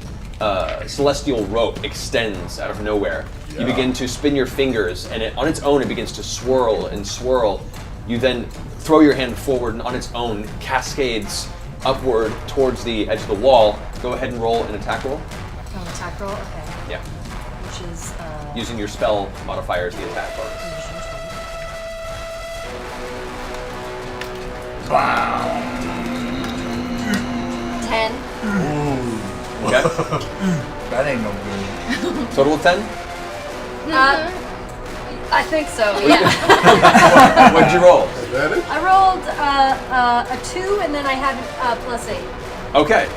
celestial rope extends out of nowhere. Yeah. You begin to spin your fingers, and on its own, it begins to swirl and swirl. You then throw your hand forward, and on its own, cascades upward towards the edge of the wall. Go ahead and roll an attack roll. Oh, an attack roll? Okay. Yeah. Which is, using your spell modifier as the attack bonus. Wow. 10. Okay. That ain't no good. Total of 10? I think so, yeah. What did you roll? I rolled a 2 and then I had +8. Okay.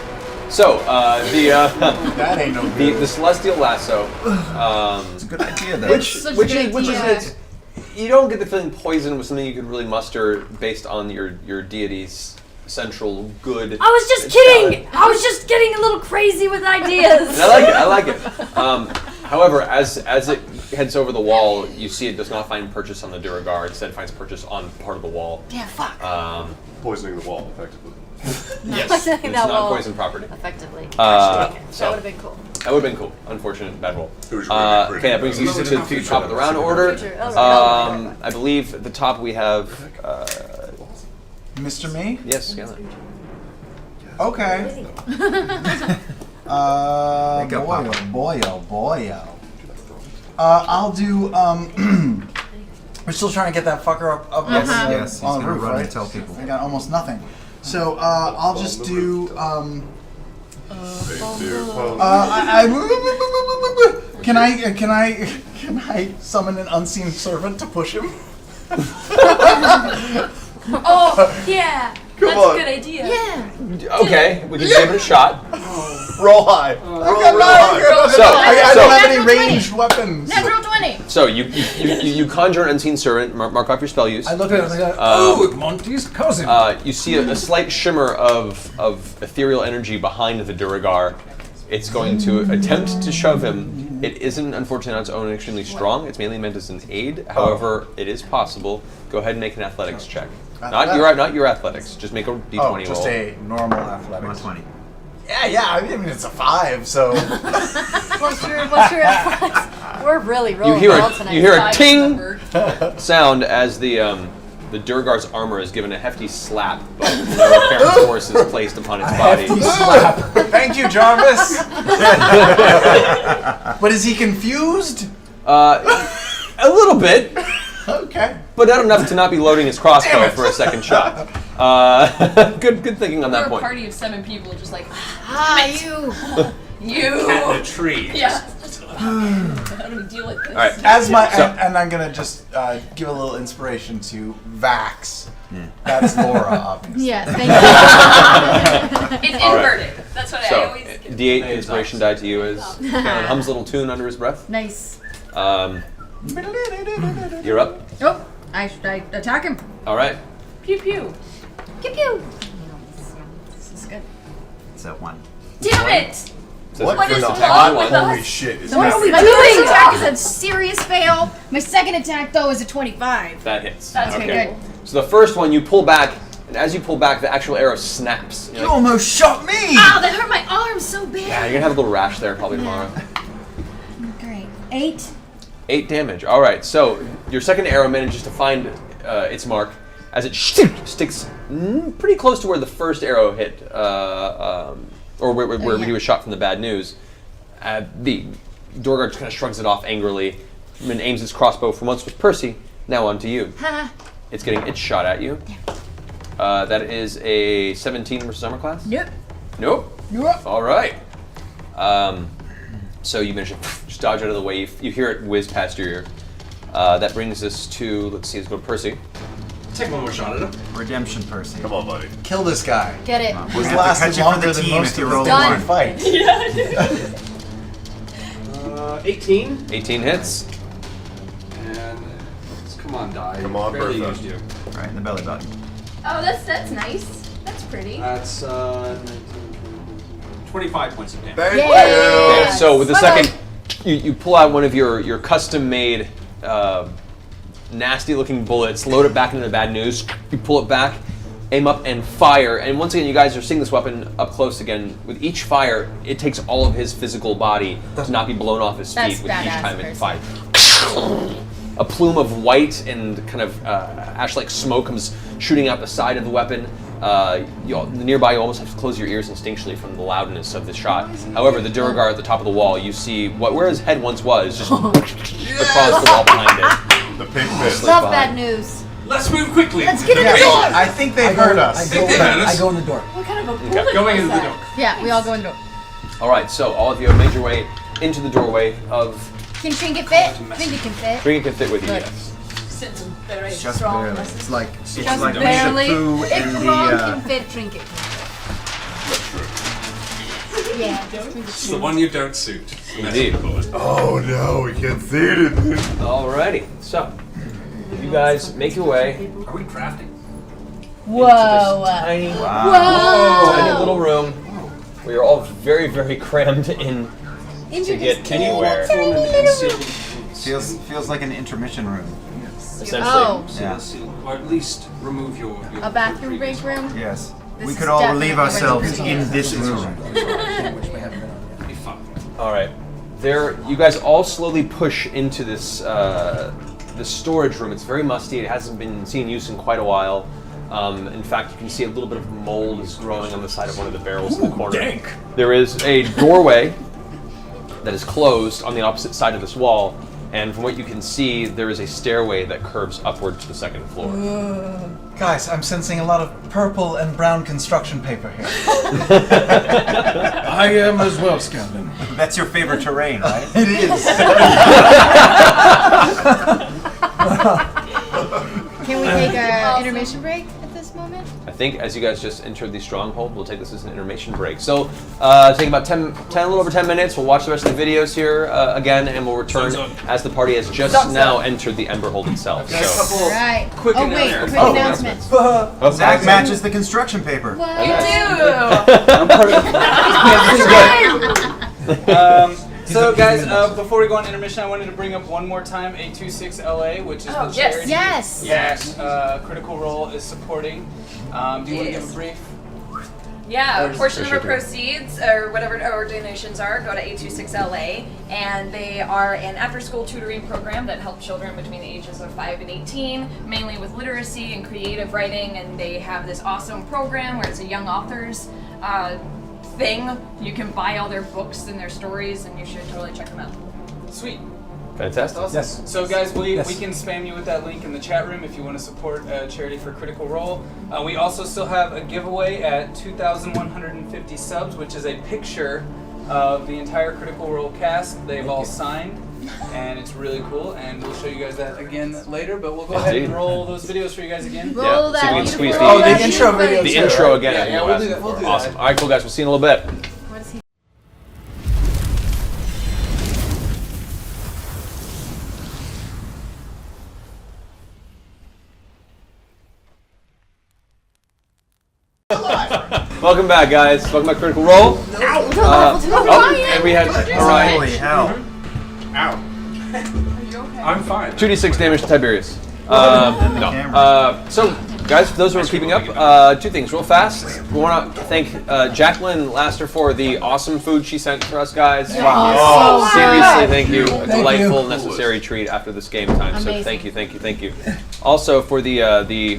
So, that ain't no good. The celestial lasso. It's a good idea though. Which is You don't get the feeling poison was something you could really muster based on your deity's central good. I was just kidding! I was just getting a little crazy with ideas! And I like it. However, as it heads over the wall, you see it does not find purchase on the Duragar. Instead, it finds purchase on part of the wall. Yeah, fuck. Poisoning the wall, effectively. Yes, Poisoning it's that not wall. poison property. Effectively. So- That would have been cool. That would have been cool. Unfortunate, bad roll. It was really Okay, that brings us to the top of the round order. Future. Oh, I believe at the top we have. Mr. Me? Yes, Scanlan. Okay. Boy, oh boy. I'll do. We're still trying to get that fucker up Yes, he's on the gonna roof, run right? and tell people. I got almost nothing. So I'll just do. Can I summon an unseen servant to push him? Oh, yeah! That's a good idea. Yeah. Okay, we can give it a shot. Roll high. I don't have any ranged weapons. Natural 20. So you conjure an unseen servant. Mark off your spell use. I look at it and I go, oh, Monty's cousin. You see a slight shimmer of ethereal energy behind the Duragar. It's going to attempt to shove him. It isn't, unfortunately, on its own extremely strong. It's mainly meant as an aid. However, it is possible. Go ahead and make an athletics check. Not your athletics. Just make a d20 roll. Just a normal athletics. 120. Yeah. I mean, it's a 5, so. What's your athletics? We're really rolling well tonight. You hear a ting sound as the Duragar's armor is given a hefty slap, but no apparent force is placed upon its body. Thank you, Jarvis. But is he confused? A little bit. Okay. But not enough to not be loading his crossbow for a second shot. Good thinking on that We're a point. party of 7 people, just like you. you. Cat in a tree. Yeah. How do we deal with this? All right. And I'm gonna just give a little inspiration to Vax. That's Laura, obviously. Yes, thank you. It's inverted. That's what I So, always get. D8 inspiration die to you as Scanlan hums a little tune under his breath. Nice. You're up. Oh, I attack him. All right. Pew pew. Pew pew. This is good. It's that one. Damn it! What is attack wrong one. with Holy us? shit. It's My first attack is a serious fail. My second attack, though, is a 25. That hits. That's Okay, okay. good. So the first one you pull back, and as you pull back, the actual arrow snaps. You're You like, almost shot me! Ow, that hurt my arm so bad. yeah, you're gonna have a little rash there probably tomorrow. Great. 8. 8 damage. All right. So your second arrow manages to find its mark as it sticks pretty close to where the first arrow hit, or where he was shot from the bad news. The Duragar just kind of shrugs it off angrily and aims its crossbow from once was Percy, now onto you. It's getting its shot at you. That is a 17 versus armor class? Nope. Nope. All right. So you manage to just dodge out of the way. You hear it whiz past your ear. That brings us to, let's go to Percy. Take one more shot at him. Redemption person. Come on, buddy. Kill this guy. Get it. He's have to lasted cut you for longer the than team most if you of the roll things we one. fight. 18. 18 hits. And come on, die. Come on, Barely Bertha. used you. Right in the belly button. Oh, that's nice. That's pretty. That's 25 points of damage. Thank Yay. you. Okay, so with the second, you pull out one of your custom-made, nasty-looking bullets, load it back into the bad news. You pull it back, aim up, and fire. And once again, you guys are seeing this weapon up close again. With each fire, it takes all of his physical body to not be blown off his feet That's with each badass, time it Percy. fires. A plume of white and kind of ash-like smoke comes shooting out the side of the weapon. Nearby, you almost have to close your ears instinctually from the loudness of the shot. However, the Duragar at the top of the wall, you see where his head once was, just across the wall behind it. The pink fist. Love bad news. Let's move quickly. Let's get in the door. I think they heard us. I go in the door. What kind of a bullet Going is into the that? door. Yeah, we all go in the door. All right, so all of you have made your way into the doorway of. Can Trinket fit? Trinket can fit. Trinket can fit with you, Good. yes. Since I'm very Just strong. barely. It's like Just like barely. Winnie the Pooh If and Kron the can fit, Trinket can fit. Yeah. It's the one you don't suit. Indeed. Oh no, we can't see anything. Alrighty, so You guys make your way Are we crafting? Whoa. tiny, Whoa. tiny little room where you're all very, very crammed in to get anywhere. Feels like an intermission room. Essentially. Oh. Yeah. Or at least remove your A bathroom break room? Yes. This We is could all relieve definitely ourselves ready. in this room. be fun. All right. There, you guys all slowly push into this this storage room. It's very musty. It hasn't been seen in use in quite a while. In fact, you can see a little bit of mold is growing on the side of one of the barrels in the corner. Dank. There is a doorway that is closed on the opposite side of this wall, and from what you can see, there is a stairway that curves upward to the second floor. Guys, I'm sensing a lot of purple and brown construction paper here. I am as well, Scandin. That's your favorite terrain, right? It is. Can we take an intermission break at this moment? I think as you guys just entered the stronghold, we'll take this as an intermission break. So, take about 10, a little over 10 minutes. We'll watch the rest of the videos here again, and we'll return as the party has just now entered the Emberhold itself. Got a So, couple All right. quick Oh, wait. announcements. Quick announcements. Zach matches the construction paper. What? You So guys, before we go on intermission, I wanted to bring up one more time 826LA, which is Oh, the yes. charity Yes. that Critical Role is supporting. Do you want to give a brief? Yeah, a portion of our Appreciate proceeds or whatever our donations are go to 826LA, and they are an after-school tutoring program that helps children between the ages of 5 and 18, mainly with literacy and creative writing. And they have this awesome program where it's a young authors thing. You can buy all their books and their stories, and you should totally check them out. Sweet. fantastic. Awesome. Yes. So guys, we Yes. can spam you with that link in the chat room if you want to support charity for Critical Role. We also still have a giveaway at 2,150 subs, which is a picture of the entire Critical Role cast. They've all signed, and it's really cool. And we'll show you guys that again later. But we'll go ahead and roll those videos for you guys again. Roll Yeah, see if we can that squeeze beautiful the intro video. The intro again. Yeah, I think yeah, we'll we'll ask do that, for. we'll do Awesome. that. All right, cool guys. We'll see you in a little bit. What is he? Welcome back, guys. Welcome back, Critical Role. And we had Holy Orion. hell. Ow. I'm fine. 2d6 damage to Tiberius. camera. No. So, guys, for those who are keeping up, two things real fast. We want to thank Jacqueline Laster for the awesome food she sent for us, guys. Wow. Seriously, thank you. A Thank delightful, you. necessary treat after this game time. So Amazing. thank you. Also, for the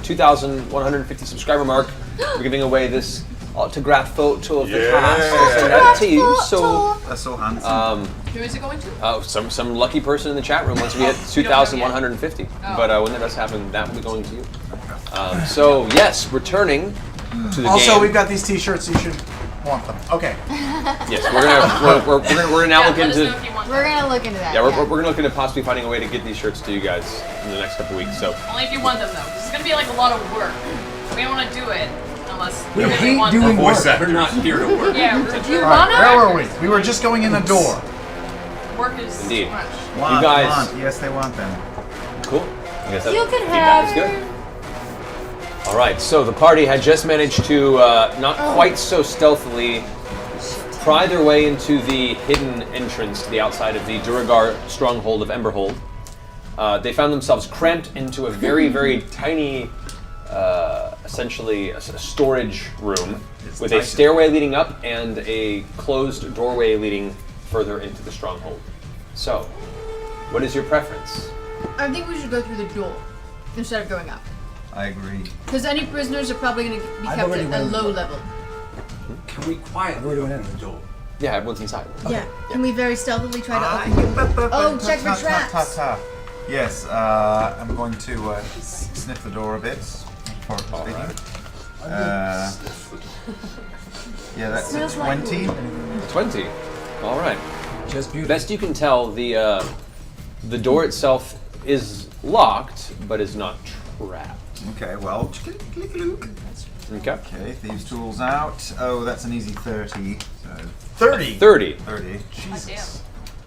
2,150 subscriber mark, we're giving away this autographed photo of the cast. I'll send that to you. So, That's so handsome. Who is it going to? some lucky person in the chat room once we hit 2,150. But when that does happen, that will be going to you. So yes, returning to the Also, game. we've got these T-shirts. You should want them. Okay. Yes, we're gonna now look Let us know into. if you want We're them. gonna look into that. Yeah, we're gonna look into possibly finding a way to get these shirts to you guys in the next couple weeks. So Only if you want them, though. This is going to be like a lot of work. We don't want to do it unless We really hate want doing them. work. We're not here to work. Yeah, Do you All right, wanna? where were we? We were just going in the door. work is Indeed. too much. Want, guys- want. Yes, they want them. cool. I guess that You can feedback is have good. All right, so the party had just managed to not quite so stealthily pry their way into the hidden entrance to the outside of the Duragar stronghold of Emberhold. They found themselves cramped into a very, very tiny, essentially a storage room with a stairway leading up and a closed doorway leading further into the stronghold. So, what is your preference? I think we should go through the door instead of going up. I agree. Because any prisoners are probably going to be I've kept already at a went. low level. Can we quietly We're doing open it. the door? Yeah, everyone's inside. Yeah. Can we very stealthily try to open the Oh, check for traps. Yes, I'm going to sniff the door a bit before speaking. Yeah, that's a Smells like 20. 20. All right. Just beautiful. Best you can tell, the door itself is locked, but is not trapped. Okay, well, Okay. okay, thieves' tools out. Oh, that's an easy 30. So 30. 30. 30. Jesus.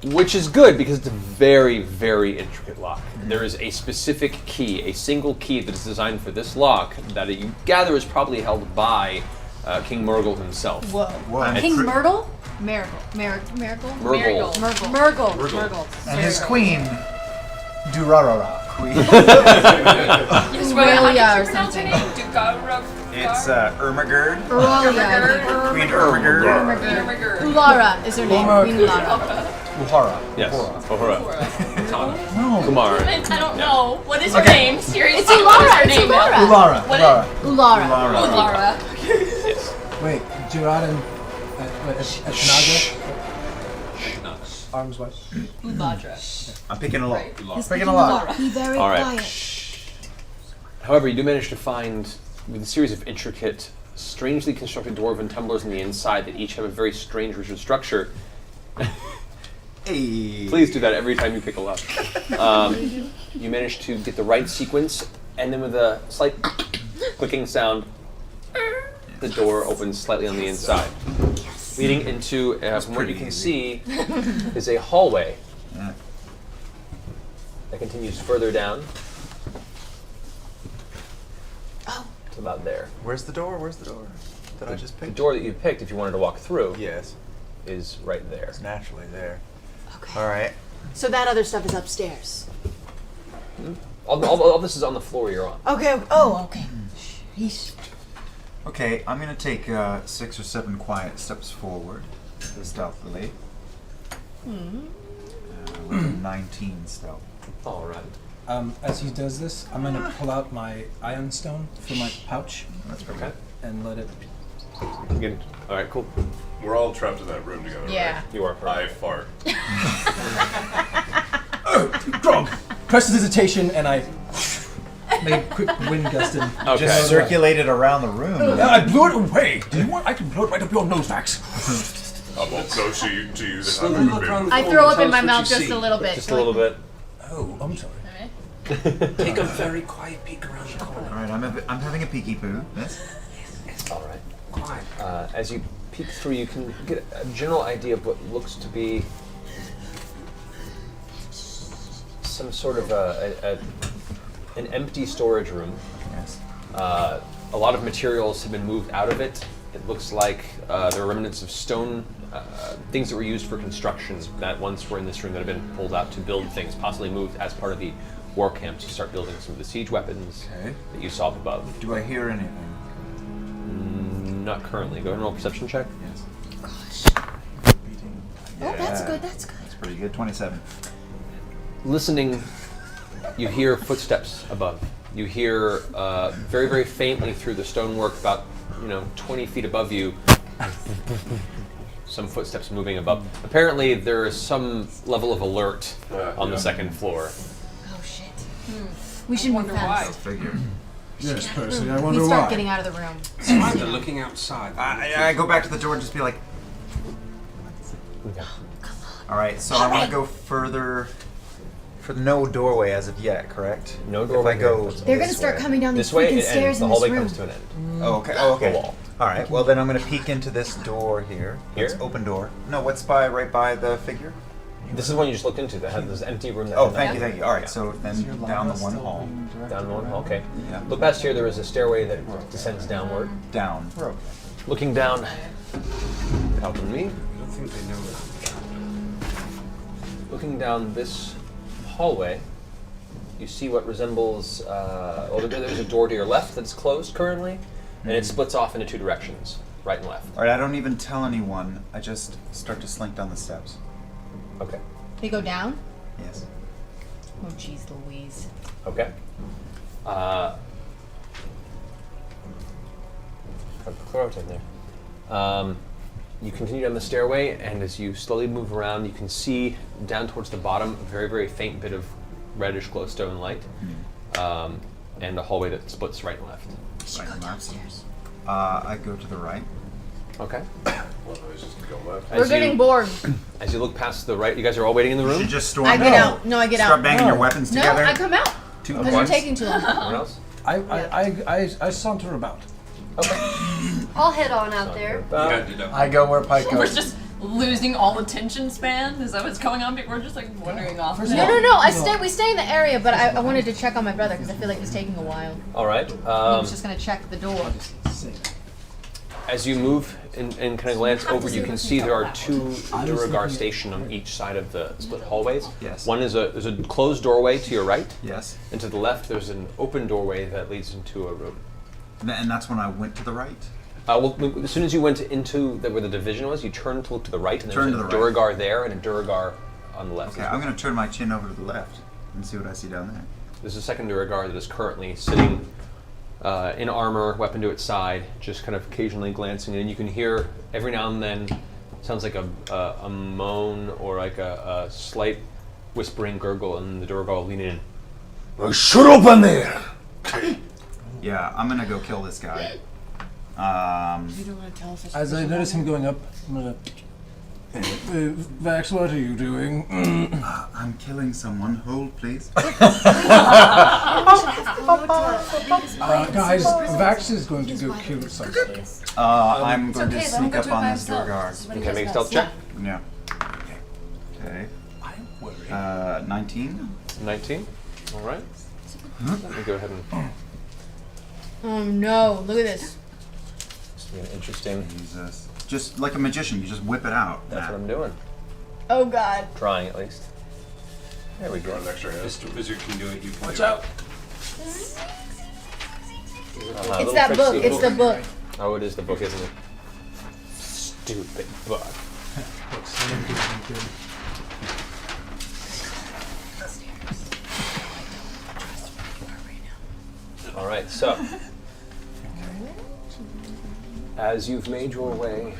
Which is good because it's a very, very intricate lock. There is a specific key, a single key that is designed for this lock that you gather is probably held by King Murgle himself. Whoa. And King Fr- Myrtle? Miracle. Miracle. Murgle. Murgle. And his queen, Durarara. Queen. Yes, Aurelia or something. It's Ermagerd. Aurelia. Queen Ermagerd. Ulara is her name. Queen Ulara. Uhara. Yes. Uhura. No. Kumar. I don't know. What is her Okay. name? Seriously. It's Ulara. What is It's her name? Ulara. Ulara. What Ulara. Ulara. Ulara. Yes. Wait, Jirad and Tanaga? Arms wide. Ubadra. I'm picking a lot. He's Picking a lot. Be very All right. quiet. However, you do manage to find, with a series of intricate, strangely constructed dwarven tumblers on the inside that each have a very strange rigid structure. Hey. Please do that every time you pick a lock. You manage to get the right sequence, and then with a slight clicking sound, the door opens slightly on the inside. Leading into, from what you can see, is a hallway that continues further down. Oh. To about there. Where's the door? That I just The picked? door that you picked, if you wanted to walk through, Yes. is right there. It's naturally there. Okay. All right. So that other stuff is upstairs. All this is on the floor you're on. Okay. Oh, okay. Yeesh. Okay, I'm gonna take 6 or 7 quiet steps forward, stealthily. With a 19 stealth. All right. As he does this, I'm gonna pull out my iron stone from my pouch That's pretty Okay. and let it. Again. All right. Cool. We're all trapped in that room together, Yeah. You are right? I correct. fart. Grog! Prestidigitation, and I made a quick wind gust and Okay. Just circulated around the room. I blew it away. Do you want? I can blow it right up your nose, Vax. I won't go to you that Slowly haven't look around been. the I corner throw and up tell in my us what mouth you just see. a little bit. Just a little bit. Oh, I'm sorry. Take a very quiet peek around the corner. All right, I'm having a peeky poo. Yes. All right. Quiet. As you peek through, you can get a general idea of what looks to be some sort of an empty storage room. Yes. A lot of materials have been moved out of it. It looks like there are remnants of stone, things that were used for construction that once were in this room that have been pulled out to build things, possibly moved as part of the war camp to start building some of the siege weapons Okay. that you saw up above. Do I hear anything? Not currently. Go ahead and roll a perception check. Yes. Oh, that's Yeah. good. That's good. That's pretty good. 27. Listening, you hear footsteps above. You hear very, very faintly through the stonework, about 20 feet above you, some footsteps moving above. Apparently, there is some level of alert on the second floor. Oh shit. We should move Go fast. figure. Yes, Percy. I We wonder start why. getting out of the room. So either looking outside. I go back to the door and just be like, all right, so I want to go further. For no doorway as of yet, correct? No doorway If I go here. They're gonna this start way. coming down these This way, freaking it stairs ends. The in this hallway room. comes to an end. Oh, okay. Oh, okay. The wall. All right. Well, then I'm going to peek into this door here. Here? It's open door. No, what's right by the figure? This is one you just looked into. That had this empty room. That Oh, had thank you, nothing. thank you. All right, Yeah. so then down the one hall. Down one hall. Okay. Yeah. Look past here. There is a stairway that descends downward. Down. Looking down, helping me. I don't think they know that. Looking down this hallway, you see what resembles. There's a door to your left that's closed currently, and it splits off into two directions, right and left. All right, I don't even tell anyone. I just start to slink down the steps. Okay. They go down? Yes. Oh jeez Louise. Okay. Throw it in there. You continue down the stairway, and as you slowly move around, you can see down towards the bottom a very, very faint bit of reddish glowstone light, and a hallway that splits right and left. Right and left. I go to the right. Okay. Well, I was just going left. We're getting bored. As you look past the right, you guys are all waiting in the room? You should just storm I get out. out. No, I get Start out. banging your weapons No, together. I come out. Two Because at you're once. taking too long. Anyone else? I saunter about. Okay. I'll head on out there. Yeah, you know. I go where Pike We're goes. just losing all attention span? Is that what's going on? We're just like wandering off. No. We stay in the area, but I wanted to check on my brother because I feel like it's taking a while. All right. I was just gonna check the door. As you move and kind of glance over, you can see there are two Duragar stationed on each side of the split hallways. Yes. One is there's a closed doorway to your right. Yes. And to the left, there's an open doorway that leads into a room. And that's when I went to the right? Well, as soon as you went into where the division was, you turned to look to the right, and there's a Duragar there and a Duragar on the left. Okay, I'm going to turn my chin over to the left and see what I see down there. There's a second Duragar that is currently sitting in armor, weapon to its side, just kind of occasionally glancing, and you can hear every now and then, sounds like a moan or like a slight whispering gurgle, and the Duragar will lean in. Shut up in there! Yeah, I'm going to go kill this guy. You don't want to tell us. As I notice him going up, I'm gonna. Vax, what are you doing? I'm killing someone. Hold, please. Guys, Vax is going to go kill somebody. I'm going to sneak up on this Duragar. Okay, make a stealth check. Yeah. Okay. 19. 19. All right. Let me go ahead and. Oh no! Look at this. This will be an interesting. Jesus. Just like a magician, you just whip it out. That's what I'm doing. Oh god. Trying at least. There we go. An extra hand. Mr. Wizard can do it. You can Watch do out. It's that book. It's the book. Oh, it is the book, isn't it? Stupid book. All right, so as you've made your way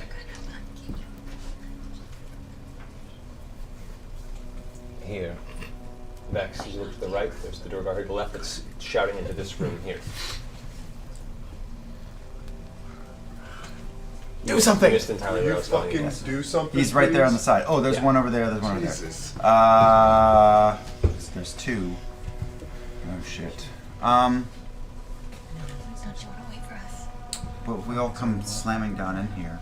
here, Vex, as you look to the right, there's the Duragar to the left that's shouting into this room here. Do something! Missed entirely where I was going, yes. Do something. He's right there on the please? side. Oh, there's one over there. There's one over Jesus. there. There's two. Oh shit. But we all come slamming down in here.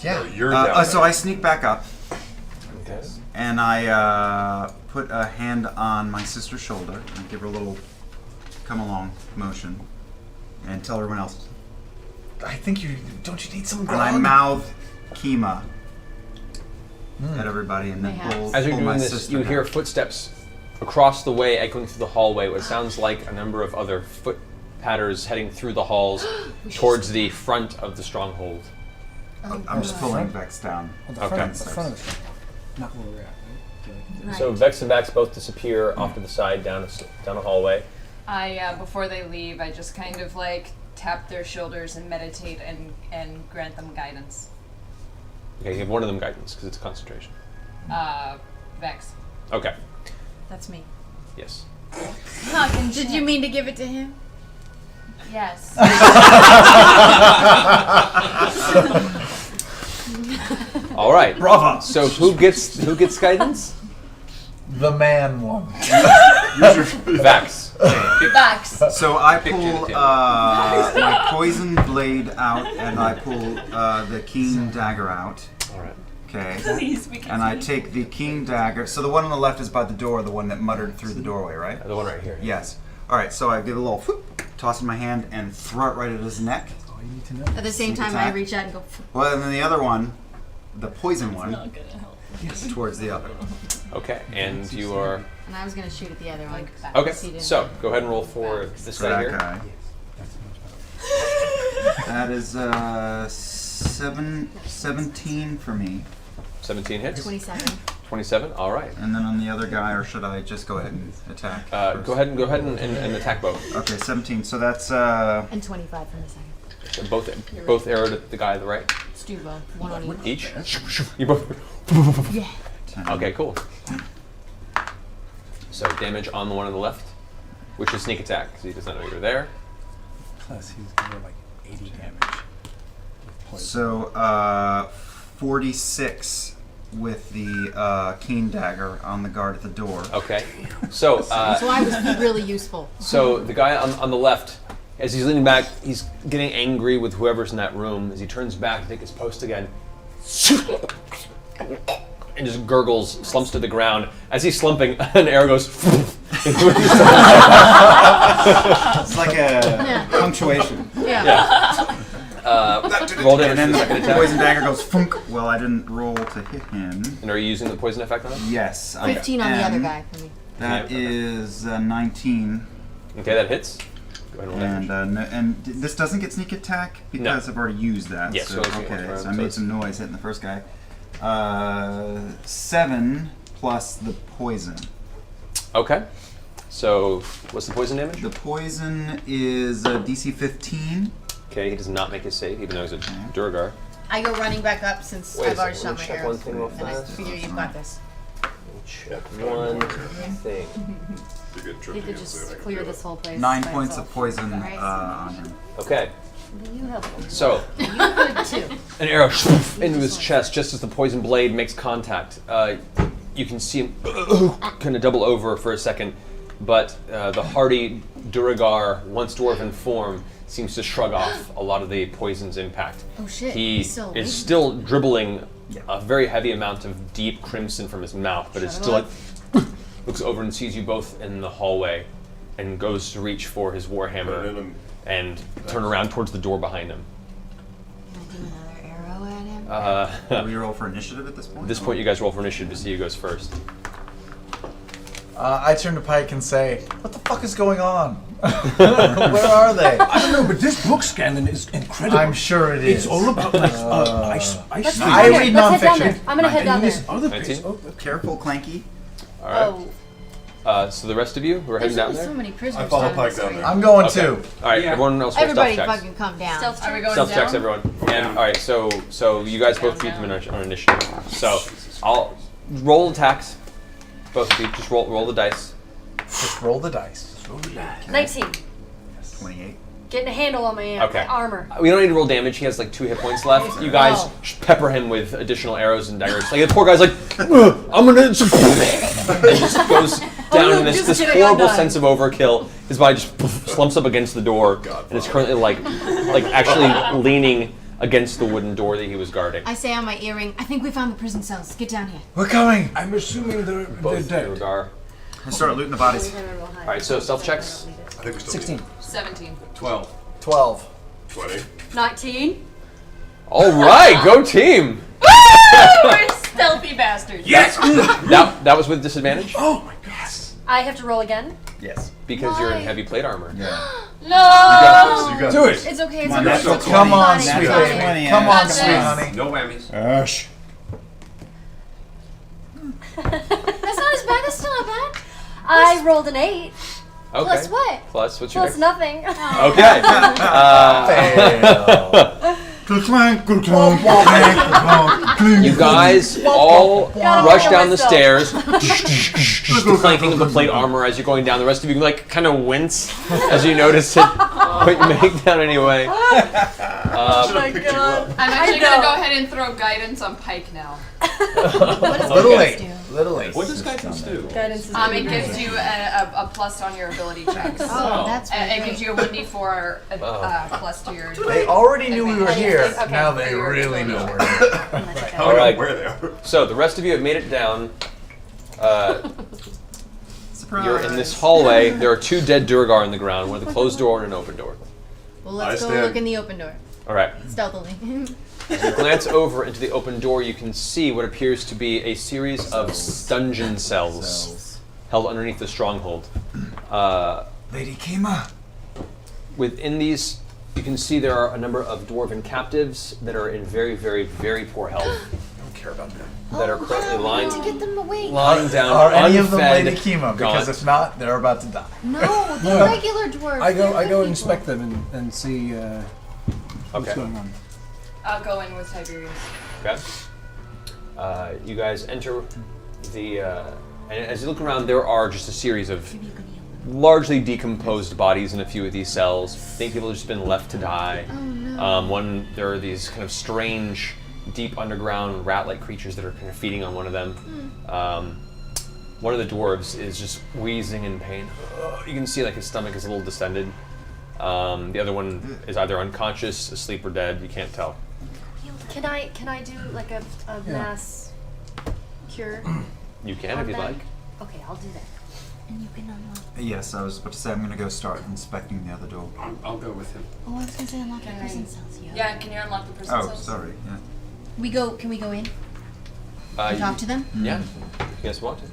Yeah. You're down So I sneak back up Okay. and I put a hand on my sister's shoulder and give her a little come along motion and tell everyone else. I think don't you need some And grog? I mouth Kima at everybody and then pull As you're my doing this, sister you down. hear footsteps across the way echoing through the hallway, what sounds like a number of other foot patters heading through the halls towards the front of the stronghold. I'm just pulling Vex down. Okay. The front of the not where we're at, right? So Vex and Vax both disappear off to the side down a hallway. Before they leave, I just kind of like tap their shoulders and meditate and grant them guidance. Okay, you give one of them guidance because it's a concentration. Vex. Okay. That's me. Yes. Did you mean to give it to him? Yes. All right. Bravo. So who gets guidance? The man one. Vax. Vax. So I pull my poison blade out and I pull the keen dagger out. All right. Okay. Please, we can And I see. take the keen dagger. So the one on the left is by the door, the one that muttered through the doorway, right? The one right here. Yes. All right. So I give it a little whoop, toss in my hand and throw it right at his neck. All you need to know. At the same Sneak time, I attack. reach out and go. Well, and then the other one, the poison one, Not gonna help. towards the other. Okay, and you are And I was gonna shoot at the other one. okay. He didn't. So go ahead and roll for this For guy that here. guy. That is 17 for me. 17 hits. 27. 27. All right. And then on the other guy, or should I just go ahead and attack? first? Go ahead and attack both. Okay, 17. So that's And 25 from the second. Both arrowed at the guy to the right. Let's do one on each. Each. You both. Yeah. 10. Okay, cool. So damage on the one on the left, which is sneak attack, because he does not know you're there. Plus, he's gonna like 80 damage. So 46 with the keen dagger on the guard at the door. Okay. So So I was really useful. so the guy on the left, as he's leaning back, he's getting angry with whoever's in that room. As he turns back to take his post again, and just gurgles, slumps to the ground. As he's slumping, an arrow goes into his It's like a punctuation. Yeah. Roll damage And then for the second the attack. poison dagger goes funk. Well, I didn't roll to hit him. And are you using the poison effect on him? Yes. 15 on the other guy for me. That is 19. Okay, that hits. Go ahead and roll damage. And this doesn't get sneak attack because I've already used that. Yes, so, so it's okay, one so I round, made some noise hitting the first guy. 7 plus the poison. Okay. So, what's the poison damage? The poison is DC 15. Okay, he does not make his save, even though he's a Durgar. I go running back up since Wait a I've already second, shot my check arrows. one thing real And I fast. figure you've got this. Check one thing. You could just clear this whole place. 9 by points itself. of poison on him. Okay. You help him. So, You could too. an arrow into his chest just as the poison blade makes contact. You can see him kind of double over for a second, but the hardy Duragar, once dwarven form, seems to shrug off a lot of the poison's impact. Oh shit, He he's still awake. is still dribbling a very heavy amount of deep crimson from his mouth, but it's Shut still him like looks over and sees you both in the hallway and goes to reach for his warhammer and turn around towards the door behind him. Do another arrow at him? Do we roll for initiative at this point? At this point, you guys roll for initiative to see who goes first. I turn to Pike and say, "What the fuck is going on? Where are they?" I don't know, but this book scanning is incredible. I'm sure it is. It's all about like ice. Let's I head read down there. nonfiction. I'm gonna head down there. Other 19? pages. Oh, Careful, Clanky. All right. Oh, So the rest of you who are heading There's down only there? so many prisoners I follow down Pike this down street. there. I'm going Okay. too. All right, Yeah. everyone else roll Everybody stealth checks. fucking come down. stealth Are we check. going Stealth down? checks, everyone. And all right, so you guys both beat them on initiative. So I'll roll attacks. Both of you, just roll the dice. Just roll the dice. 19. 28. Getting a handle on my Okay. armor. We don't need to roll damage. He has like 2 hit points left. You guys Oh. just pepper him with additional arrows and daggers. Like the poor guy's like, "Ugh, I'm gonna. And just goes down in this just kidding, horrible I'm done. sense of overkill. His body just slumps up against the door, and is currently like actually leaning against the wooden door that he was guarding. I say on my earring, I think we found the prison cells. Get down here. We're coming. I'm assuming they're Both dead. Durgar. I start looting the bodies. All right, so stealth checks. I think we still 16. 17. 12. 12. 20. 19. All right, go team. We're stealthy bastards. Yes! That was with disadvantage Oh my god. I have to roll again. Yes. because you're in Why? heavy plate armor. Yeah. No! You got this. Do it. It's okay, it's Come on, okay. that's It's a Come on, fine, sweet it's honey. fine. 20, Come on, Got sweet this. honey. No whammies. Ash. That's not as bad, that's still not bad. I rolled an 8. Okay. Plus what? Plus, what's your Plus next? nothing. Okay. Fail. You guys all Gotta rush kill down the myself. stairs, the clanking of the plate armor as you're going down. The rest of you like kind of wince as you notice it, but you make down anyway. Oh my god. I'm I actually know. gonna go ahead and throw guidance on Pike now. What does Little guidance late. do? Little late. What does guidance do? Guidance is It really gives great. you a plus on your ability checks. Oh, that's really It gives you a 1d4 plus to your. They already knew we were here. Okay. Now they really know we're here. How All do I right. know where they are? So the rest of you have made it down. Surprise. You're in this hallway. There are 2 dead Durgar in the ground, one with a closed door and an open door. Well, let's I go stand. look in the open door. All right. Stealthily. As you glance over into the open door, you can see what appears to be a series of dungeon cells held underneath the stronghold. Lady Kima. Within these, you can see there are a number of dwarven captives that are in very, very, very poor health, Don't care about them. that are currently lying to get them away. down, Are any of them unfed, Lady Kima? Because gaunt. if not, they're about to die. No, the regular dwarves. I they're go good people. inspect them and see what's Okay. going on. I'll go in with Tiberius. Okay. You guys enter the, and as you look around, there are just a series of largely decomposed bodies in a few of these cells. I think people have just been left to die. Oh no. There are these kind of strange, deep underground rat-like creatures that are kind of feeding on one of them. One of the dwarves is just wheezing in pain. You can see like his stomach is a little distended. The other one is either unconscious, asleep, or dead. You can't tell. Can I do like a mass secure? You can if you'd like. Okay, I'll do that. And you can unlock. Yes, I was about to say I'm gonna go start inspecting the other door. I'll go with him. Oh, I was gonna say unlock the prison cells. Yeah, can you unlock the prison Oh, cells? sorry. Yeah. Can we go in? And talk to them? Yeah, if you guys want to.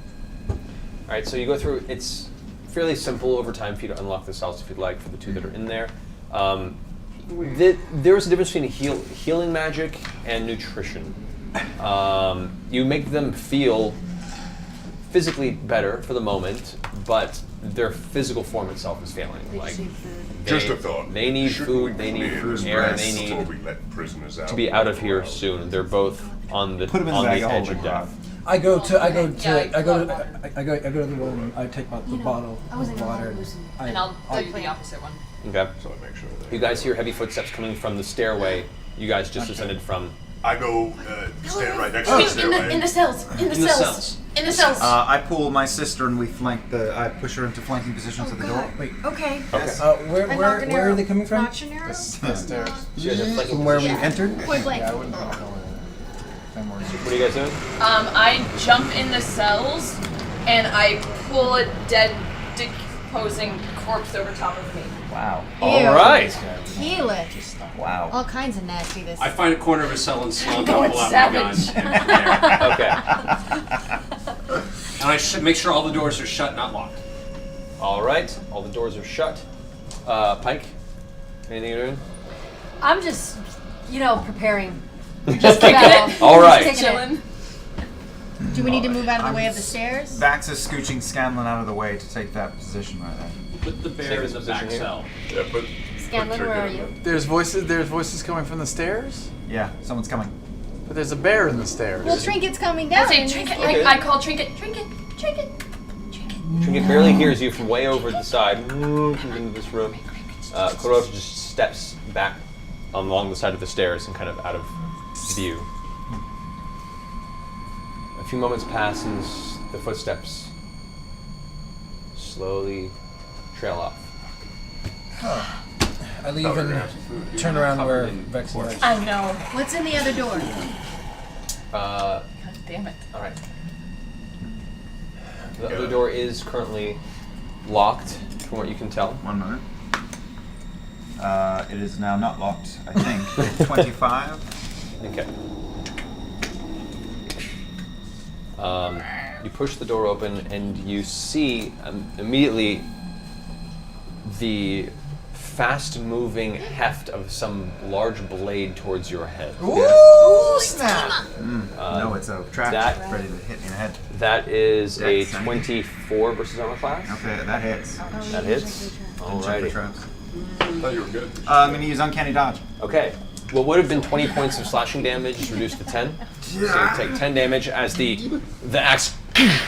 Alright, so you go through, it's fairly simple over time for you to unlock the cells if you'd like for the two that are in there. There is a difference between healing magic and nutrition. You make them feel physically better for the moment, but their physical form itself is failing. Like, Just a thought. They need Should food, we they need rest air, and they before need we let prisoners out to be out of here soon. They're both on the Put 'em in the bag, I'll edge hold of them. death. I go to the You room. I take out the bottle I wasn't of gonna water. lose them. And I'll do the opposite one. Okay. So I make sure that You guys hear heavy footsteps coming from the stairway. You guys just descended from. I go stand right next to the stairway. In the cells. In the cells. In the cells. I pull my sister and we flank I push her into flanking positions at the door. Wait. Okay. Where are they coming from? Nochinero? The stairs. You guys are flanking From where we position. entered? Point blank. Yeah, I wouldn't know where. I'm worried. What are you guys doing? I jump in the cells and I pull a dead, decomposing corpse over top of me. Wow. All right. Heal it. Wow. All kinds of nastiness. I find a corner of a cell and slam Going pull out my gun. savage. And there. Okay. And I make sure all the doors are shut, not locked. All right. All the doors are shut. Pike, anything you're doing? I'm just, preparing. Just kicking it. All right. Kicking it. Chillin'. Do we need to move out of the way of the stairs? Vax is scooching Scanlan out of the way to take that position right there. Put the bear in the back cell. Yeah, but Scanlan, where are you? There's voices coming from the stairs? Yeah, someone's coming. But there's a bear in the stairs. Well, Trinket's coming I down. say and trinket. Okay. I call trinket. Trinket. Trinket. Trinket barely hears you from way over the side. Comes into this room. Kuroto just steps back along the side of the stairs and kind of out of view. A few moments pass and the footsteps slowly trail off. I leave and turn around where Vex is. I know. What's in the other door? God damn it. All right. The other door is currently locked, from what you can tell. 1 moment. It is now not locked, I think. 25. Okay. You push the door open and you see immediately the fast-moving heft of some large blade towards your head. Ooh, snap! No, it's a trap that- ready to hit me in the head. That is a Dex, thank 24 versus armor class. Okay, that hits. That hits. Check for Alrighty. traps. I thought you were good. I'm going to use Uncanny Dodge. Okay. What would have been 20 points of slashing damage is reduced to 10. So you take 10 damage as the axe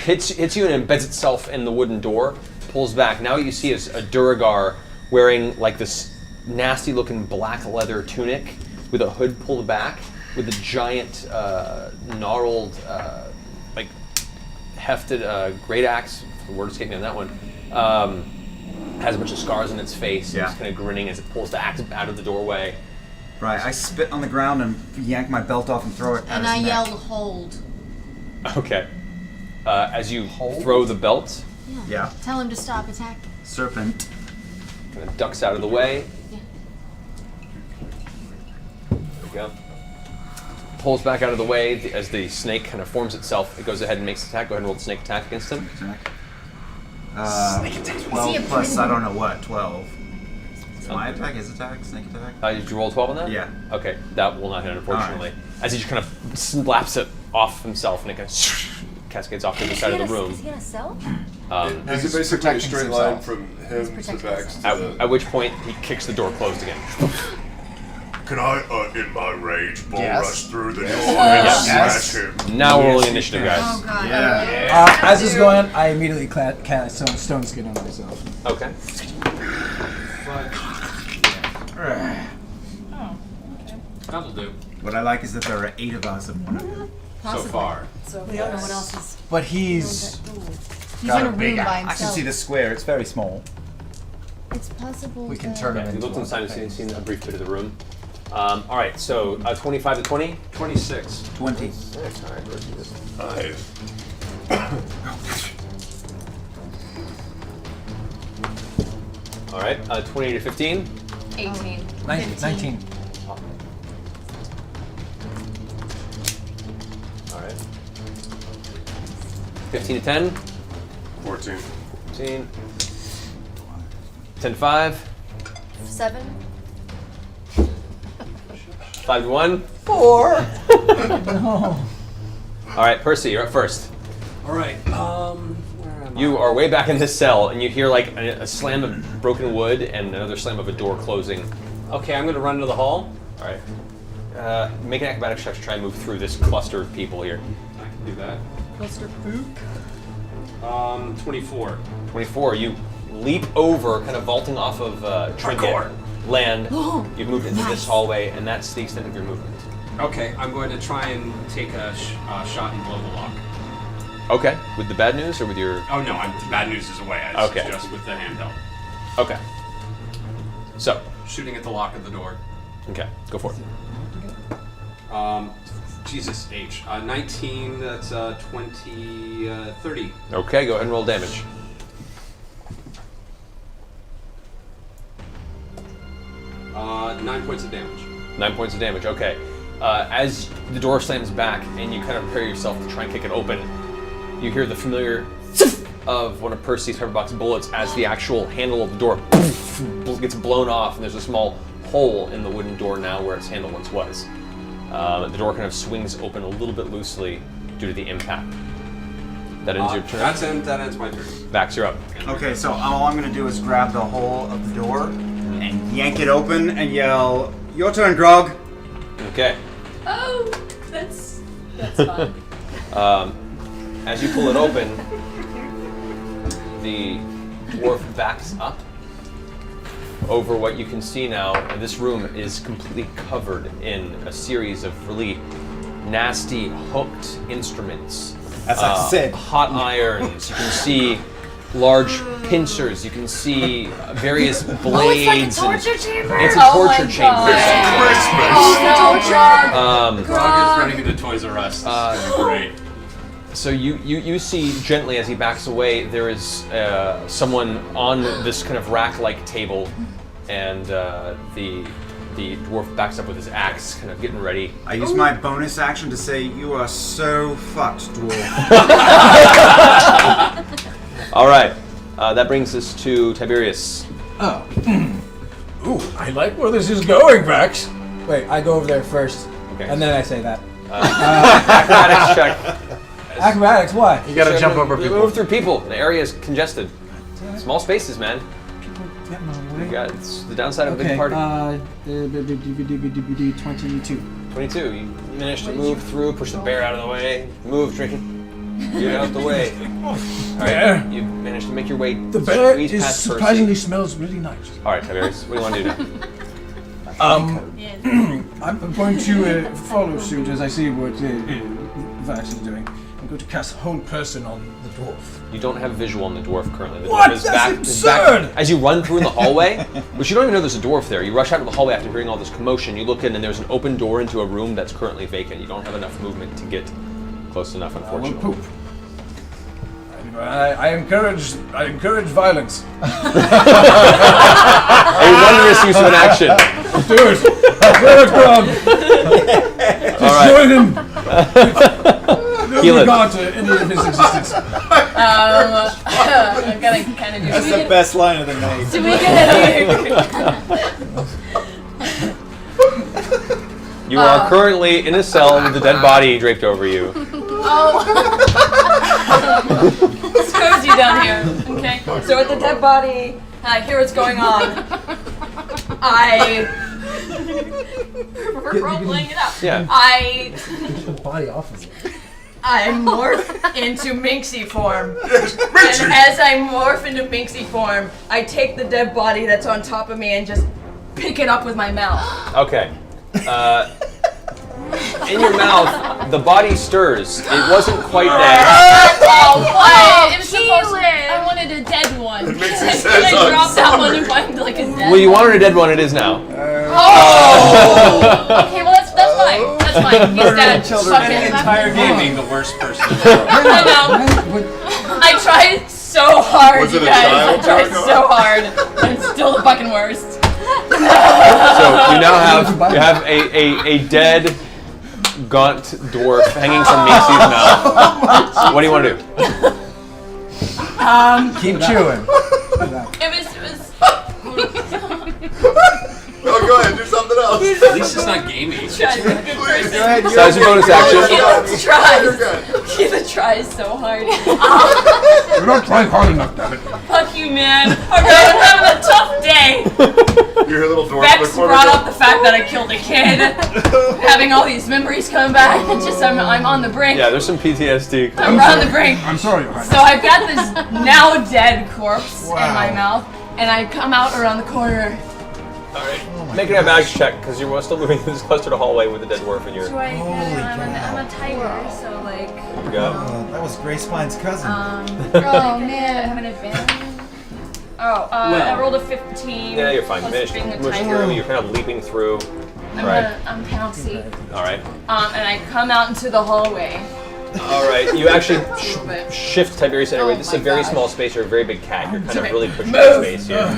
hits you and embeds itself in the wooden door, pulls back. Now what you see is a Duragar wearing like this nasty looking black leather tunic with a hood pulled back with a giant gnarled like hefted great axe, the word escaped me on that one, has a bunch of scars on its face and Yeah. it's kind of grinning as it pulls the axe out of the doorway. Right, I spit on the ground and yank my belt off and throw it at And his I neck. yelled, hold. Okay. As you throw the belt, Yeah. Tell him to stop attacking. Serpent. kind of ducks out of the way. There you go. Pulls back out of the way as the snake kind of forms itself. It goes ahead and makes an attack. Go ahead and roll the snake attack against him. Attack. Is he 12 a plus prison- I don't know what, 12. It's my attack, his attack, snake attack? Did you roll 12 on that? Yeah. Okay, that will not hit, unfortunately. As he just kind of slaps it off himself and it kind of cascades off to the side of the room. Is he gonna sell? Is it basically a straight line from him to Vex to At which point he kicks the door closed again. Can I, in my rage, bull Yes. rush through the door Yes. and Yes. smash him? Now we're rolling initiative, guys. Oh god. Yeah. As this is going on, I immediately cast stone skin on myself. Okay. That'll do. What I like is that there are 8 of us and 1 of you. So far. We don't know what else is. But he's He's Got in a a big room by eye. I can himself. see the square, it's very small. It's possible We can that- turn Yeah, him he into looked inside and seen a brief bit of the room. All right, so 25 to 20? 26. 20. All right, let's do this. Nice. All right, 20 to 15? 18. 19. All right. 15 to 10? 14. 15. 10 to 5? 7. 5 to 1? 4. All right, Percy, you're up first. All right. Where am You are way back in this cell, and you hear like a slam of broken wood and another slam of a door closing. Okay, I'm gonna run to the hall. All right. Make an acrobatics check to try and move through this cluster of people here. I can do that. Cluster poop. 24. 24. You leap over, kind of vaulting off of trinket land. You've moved into this hallway, and that's the extent of your movement. Okay, I'm going to try and take a shot and blow the lock. Okay. With the bad news or with your? Oh no, the bad news is away. Okay. It's just with the handheld. Okay. So. Shooting at the lock of the door. Okay. Go for it. Jesus H. 19. That's 20. 30. Okay. Go ahead and roll damage. Uh, 9 points of damage. 9 points of damage. Okay. As the door slams back and you kind of prepare yourself to try and kick it open, you hear the familiar of one of Percy's pepperbox bullets as the actual handle of the door gets blown off, and there's a small hole in the wooden door now where its handle once was. The door kind of swings open a little bit loosely due to the impact. That ends your turn. That ends my turn. Vax, you're up. Okay, so all I'm gonna do is grab the hole of the door and yank it open and yell, "Your turn, Grog." Okay. Oh, that's fun. As you pull it open, the dwarf backs up over what you can see now. This room is completely covered in a series of really nasty hooked instruments. As I said. Hot irons. You can see large pincers. You can see various blades. It's like a torture chamber. It's a torture chamber. Grog is running into Toys R Us. This is great. So you see gently as he backs away, there is someone on this kind of rack-like table, and the dwarf backs up with his axe, kind of getting ready. I use my bonus action to say, "You are so fucked, dwarf." All right, that brings us to Tiberius. Oh. Ooh, I like where this is going, Vax. Wait, I go over there first, and then I say that. Acrobatics check. Acrobatics, why? You gotta jump over people. Move through people. The area is congested. Small spaces, man. Get my way. It's the downside of a big Okay, party. 22. 22. You managed to move through, push the bear out of the way. Move, drinking. Get out the way. All right, you managed to make your way. The bear squeeze is past surprisingly Percy. smells really nice. All right, Tiberius, what do you want to do now? I'm going to follow suit as I see what Vax is doing. I'm going to cast Hold Person on the dwarf. You don't have visual on the dwarf currently. The What? dwarf is That's is back. absurd! As you run through in the hallway, which you don't even know there's a dwarf there. You rush out of the hallway after hearing all this commotion. You look in, and there's an open door into a room that's currently vacant. You don't have enough movement to get close enough, I will unfortunately. poop. I encourage violence. A wondrous use of an action. Do it! Do it, Grog! All right. Join him! No Heal it. regard to any of his existence. I'm gonna kind of do. That's the best line of the night. Do we get You are currently in a cell with a dead body draped over you. It's cozy down here. Okay. So with the dead body, I hear what's going on. We're role playing it out. Yeah. The body off of it. I morph into Minxie form. And as I morph into Minxie form, I take the dead body that's on top of me and just pick it up with my mouth. Okay. In your mouth, the body stirs. It wasn't quite dead. It was supposed to, I wanted a dead one. Minxie Can says, I "I'm drop that sorry." one and find like a dead Well, you one? wanted a dead one. It is now. Oh! Okay, well that's fine. That's fine. He's dead. Spending the entire game being the worst person. I know. I tried so hard, Was it you a guys. I child? tried so hard, and it's still the fucking worst. So you now have a dead, gaunt dwarf hanging from Macy's mouth. What do you want to do? Keep chewing. It was. Oh, go ahead, do something else. At least it's not gamey. Tried. Good person. Go ahead. So as your bonus action. Keela tries so hard. You're not trying hard enough, damn it. Fuck you, man. I'm having a tough day. You're a little dwarf. Vex brought up the fact that I killed a kid. Having all these memories come back. It's just I'm on the brink. Yeah, there's some PTSD. I'm on the brink. I'm sorry, Your Highness. So I've got this now dead corpse in my mouth, and I come out around the corner. Alright. Make an athletics check, because you're still moving through this clustered hallway with the dead dwarf in your... Do I get it? I'm a tiger, so like... Go. That was Grace Spine's cousin. Oh I man. have an advantage. I rolled a 15. Yeah, you're fine. You plus managed being a to push tiger. through. You're kind of leaping through. I'm pouncy. Alright. And I come out into the hallway. Alright. You actually shift Tiberius anyway. Oh This is a my very gosh. small space. You're a very big cat. You're kind of really pushing Move. the space here.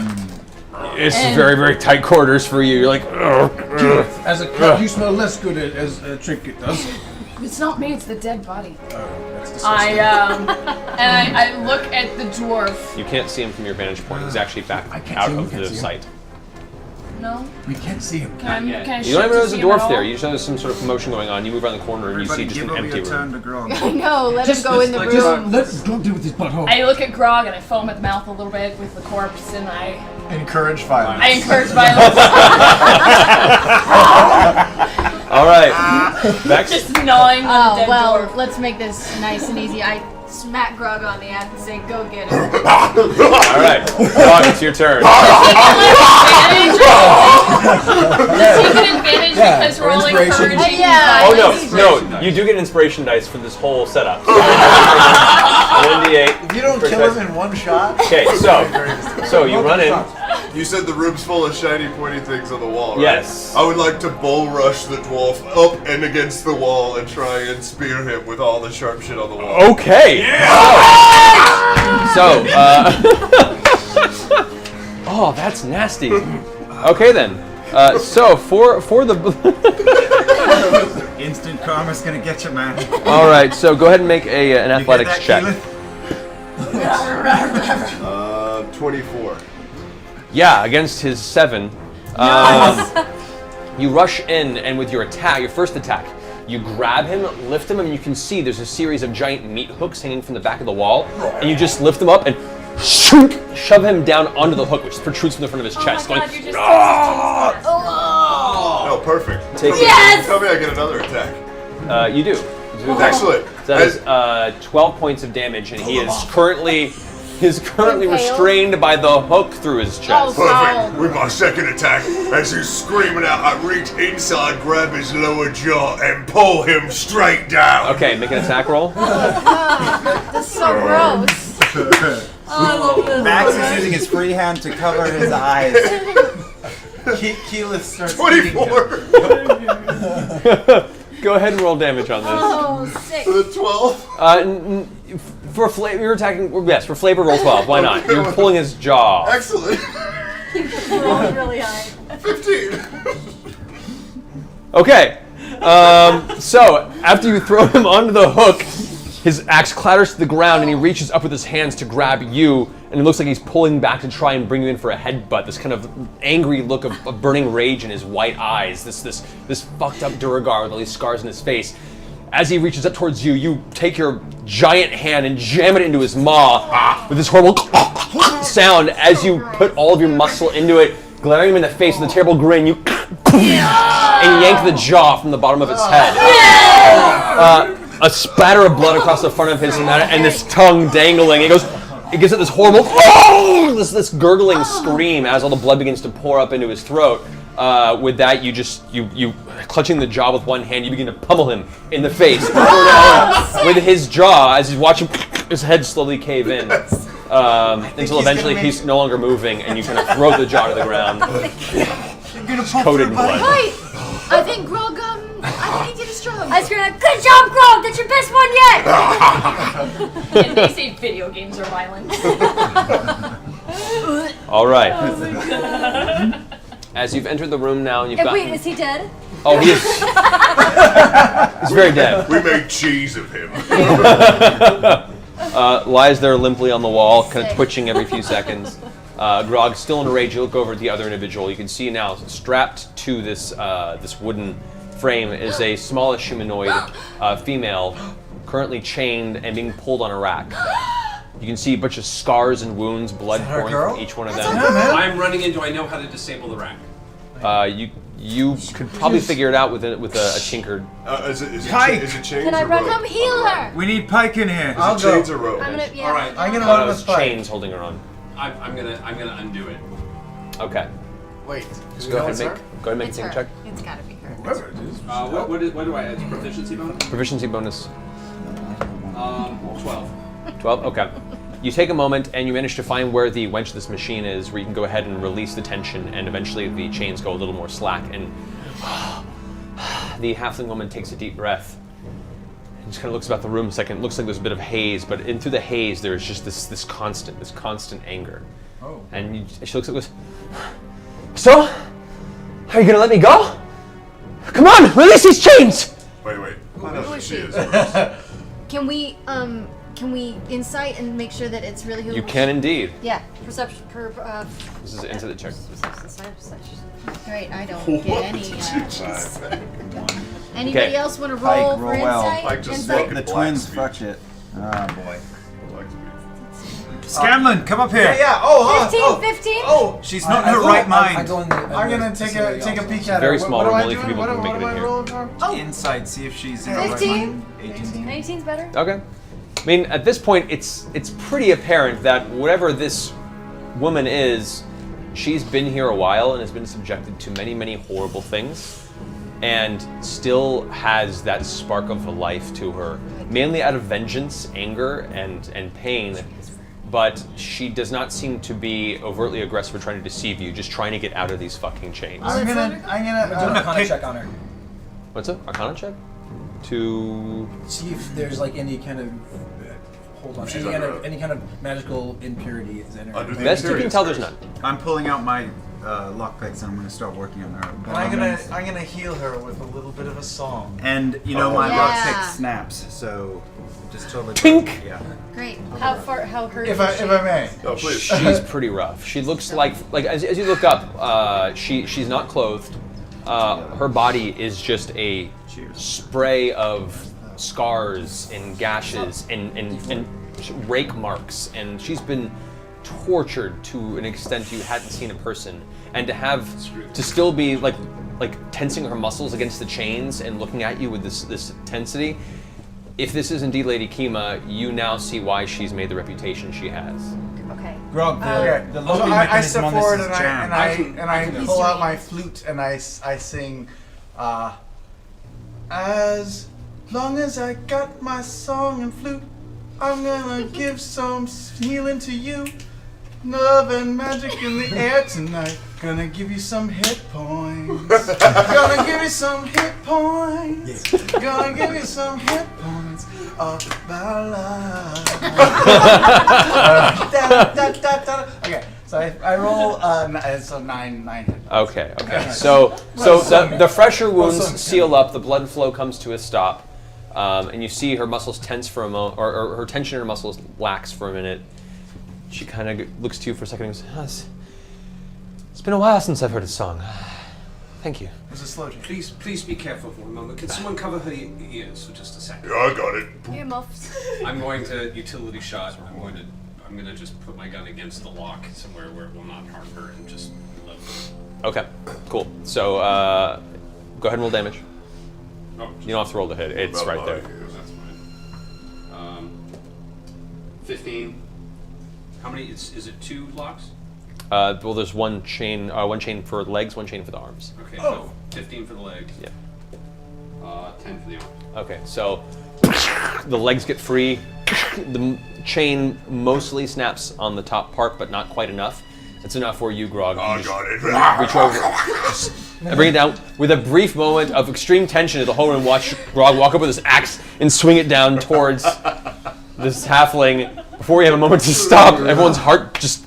It's very, very tight quarters for you. You're like, As a cat, you smell less good as a trinket does. It's not me, it's the dead body. That's disgusting. I look at the dwarf. You can't see him from your vantage point. He's actually back I can't out see him, of can't the see him. sight. No? We can't see him. Can I You don't shift even know to there's a see him at dwarf all? there. You just know there's some sort of commotion going on. You move around the corner and you see just give an over empty your turn room. to Grog. I know. Let him go in the room. Let Grog deal with his butthole. I look at Grog and I foam at the mouth a little bit with the corpse and I Encourage violence. encourage violence. Alright. Vex? Just gnawing on the Oh dead well, dwarf. let's make this nice and easy. I smack Grog on the ass and say, "Go get it." Alright. Grog, it's your turn. Does he get advantage because we're all inspiration. encouraging Yeah. Oh violence? no, you do get inspiration dice for this whole setup. An D8. If you don't kill him in one shot. Okay, so you run in. You said the room's full of shiny pointy things on the wall, right? Yes. I would like to bull rush the dwarf up and against the wall and try and spear him with all the sharp shit on the wall. Okay. So, oh, that's nasty. Okay then. So for the. Instant karma's gonna get you, man. All right. So go ahead and make an You get athletics that, check. Keelan? 24. Yeah, against his 7. You rush in, and with your attack, your first attack, you grab him, lift him, and you can see there's a series of giant meat hooks hanging from the back of the wall, and you just lift him up and shove him down onto the hook, which protrudes from the front of his chest. Oh my Going, God, you're just Oh, perfect. Take it. Yes! Tell me I get another attack. You do. Excellent. That is 12 points of damage, and he is currently restrained by the hook through his chest. Perfect. With my second attack, as he's screaming out, I reach inside, grab his lower jaw, and pull him straight down. Okay, make an attack roll. That's so gross. I love this. Max is using his free hand to cover his eyes. Keyleth starts 24. Go ahead and roll damage on this. Oh, sick. For the 12. For flavor, you're attacking. Yes, for flavor, roll 12. Why not? You're pulling his jaw. Excellent. Rolling really high. 15. Okay. So after you throw him onto the hook, his axe clatters to the ground, and he reaches up with his hands to grab you, and it looks like he's pulling back to try and bring you in for a headbutt. This kind of angry look of burning rage in his white eyes. This fucked up Duragar with all these scars in his face. As he reaches up towards you, you take your giant hand and jam it into his maw with this horrible sound. As you put all of your muscle into it, glaring him in the face with a terrible grin, you and yank the jaw from the bottom of its head. A spatter of blood across the front of his neck, and this tongue dangling. It gives it this horrible, this gurgling scream as all the blood begins to pour up into his throat. With that, you clutching the jaw with one hand, you begin to pummel him in the face with his jaw as he's watching his head slowly cave in until eventually he's no longer moving, and you kind of throw the jaw to the ground. gonna pull coated through, in buddy. blood. Right! I think Grog, I think he did a stroke. I scream out, "Good job, Grog! That's your best one yet!" And they say video games are violent. All right. Oh my god. As you've entered the room now, and you've Wait, gotten... is he dead? Oh, he is. He's very dead. We made cheese of him. Lies there limply on the wall, kind of Sick. twitching every few seconds. Grog, still in a rage. You look over at the other individual. You can see now, strapped to this this wooden frame, is a smallish humanoid female, currently chained and being pulled on a rack. You can see a bunch of scars and wounds, blood pouring from each one of them. I'm running in. Do I know how to disable the rack? You could probably figure it out with a tinkered. Is it Pike! chains Can I or run? rope? Come heal her! We need Pike in here. I'll Is it chains go. or rope? I'm gonna, yeah. All right. I'm gonna run with Spike. Chains holding her on. I'm gonna undo it. Okay. Wait. Just go ahead and make a It's thing her. check. It's gotta be her. Whoever it is. What do I add? Proficiency bonus? Proficiency bonus 12. 12. Okay. You take a moment and you manage to find where the wench of this machine is, where you can go ahead and release the tension, and eventually the chains go a little more slack. And the halfling woman takes a deep breath and just kind of looks about the room a second. It looks like there's a bit of haze, but in through the haze there is just this constant anger. Oh. And she looks and goes, "So, are you gonna let me go? Come on, release these chains!" Wait. Who is she? Can we insight and make sure that it's really who? You can indeed. Yeah, perception. This is into the check. Great, I don't get any. Anybody Okay. else want to Pike, roll for roll well. insight? Pike just Insight? spoke. The Black twins speech. fucked it. Oh boy. Scanlan, come up here. Yeah. Oh. 15, 15? Oh. She's not in her right mind. I go in the, I'm gonna take a peek at Very her. small What room, am I only a few doing? people can What make it am in I here. rolling for? Inside, see if she's in her right 15? mind. 18. 18's better? Okay. I mean, at this point, it's pretty apparent that whatever this woman is, she's been here a while and has been subjected to many, many horrible things, and still has that spark of life to her, mainly out of vengeance, anger, and pain. But she does not seem to be overtly aggressive or trying to deceive you, just trying to get out of these fucking chains. I'm gonna. do an Arcana check on her. What's up? Arcana check? To See if there's like any kind of hold on, She's any kind under of, any kind of magical impurity is in her. Under the best you can imperious tell, there's curse. none. I'm pulling out my lockpicks and I'm gonna start working on her. And I'm gonna heal her with a little bit of a song. And you know my Yeah. lockpick snaps, so just totally. Tink! Yeah. Great. How hurt If is I she? may. Oh, please. She's pretty rough. She looks like as you look up, she's not clothed. Her body is just a spray of scars and gashes and rake marks, and she's been tortured to an extent you hadn't seen a person. And to still be like tensing her muscles against the chains and looking at you with this tensity. If this is indeed Lady Kima, you now see why she's made the reputation she has. Okay. Grog, Okay. the So loading I mechanism step on this forward is and jammed. I He's pull out doing my it. flute and I sing, as long as I got my song and flute, I'm gonna give some healing to you. Love and magic in the air tonight. Gonna give you some hit points. Gonna give you some hit points. Gonna give you some hit points of our life. Okay, so I roll. So nine hit. Okay. So the fresher wounds seal up, the blood flow comes to a stop, and you see her muscles tense for a moment, or her tension in her muscles lax for a minute. She kind of looks to you for a second and goes, it's been a while since I've heard a song. Thank you. It was a slow jam. Please be careful for a moment. Can someone cover her ears for just a second? Yeah, I got it. Earmuffs. I'm going to utility shot. I'm going to just put my gun against the lock somewhere where it will not harm her and just live. Okay, cool. So go ahead and roll damage. Oh, You don't have to roll the hit. It's right there. That's fine. 15. How many? Is it 2 locks? Well, there's one chain for the legs, one chain for the arms. Okay, so 15 for the legs. Yeah. 10 for the arm. Okay, so the legs get free. The chain mostly snaps on the top part, but not quite enough. It's enough for you, Grog. You I just got it. reach over and bring it down. With a brief moment of extreme tension, the whole room watch Grog walk up with his axe and swing it down towards this halfling. Before we have a moment to stop, everyone's heart just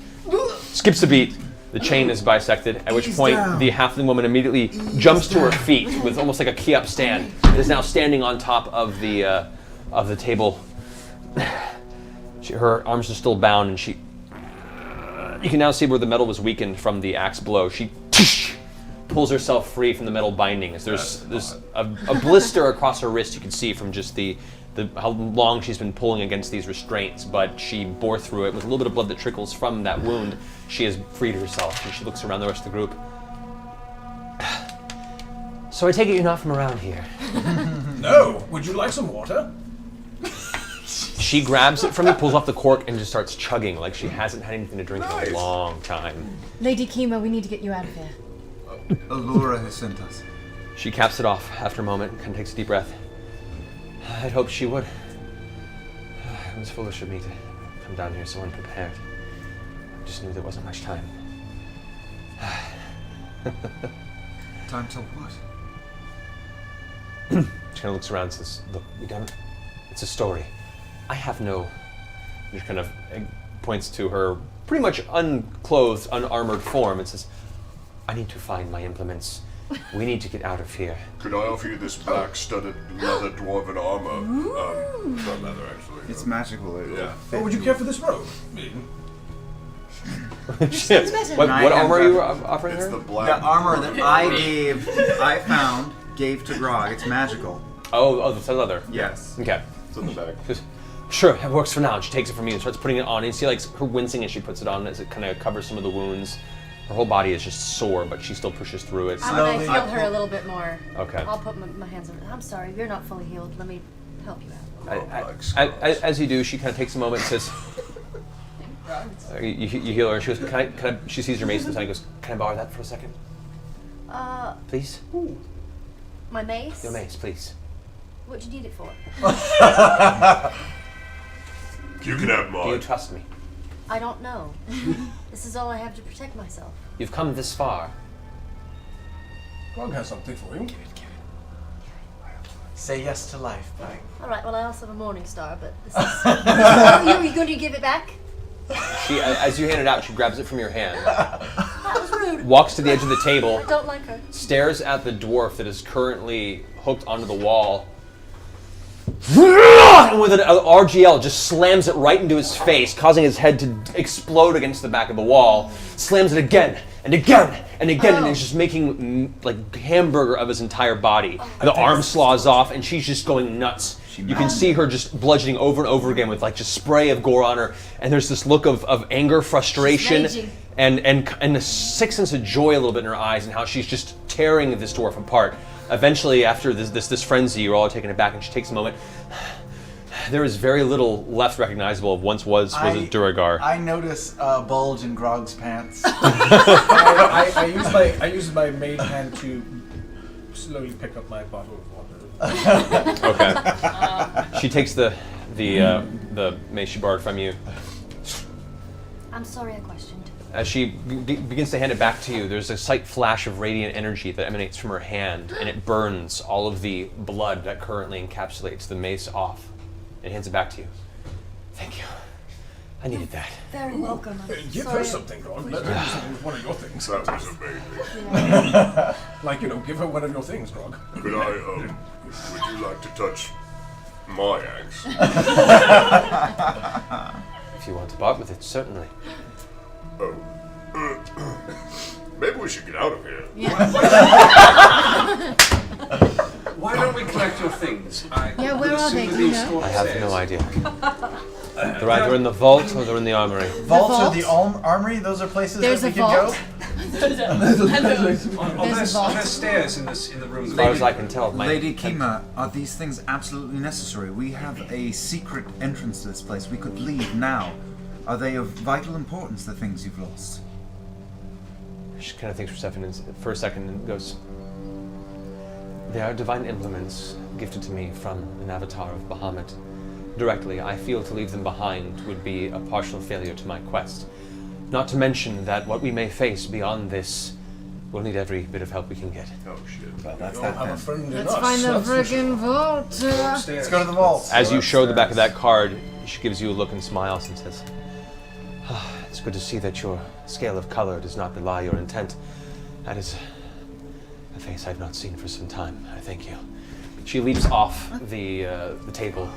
skips a beat. The chain is bisected, at which point the halfling woman immediately jumps to her feet with almost like a key-up stand. It is now standing on top of the table. Her arms are still bound, and you can now see where the metal was weakened from the axe blow. She pulls herself free from the metal bindings. There's a blister across her wrist you can see from just how long she's been pulling against these restraints, but she bore through it with a little bit of blood that trickles from that wound. She has freed herself, and she looks around the rest of the group. So I take it you're not from around here? No. Would you like some water? She grabs it from me, pulls off the cork, and just starts chugging like she hasn't had anything to drink in a long time. Lady Kima, we need to get you out of here. Allura has sent us. She caps it off after a moment, kind of takes a deep breath. I'd hoped she would. It was foolish of me to come down here so unprepared. I just knew there wasn't much time. Time till what? She kind of looks around and says, look, we done. It's a story. I have no... She kind of points to her pretty much unclothed, unarmored form and says, I need to find my implements. We need to get out of here. Could I offer you this black-studded leather dwarven armor? Not leather, actually. It's magical. Yeah. Oh, would you care for this robe? Shit. What armor are you offering her? It's the black. The armor that I found, gave to Grog. It's magical. Oh, the leather. Yes. Okay. It's in the bag. Sure, it works for now. And she takes it from you and starts putting it on. And you see like her wincing as she puts it on as it kind of covers some of the wounds. Her whole body is just sore, but she still pushes through it. I'm gonna heal her a little bit more. Okay. I'll put my hands on her. I'm sorry, you're not fully healed. Let me help you out. As you do, she kind of takes a moment and says, you heal her. She goes, can I, she sees your mace and goes, can I borrow that for a second? Please? My mace? Your mace, please. What'd you need it for? You can have mine. Do you trust me? I don't know. This is all I have to protect myself. You've come this far. Grog has something for you. Say yes to life, Mike. Alright, well I also have a morning star, but this is... Oh, you're going to give it back? She, as you hand it out, she grabs it from your hand. That was rude. Walks to the edge of the table. I don't like her. Stares at the dwarf that is currently hooked onto the wall. And with an RGL, just slams it right into his face, causing his head to explode against the back of the wall. Slams it again and again and again, and it's just making like hamburger of his entire body. The arm slaws off, and she's just going nuts. You can see her just bludgeoning over and over again with like just spray of gore on her, and there's this look of anger, frustration, and a sick sense of joy a little bit in her eyes, and how she's just tearing this dwarf apart. Eventually, after this frenzy, you're all taken aback, and she takes a moment. There is very little left recognizable of once was a Duragar. I notice a bulge in Grog's pants. I use my main hand to slowly pick up my bottle of water. Okay. She takes the mace she borrowed from you. I'm sorry I questioned. As she begins to hand it back to you, there's a slight flash of radiant energy that emanates from her hand, and it burns all of the blood that currently encapsulates the mace off, and hands it back to you. Thank you. I needed that. Very welcome. Give her something, Grog. Let her use one of your things. That was amazing. Like, give her one of your things, Grog. Could I, would you like to touch my axe? If you want to part with it, certainly. Oh. Maybe we should get out of here. Why don't we collect your things? Yeah, where are they? Do you know? I have no idea. They're either in the vault or they're in the armory. Vaults or the armory? Those are places There's that we a can vault. go? Are there stairs in the room? As far as I can tell, Lady Kima, are these things absolutely necessary? We have a secret entrance to this place. We could leave now. Are they of vital importance, the things you've lost? She kind of thinks for a second and goes, they are divine implements gifted to me from an avatar of Bahamut. Directly, I feel to leave them behind would be a partial failure to my quest. Not to mention that what we may face beyond this, we'll need every bit of help we can get. Oh shit. Well, that's You that have a then. friend in Let's us, find the that's for sure. friggin' vault. Let's go to the vault. As you show the back of that card, she gives you a look and smiles and says, it's good to see that your scale of color does not belie your intent. That is a face I've not seen for some time. I thank you. She leaps off the table.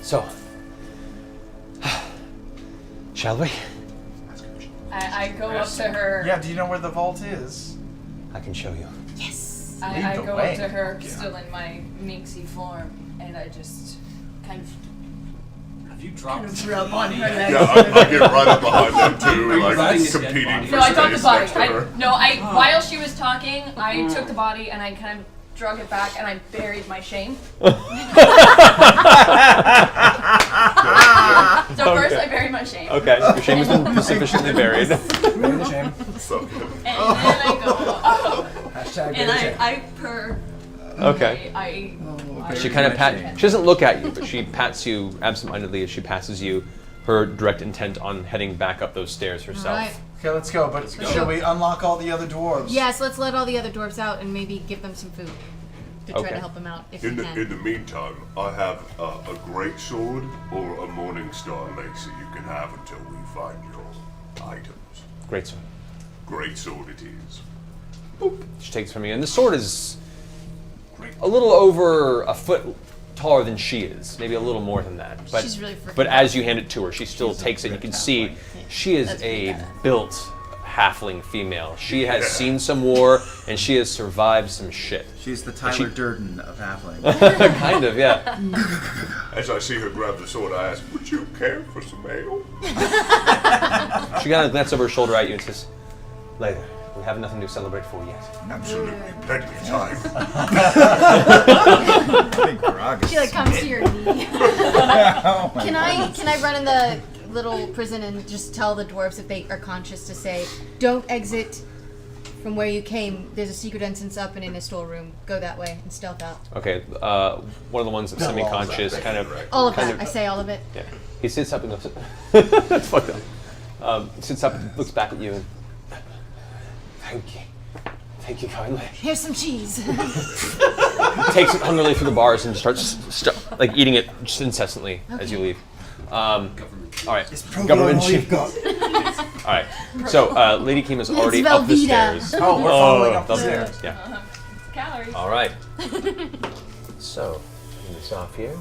So, shall we? I go up to her. Yeah, do you know where the vault is? I can show you. Yes. I Lead the go way. up to her, still in my minxie form, and I just kind of Have you dropped rub on her leg. Yeah, I get right up behind them too, like riding a dead competing body? for No, I dropped the space body. next to her. While she was talking, I took the body and I kind of drug it back and I buried my shame. So first I buried my shame. Okay, your shame has been sufficiently buried. Bury the shame. So good. And then I go, oh. Hashtag And bury the shame. I purr. Okay. I She kind of she doesn't look at you, but she pats you absentmindedly as she passes you, her direct intent on heading back up those stairs herself. Alright. Okay, let's go. But should we unlock all the other dwarves? Yes, let's let all the other dwarves out and maybe give them some food to try Okay. to help them out if In we the can. meantime, I have a great sword or a morning star mace that you can have until we find your items. Great sword. Great sword it is. She takes it from you, and the sword is a little over a foot taller than she is, maybe a little more than that. But, She's really freaking but as you hand it to her, she still takes it. You can see she is That's a pretty badass. built halfling female. She has seen some war, and she has survived some shit. She's the Tyler Durden of halfling. Kind of, yeah. As I see her grab the sword, I ask, would you care for some ale? She kind of glances over her shoulder at you and says, later. We have nothing to celebrate for yet. Absolutely, plenty of time. Big grog. She like comes to your knee. Oh my Can I run in the little prison and just tell the dwarves if they are conscious to say, don't exit from where you came. There's a secret entrance up and in a storeroom. Go that way and stealth out. Okay, one of the ones that's semi-conscious, kind of. All of kind that. I say all of it. Yeah. He sits up and goes, that's fucked up. He sits up and looks back at you and, thank you. Thank you kindly. Here's some cheese. Takes it hungrily through the bars and starts like eating it just incessantly as you leave. All right, government chief. All right, so Lady Kima's already up the Velveeta. stairs. Oh, we're following up the Velveeta, stairs. Yeah. calories. All right. So, turn this off here.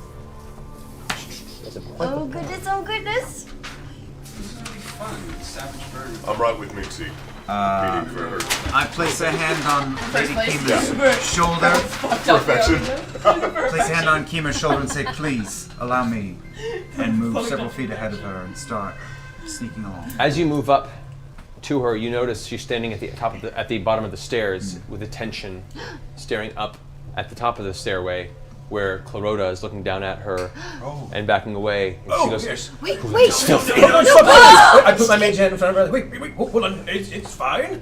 There's a point. Oh goodness, oh goodness. Savage Bird. I'm right with Mixie. Meeting for her. I place a hand on Lady place. Kima's shoulder. Perfection. Place a hand on Kima's shoulder and say, please, allow me. And move several feet ahead of her and start sneaking along. As you move up to her, you notice she's standing at the bottom of the stairs with attention, staring up at the top of the stairway, where Clarota is looking down at her and backing away. And she goes, Yes. Wait. Stop that! I put my mage hand in front of her. Wait, hold on. It's fine.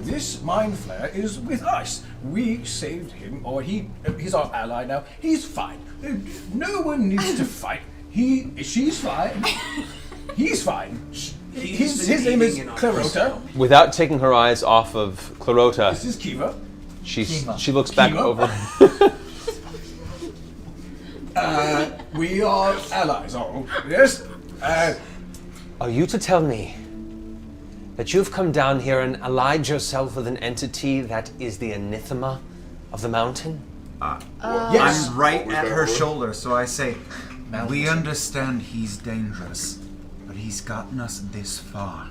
This mind flare is with us. We saved him, or he's our ally now. He's fine. No one needs to fight. She's fine. He's fine. His name is Clarota. without taking her eyes off of Clarota, This is Kiva. she looks back Kiva? over. We are allies, all. Yes? Are you to tell me that you've come down here and allied yourself with an entity that is the anathema of the mountain? Yes. I'm right at her shoulder, so I say, we understand he's dangerous, but he's gotten us this far.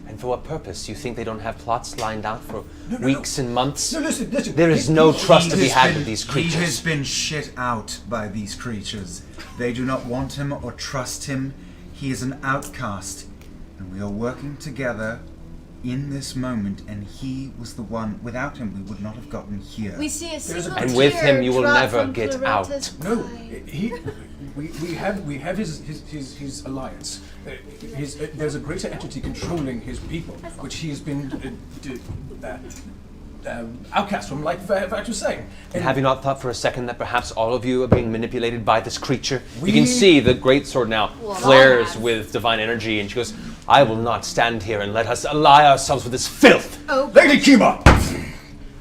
And for what purpose? You think they don't have plots lined out for weeks and months? No, listen. There is no trust to be has had been- with these He has creatures. been shit out by these creatures. They do not want him or trust him. He is an outcast, and we are working together in this moment, and he was the one. Without him, we would not have gotten here. We see a single And with tear him, you will drop never from get Clarota's out. No, eye. we have his alliance. There's a greater entity controlling his people, which he has been outcast from, like Vax was saying. And have you not thought for a second that perhaps all of you are being manipulated by this creature? You We- can see the great sword now Well, flares I have. with divine energy, and she goes, I will not stand here and let us ally ourselves with this filth. Oh. Lady Kima!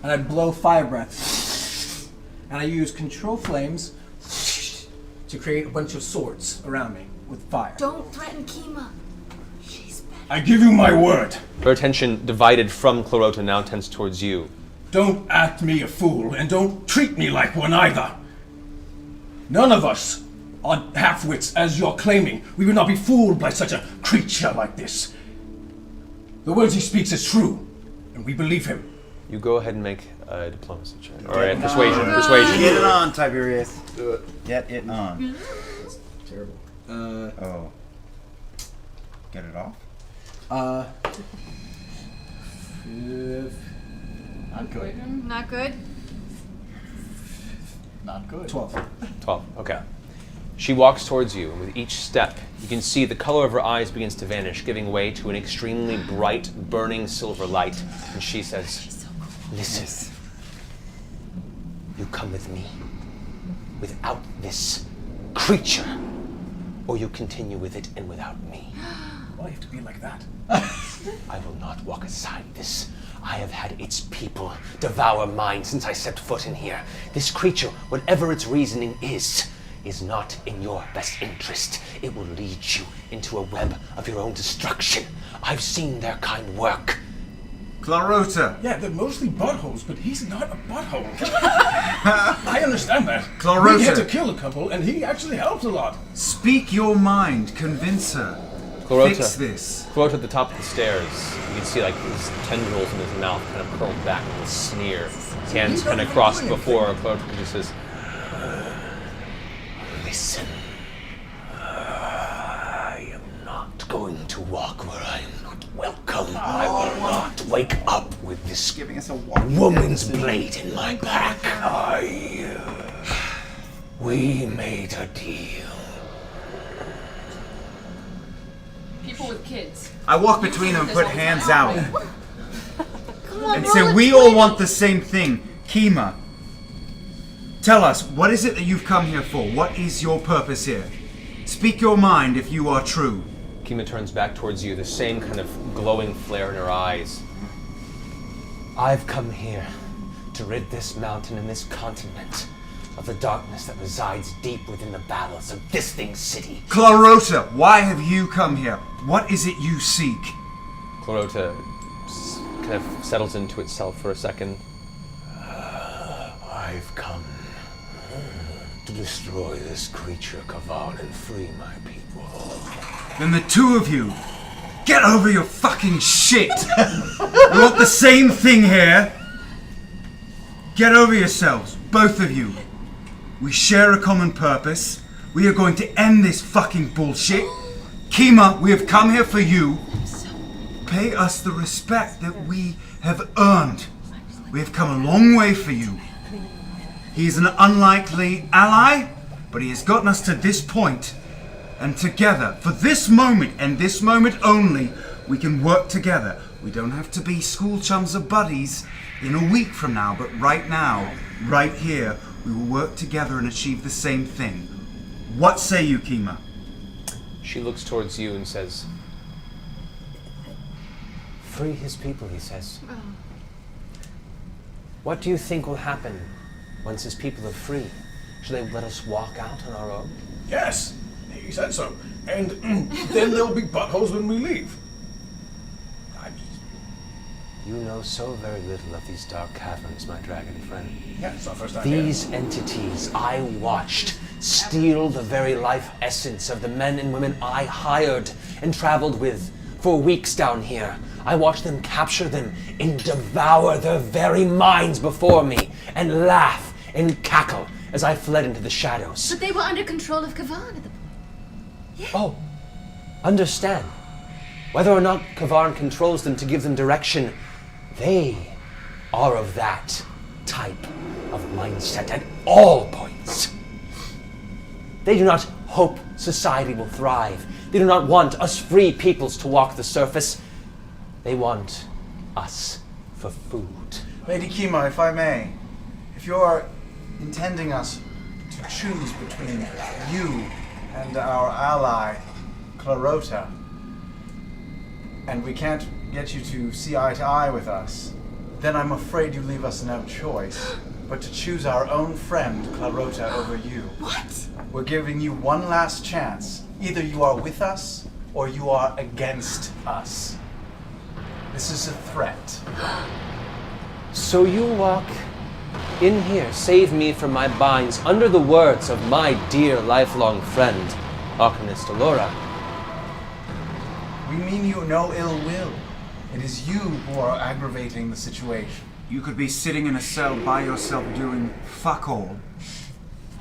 And I blow fire breath. And I use control flames to create a bunch of swords around me with fire. Don't threaten Kima. She's better. I give you my word. Her attention, divided from Clarota, now tends towards you. Don't act me a fool, and don't treat me like one either. None of us are half-wits, as you're claiming. We would not be fooled by such a creature like this. The words he speaks is true, and we believe him. You go ahead and make a diplomacy check. Or a persuasion. Persuasion. Get it on, Tiberius. Do it. Get it on. That's terrible. Oh. Get it off? Not good. Not good. Not good. 12. 12, okay. She walks towards you, and with each step, you can see the color of her eyes begins to vanish, giving way to an extremely bright, burning silver light. And she says, listen, you come with me without this creature, or you continue with it and without me. Why do you have to be like that? I will not walk aside this. I have had its people devour mine since I stepped foot in here. This creature, whatever its reasoning is not in your best interest. It will lead you into a web of your own destruction. I've seen their kind work. Clarota. Yeah, they're mostly buttholes, but he's not a butthole. I understand that. Clarota. We had to kill a couple, and he actually helped a lot. Speak your mind. Convince her. Clarota, Fix this. Clarota at the top of the stairs, you can see like his tendrils in his mouth kind of curled back with a sneer. His hands kind of crossed before. Clarota just says, listen, I am not going to walk where I am not welcome. I will not wake up with this Giving us a woman's blade in my back. We made a deal. People with kids. I walk between them and put hands out. Come on, And roll say, a we 20. all want the same thing. Kima, tell us, what is it that you've come here for? What is your purpose here? Speak your mind if you are true. Kima turns back towards you, the same kind of glowing flare in her eyes. I've come here to rid this mountain and this continent of the darkness that resides deep within the bowels of this thing's city. Clarota, why have you come here? What is it you seek? Clarota kind of settles into itself for a second. I've come to destroy this creature, Kavan, and free my people. Then the two of you, get over your fucking shit. You want the same thing here? Get over yourselves, both of you. We share a common purpose. We are going to end this fucking bullshit. Kima, we have come here for you. Pay us the respect that we have earned. We have come a long way for you. He is an unlikely ally, but he has gotten us to this point. And together, for this moment and this moment only, we can work together. We don't have to be school chums or buddies in a week from now, but right now, right here, we will work together and achieve the same thing. What say you, Kima? She looks towards you and says, free his people, he says. What do you think will happen once his people are free? Should they let us walk out on our own? Yes, he said so. And then there'll be buttholes when we leave. You know so very little of these dark caverns, my dragon friend. Yeah, it's our first time These entities I watched steal the very life essence of the men and women I hired and traveled with for weeks down here. I watched them capture them and devour their very minds before me and laugh and cackle as I fled into the shadows. But they were under control of Kavan at the point. Oh, understand. Whether or not Kavarn controls them to give them direction, they are of that type of mindset at all points. They do not hope society will thrive. They do not want us free peoples to walk the surface. They want us for food. Lady Kima, if I may, if you're intending us to choose between you and our ally, Clarota, and we can't get you to see eye to eye with us, then I'm afraid you leave us no choice but to choose our own friend, Clarota, over you. What? We're giving you one last chance. Either you are with us, or you are against us. This is a threat. So you walk in here, save me from my binds, under the words of my dear lifelong friend, Arcanist Alora. We mean you no ill will. It is you who are aggravating the situation. You could be sitting in a cell by yourself doing fuck all,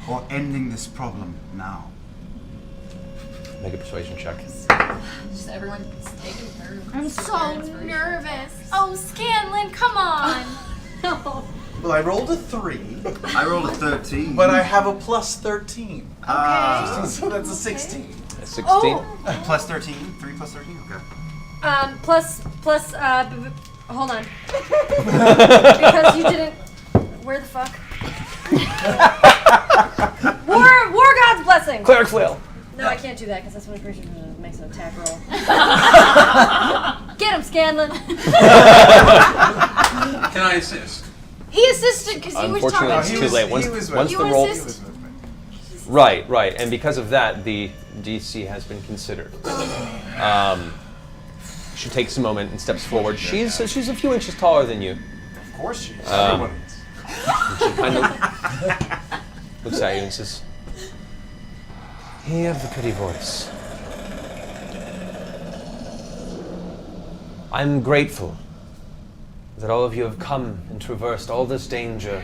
or ending this problem now. Make a persuasion check. Just everyone's taking turns. I'm so nervous. Oh, Scanlan, come on. No. Well, I rolled a 3. I rolled a 13. But I have a plus 13. Okay. So that's a 16. A 16? Oh. Plus 13? 3 plus 13? Okay. Hold on. Because you didn't. Where the fuck? War God's blessing. Cleric flail. No, I can't do that because that's what a creature makes an attack roll. Get him, Scanlan. Can I assist? He assisted because he was talking. Unfortunately, it's too late. Once the roll. Right. And because of that, the DC has been considered. She takes a moment and steps forward. She's a few inches taller than you. Of course she is. Everyone is. She kind of looks at you and says, "You have the pretty voice. I'm grateful that all of you have come and traversed all this danger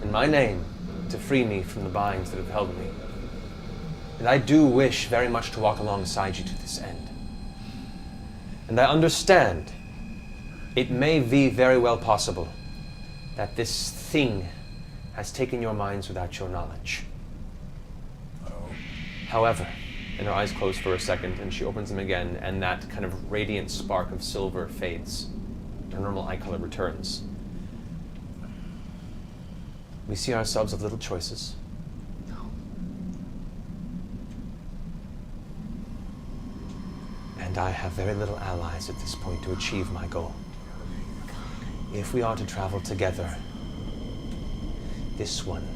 in my name to free me from the binds that have held me. And I do wish very much to walk alongside you to this end. And I understand it may be very well possible that this thing has taken your minds without your knowledge. However," and her eyes close for a second, and she opens them again, and that kind of radiant spark of silver fades. Her normal eye color returns. "We see ourselves with little choices. And I have very little allies at this point to achieve my goal. If we are to travel together, this one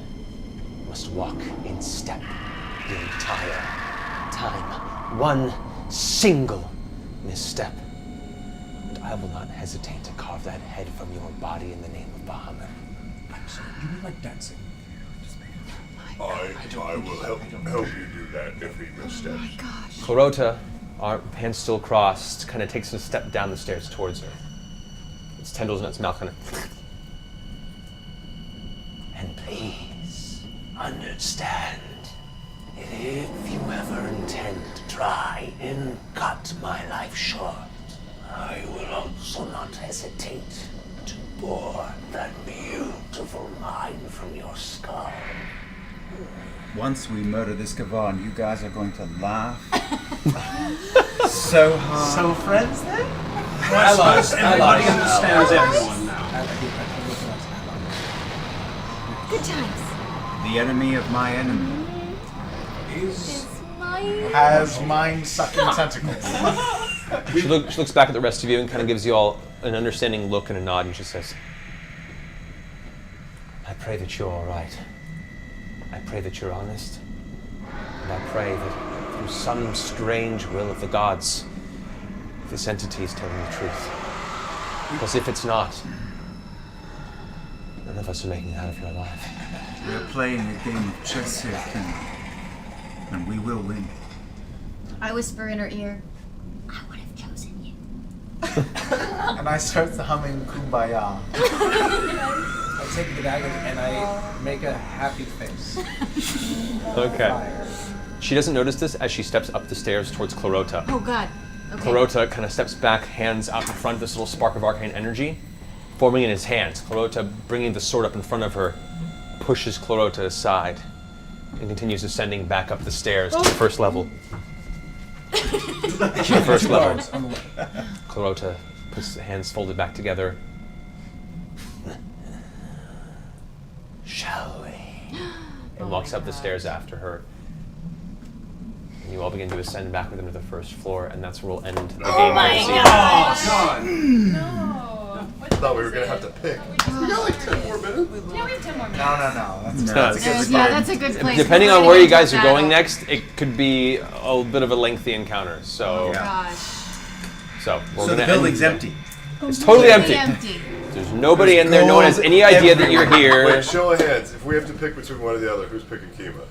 must walk in step the entire time. One single misstep, and I will not hesitate to carve that head from your body in the name of Bahamut." You mean like dancing? I will help you do that if he missteps. Clarota, our hands still crossed, kind of takes a step down the stairs towards her. Its tendrils in its mouth kind of... "And please, understand, if you ever intend to try and cut my life short, I will also not hesitate to bore that beautiful mind from your skull." Once we murder this Gavan, you guys are going to laugh so hard. So friends then? Allies. Everybody understands everyone now. Good times. The enemy of my enemy has mind-sucking tentacles. She looks back at the rest of you and kind of gives you all an understanding look and a nod, and she says, "I pray that you're all right. I pray that you're honest. And I pray that through some strange will of the gods, this entity is telling the truth. Because if it's not, none of us are making it out of here alive." We're playing a game of chess here, King. And we will win. I whisper in her ear, I would have chosen you. And I start humming Kumbaya. I take the dagger and I make a happy face. Okay. She doesn't notice this as she steps up the stairs towards Clarota. Oh God. Okay. Clarota kind of steps back, hands out in front, this little spark of arcane energy forming in his hands. Clarota, bringing the sword up in front of her, pushes Clarota aside and continues ascending back up the stairs to the first level. To the first level. Clarota puts the hands folded back together. "Shall we?" And walks up the stairs after her. and you all begin to ascend back with them to the first floor, and that's where we'll end the game. Oh my this God! evening. I thought we were gonna have to pick. We got like 10 more minutes. Yeah, we have 10 more minutes. No. That's a good That's a good place. Depending We're on gonna where get you into guys are battle. going next, it could be a bit of a lengthy encounter. So, Gosh. so we're So gonna the building's end- empty. It's totally Completely empty. There's nobody in there. No one has any idea that you're here. Wait, show of hands. If we have to pick between one or the other, who's picking Kima?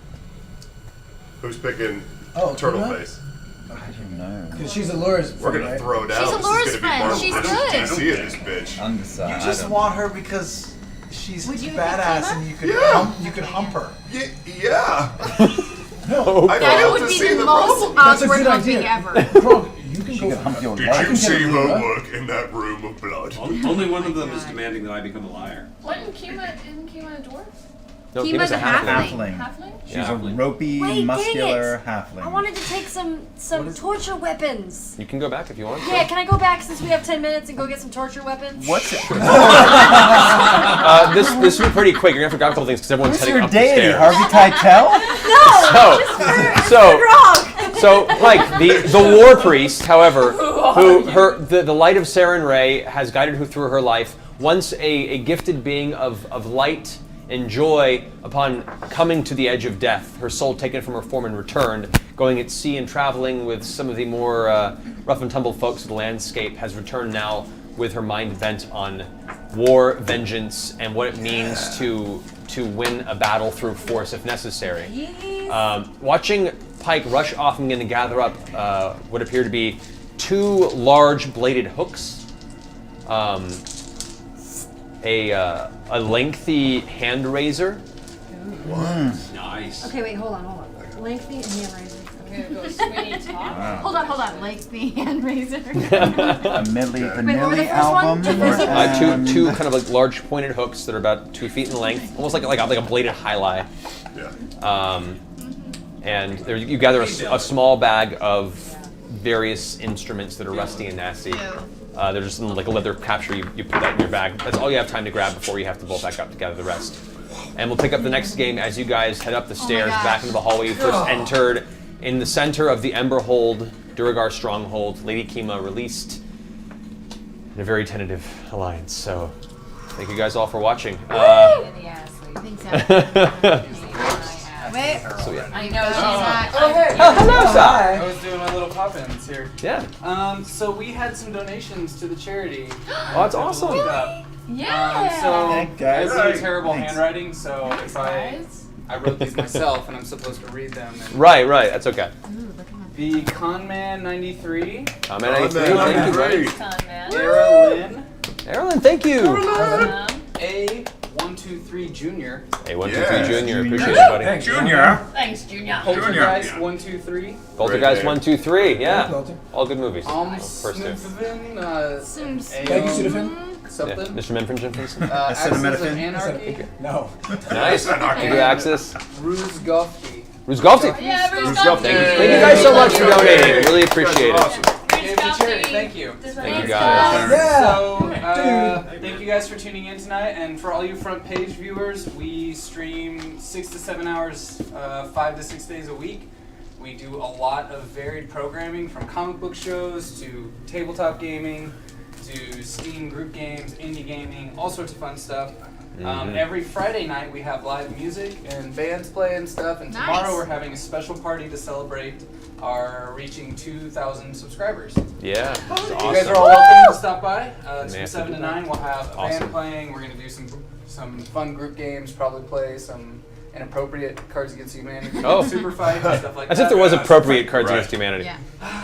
Who's picking Turtle Kima? Face? I don't know. Because she's Allure's We're friend, gonna right? throw down. She's This Allure's is gonna be friend. Marvel She's versus good. DC of this bitch. You just want her because she's Would you badass pick and you could Yeah. you could hump her. Yeah. No. I That failed would to be see the the most problem. That's a awkward good humping idea. ever. Krog, you can She go. could hump your Did leg. you see Allura. her work in that room of blood? Only one of them is demanding that I become a liar. Wasn't Kima a dwarf? No, Kima's Kima's a a halfling. Halfling. Halfling? She's Yeah. a ropey, Wait, dang muscular it. halfling. I wanted to take some torture weapons. You can go back if you want. Yeah, can I go back since we have 10 minutes and go get some torture weapons? What's it? This will be pretty quick. You're gonna have to grab a couple things because everyone's Who's heading your up deity? the stairs. Harvey Keitel? So, Pike, the war priest, however, the light of Saren Ray has guided her through her life. Once a gifted being of light and joy, upon coming to the edge of death, her soul taken from her form and returned, going at sea and traveling with some of the more rough and tumble folks of the landscape, has returned now with her mind bent on war, vengeance, and what it means to win a battle through force if necessary. Watching Pike rush off and begin to gather up what appear to be 2 large bladed hooks, a lengthy hand razor. Nice. Okay, wait, hold on. Lengthy and hand razor. I'm gonna go Sweeney Todd. Hold on. Like the hand razor. A Milli Wait, what were the Vanilli first one? album? Two kind of like large pointed hooks that are about 2 feet in length, almost like a bladed highlight. Yeah. And there you gather a small bag of various instruments that are rusty and nasty. They're just in like a leather capture. You put that in your bag. That's all you have time to grab before you have to bolt back up to gather the rest. And we'll pick up the next game as you guys head up the stairs back into the hallway you first entered. In the center of the Emberhold, Duragar stronghold, Lady Kima released in a very tentative alliance. So, thank you guys all for watching. Thanks, Wait. So yeah. I know she's not. Oh, hey. Hello, Sai. I was doing my little pop-ins here. Yeah. So we had some donations to the charity. Oh, that's awesome. Yeah. So guys. I have terrible Thanks. handwriting, so if I wrote these myself and I'm supposed to read them. And Right. That's okay. the Conman 93. Comment 93. Thank you, buddy. Era Erilyn, thank you. A123 Junior. A123 Junior. Appreciate it, buddy. Thanks, Junior. Thanks, Junior. Poltergeist 123. Poltergeist 1, 2, 3. Yeah. Polter. All good movies. First 2. Snufvin, Thank you, Sudafin. something. Yeah. Mr. Menfringen. Axis of Acetaminophen? Anarchy. No. Nice. Thank you, Axis. Ruzgofty. Ruzgofty. Yeah, Bruce Thank you guys so much for donating. Really appreciate it. Awesome. Gave to charity. Thank you. Thank you guys. So, thank you guys for tuning in tonight, and for all you front page viewers, we stream 6 to 7 hours, 5 to 6 days a week. We do a lot of varied programming, from comic book shows to tabletop gaming to Steam group games, indie gaming, all sorts of fun stuff. Every Friday night we have live music and bands play and stuff, and tomorrow we're having a special party to celebrate our reaching 2,000 subscribers. Yeah. That's awesome. You guys are all welcome to stop by. It's May from have 7 to to do that. 9. We'll have a Awesome. band playing. We're going to do some fun group games, probably play some inappropriate Cards Against Humanity, super fight, and stuff like that. As if there was appropriate Cards Against Humanity. Yeah.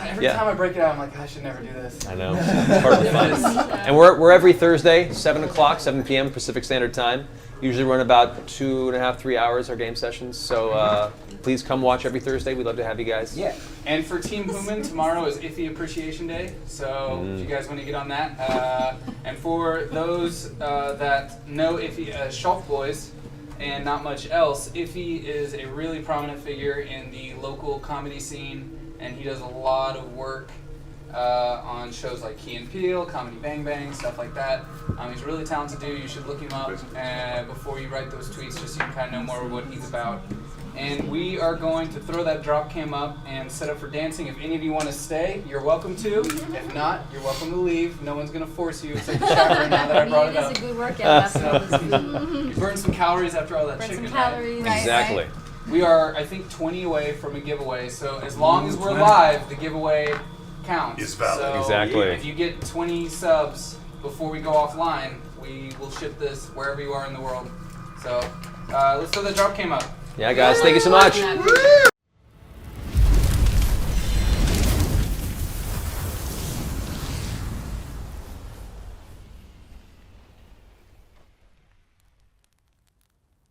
Every time I break it out, I'm like, I should never do this. I know. It's part of the fun. And we're every Thursday, 7 o'clock, 7 p.m. Pacific Standard Time. Usually run about 2.5, 3 hours, our game sessions. So please come watch every Thursday. We'd love to have you guys. Yeah. And for Team Human, tomorrow is Iffy Appreciation Day. So if you guys want to get on that. And for those that know Iffy as Shelf Boys and not much else, Iffy is a really prominent figure in the local comedy scene, and he does a lot of work on shows like Key and Peele, Comedy Bang Bang, stuff like that. He's a really talented dude. You should look him up before you write those tweets, just so you can kind of know more of what he's about. And we are going to throw that drop cam up and set up for dancing. If any of you want to stay, you're welcome to. If not, you're welcome to leave. No one's going to force you except the chat room now that I brought it up. It is a good workout after all this food. You burn some calories after all that Burn chicken. some calories. Right? Exactly. We are, I think, 20 away from a giveaway. So as long as we're live, the giveaway counts. It's valid. So Exactly. if you get 20 subs before we go offline, we will ship this wherever you are in the world. So let's throw the drop cam up. Yeah, guys, thank you so much.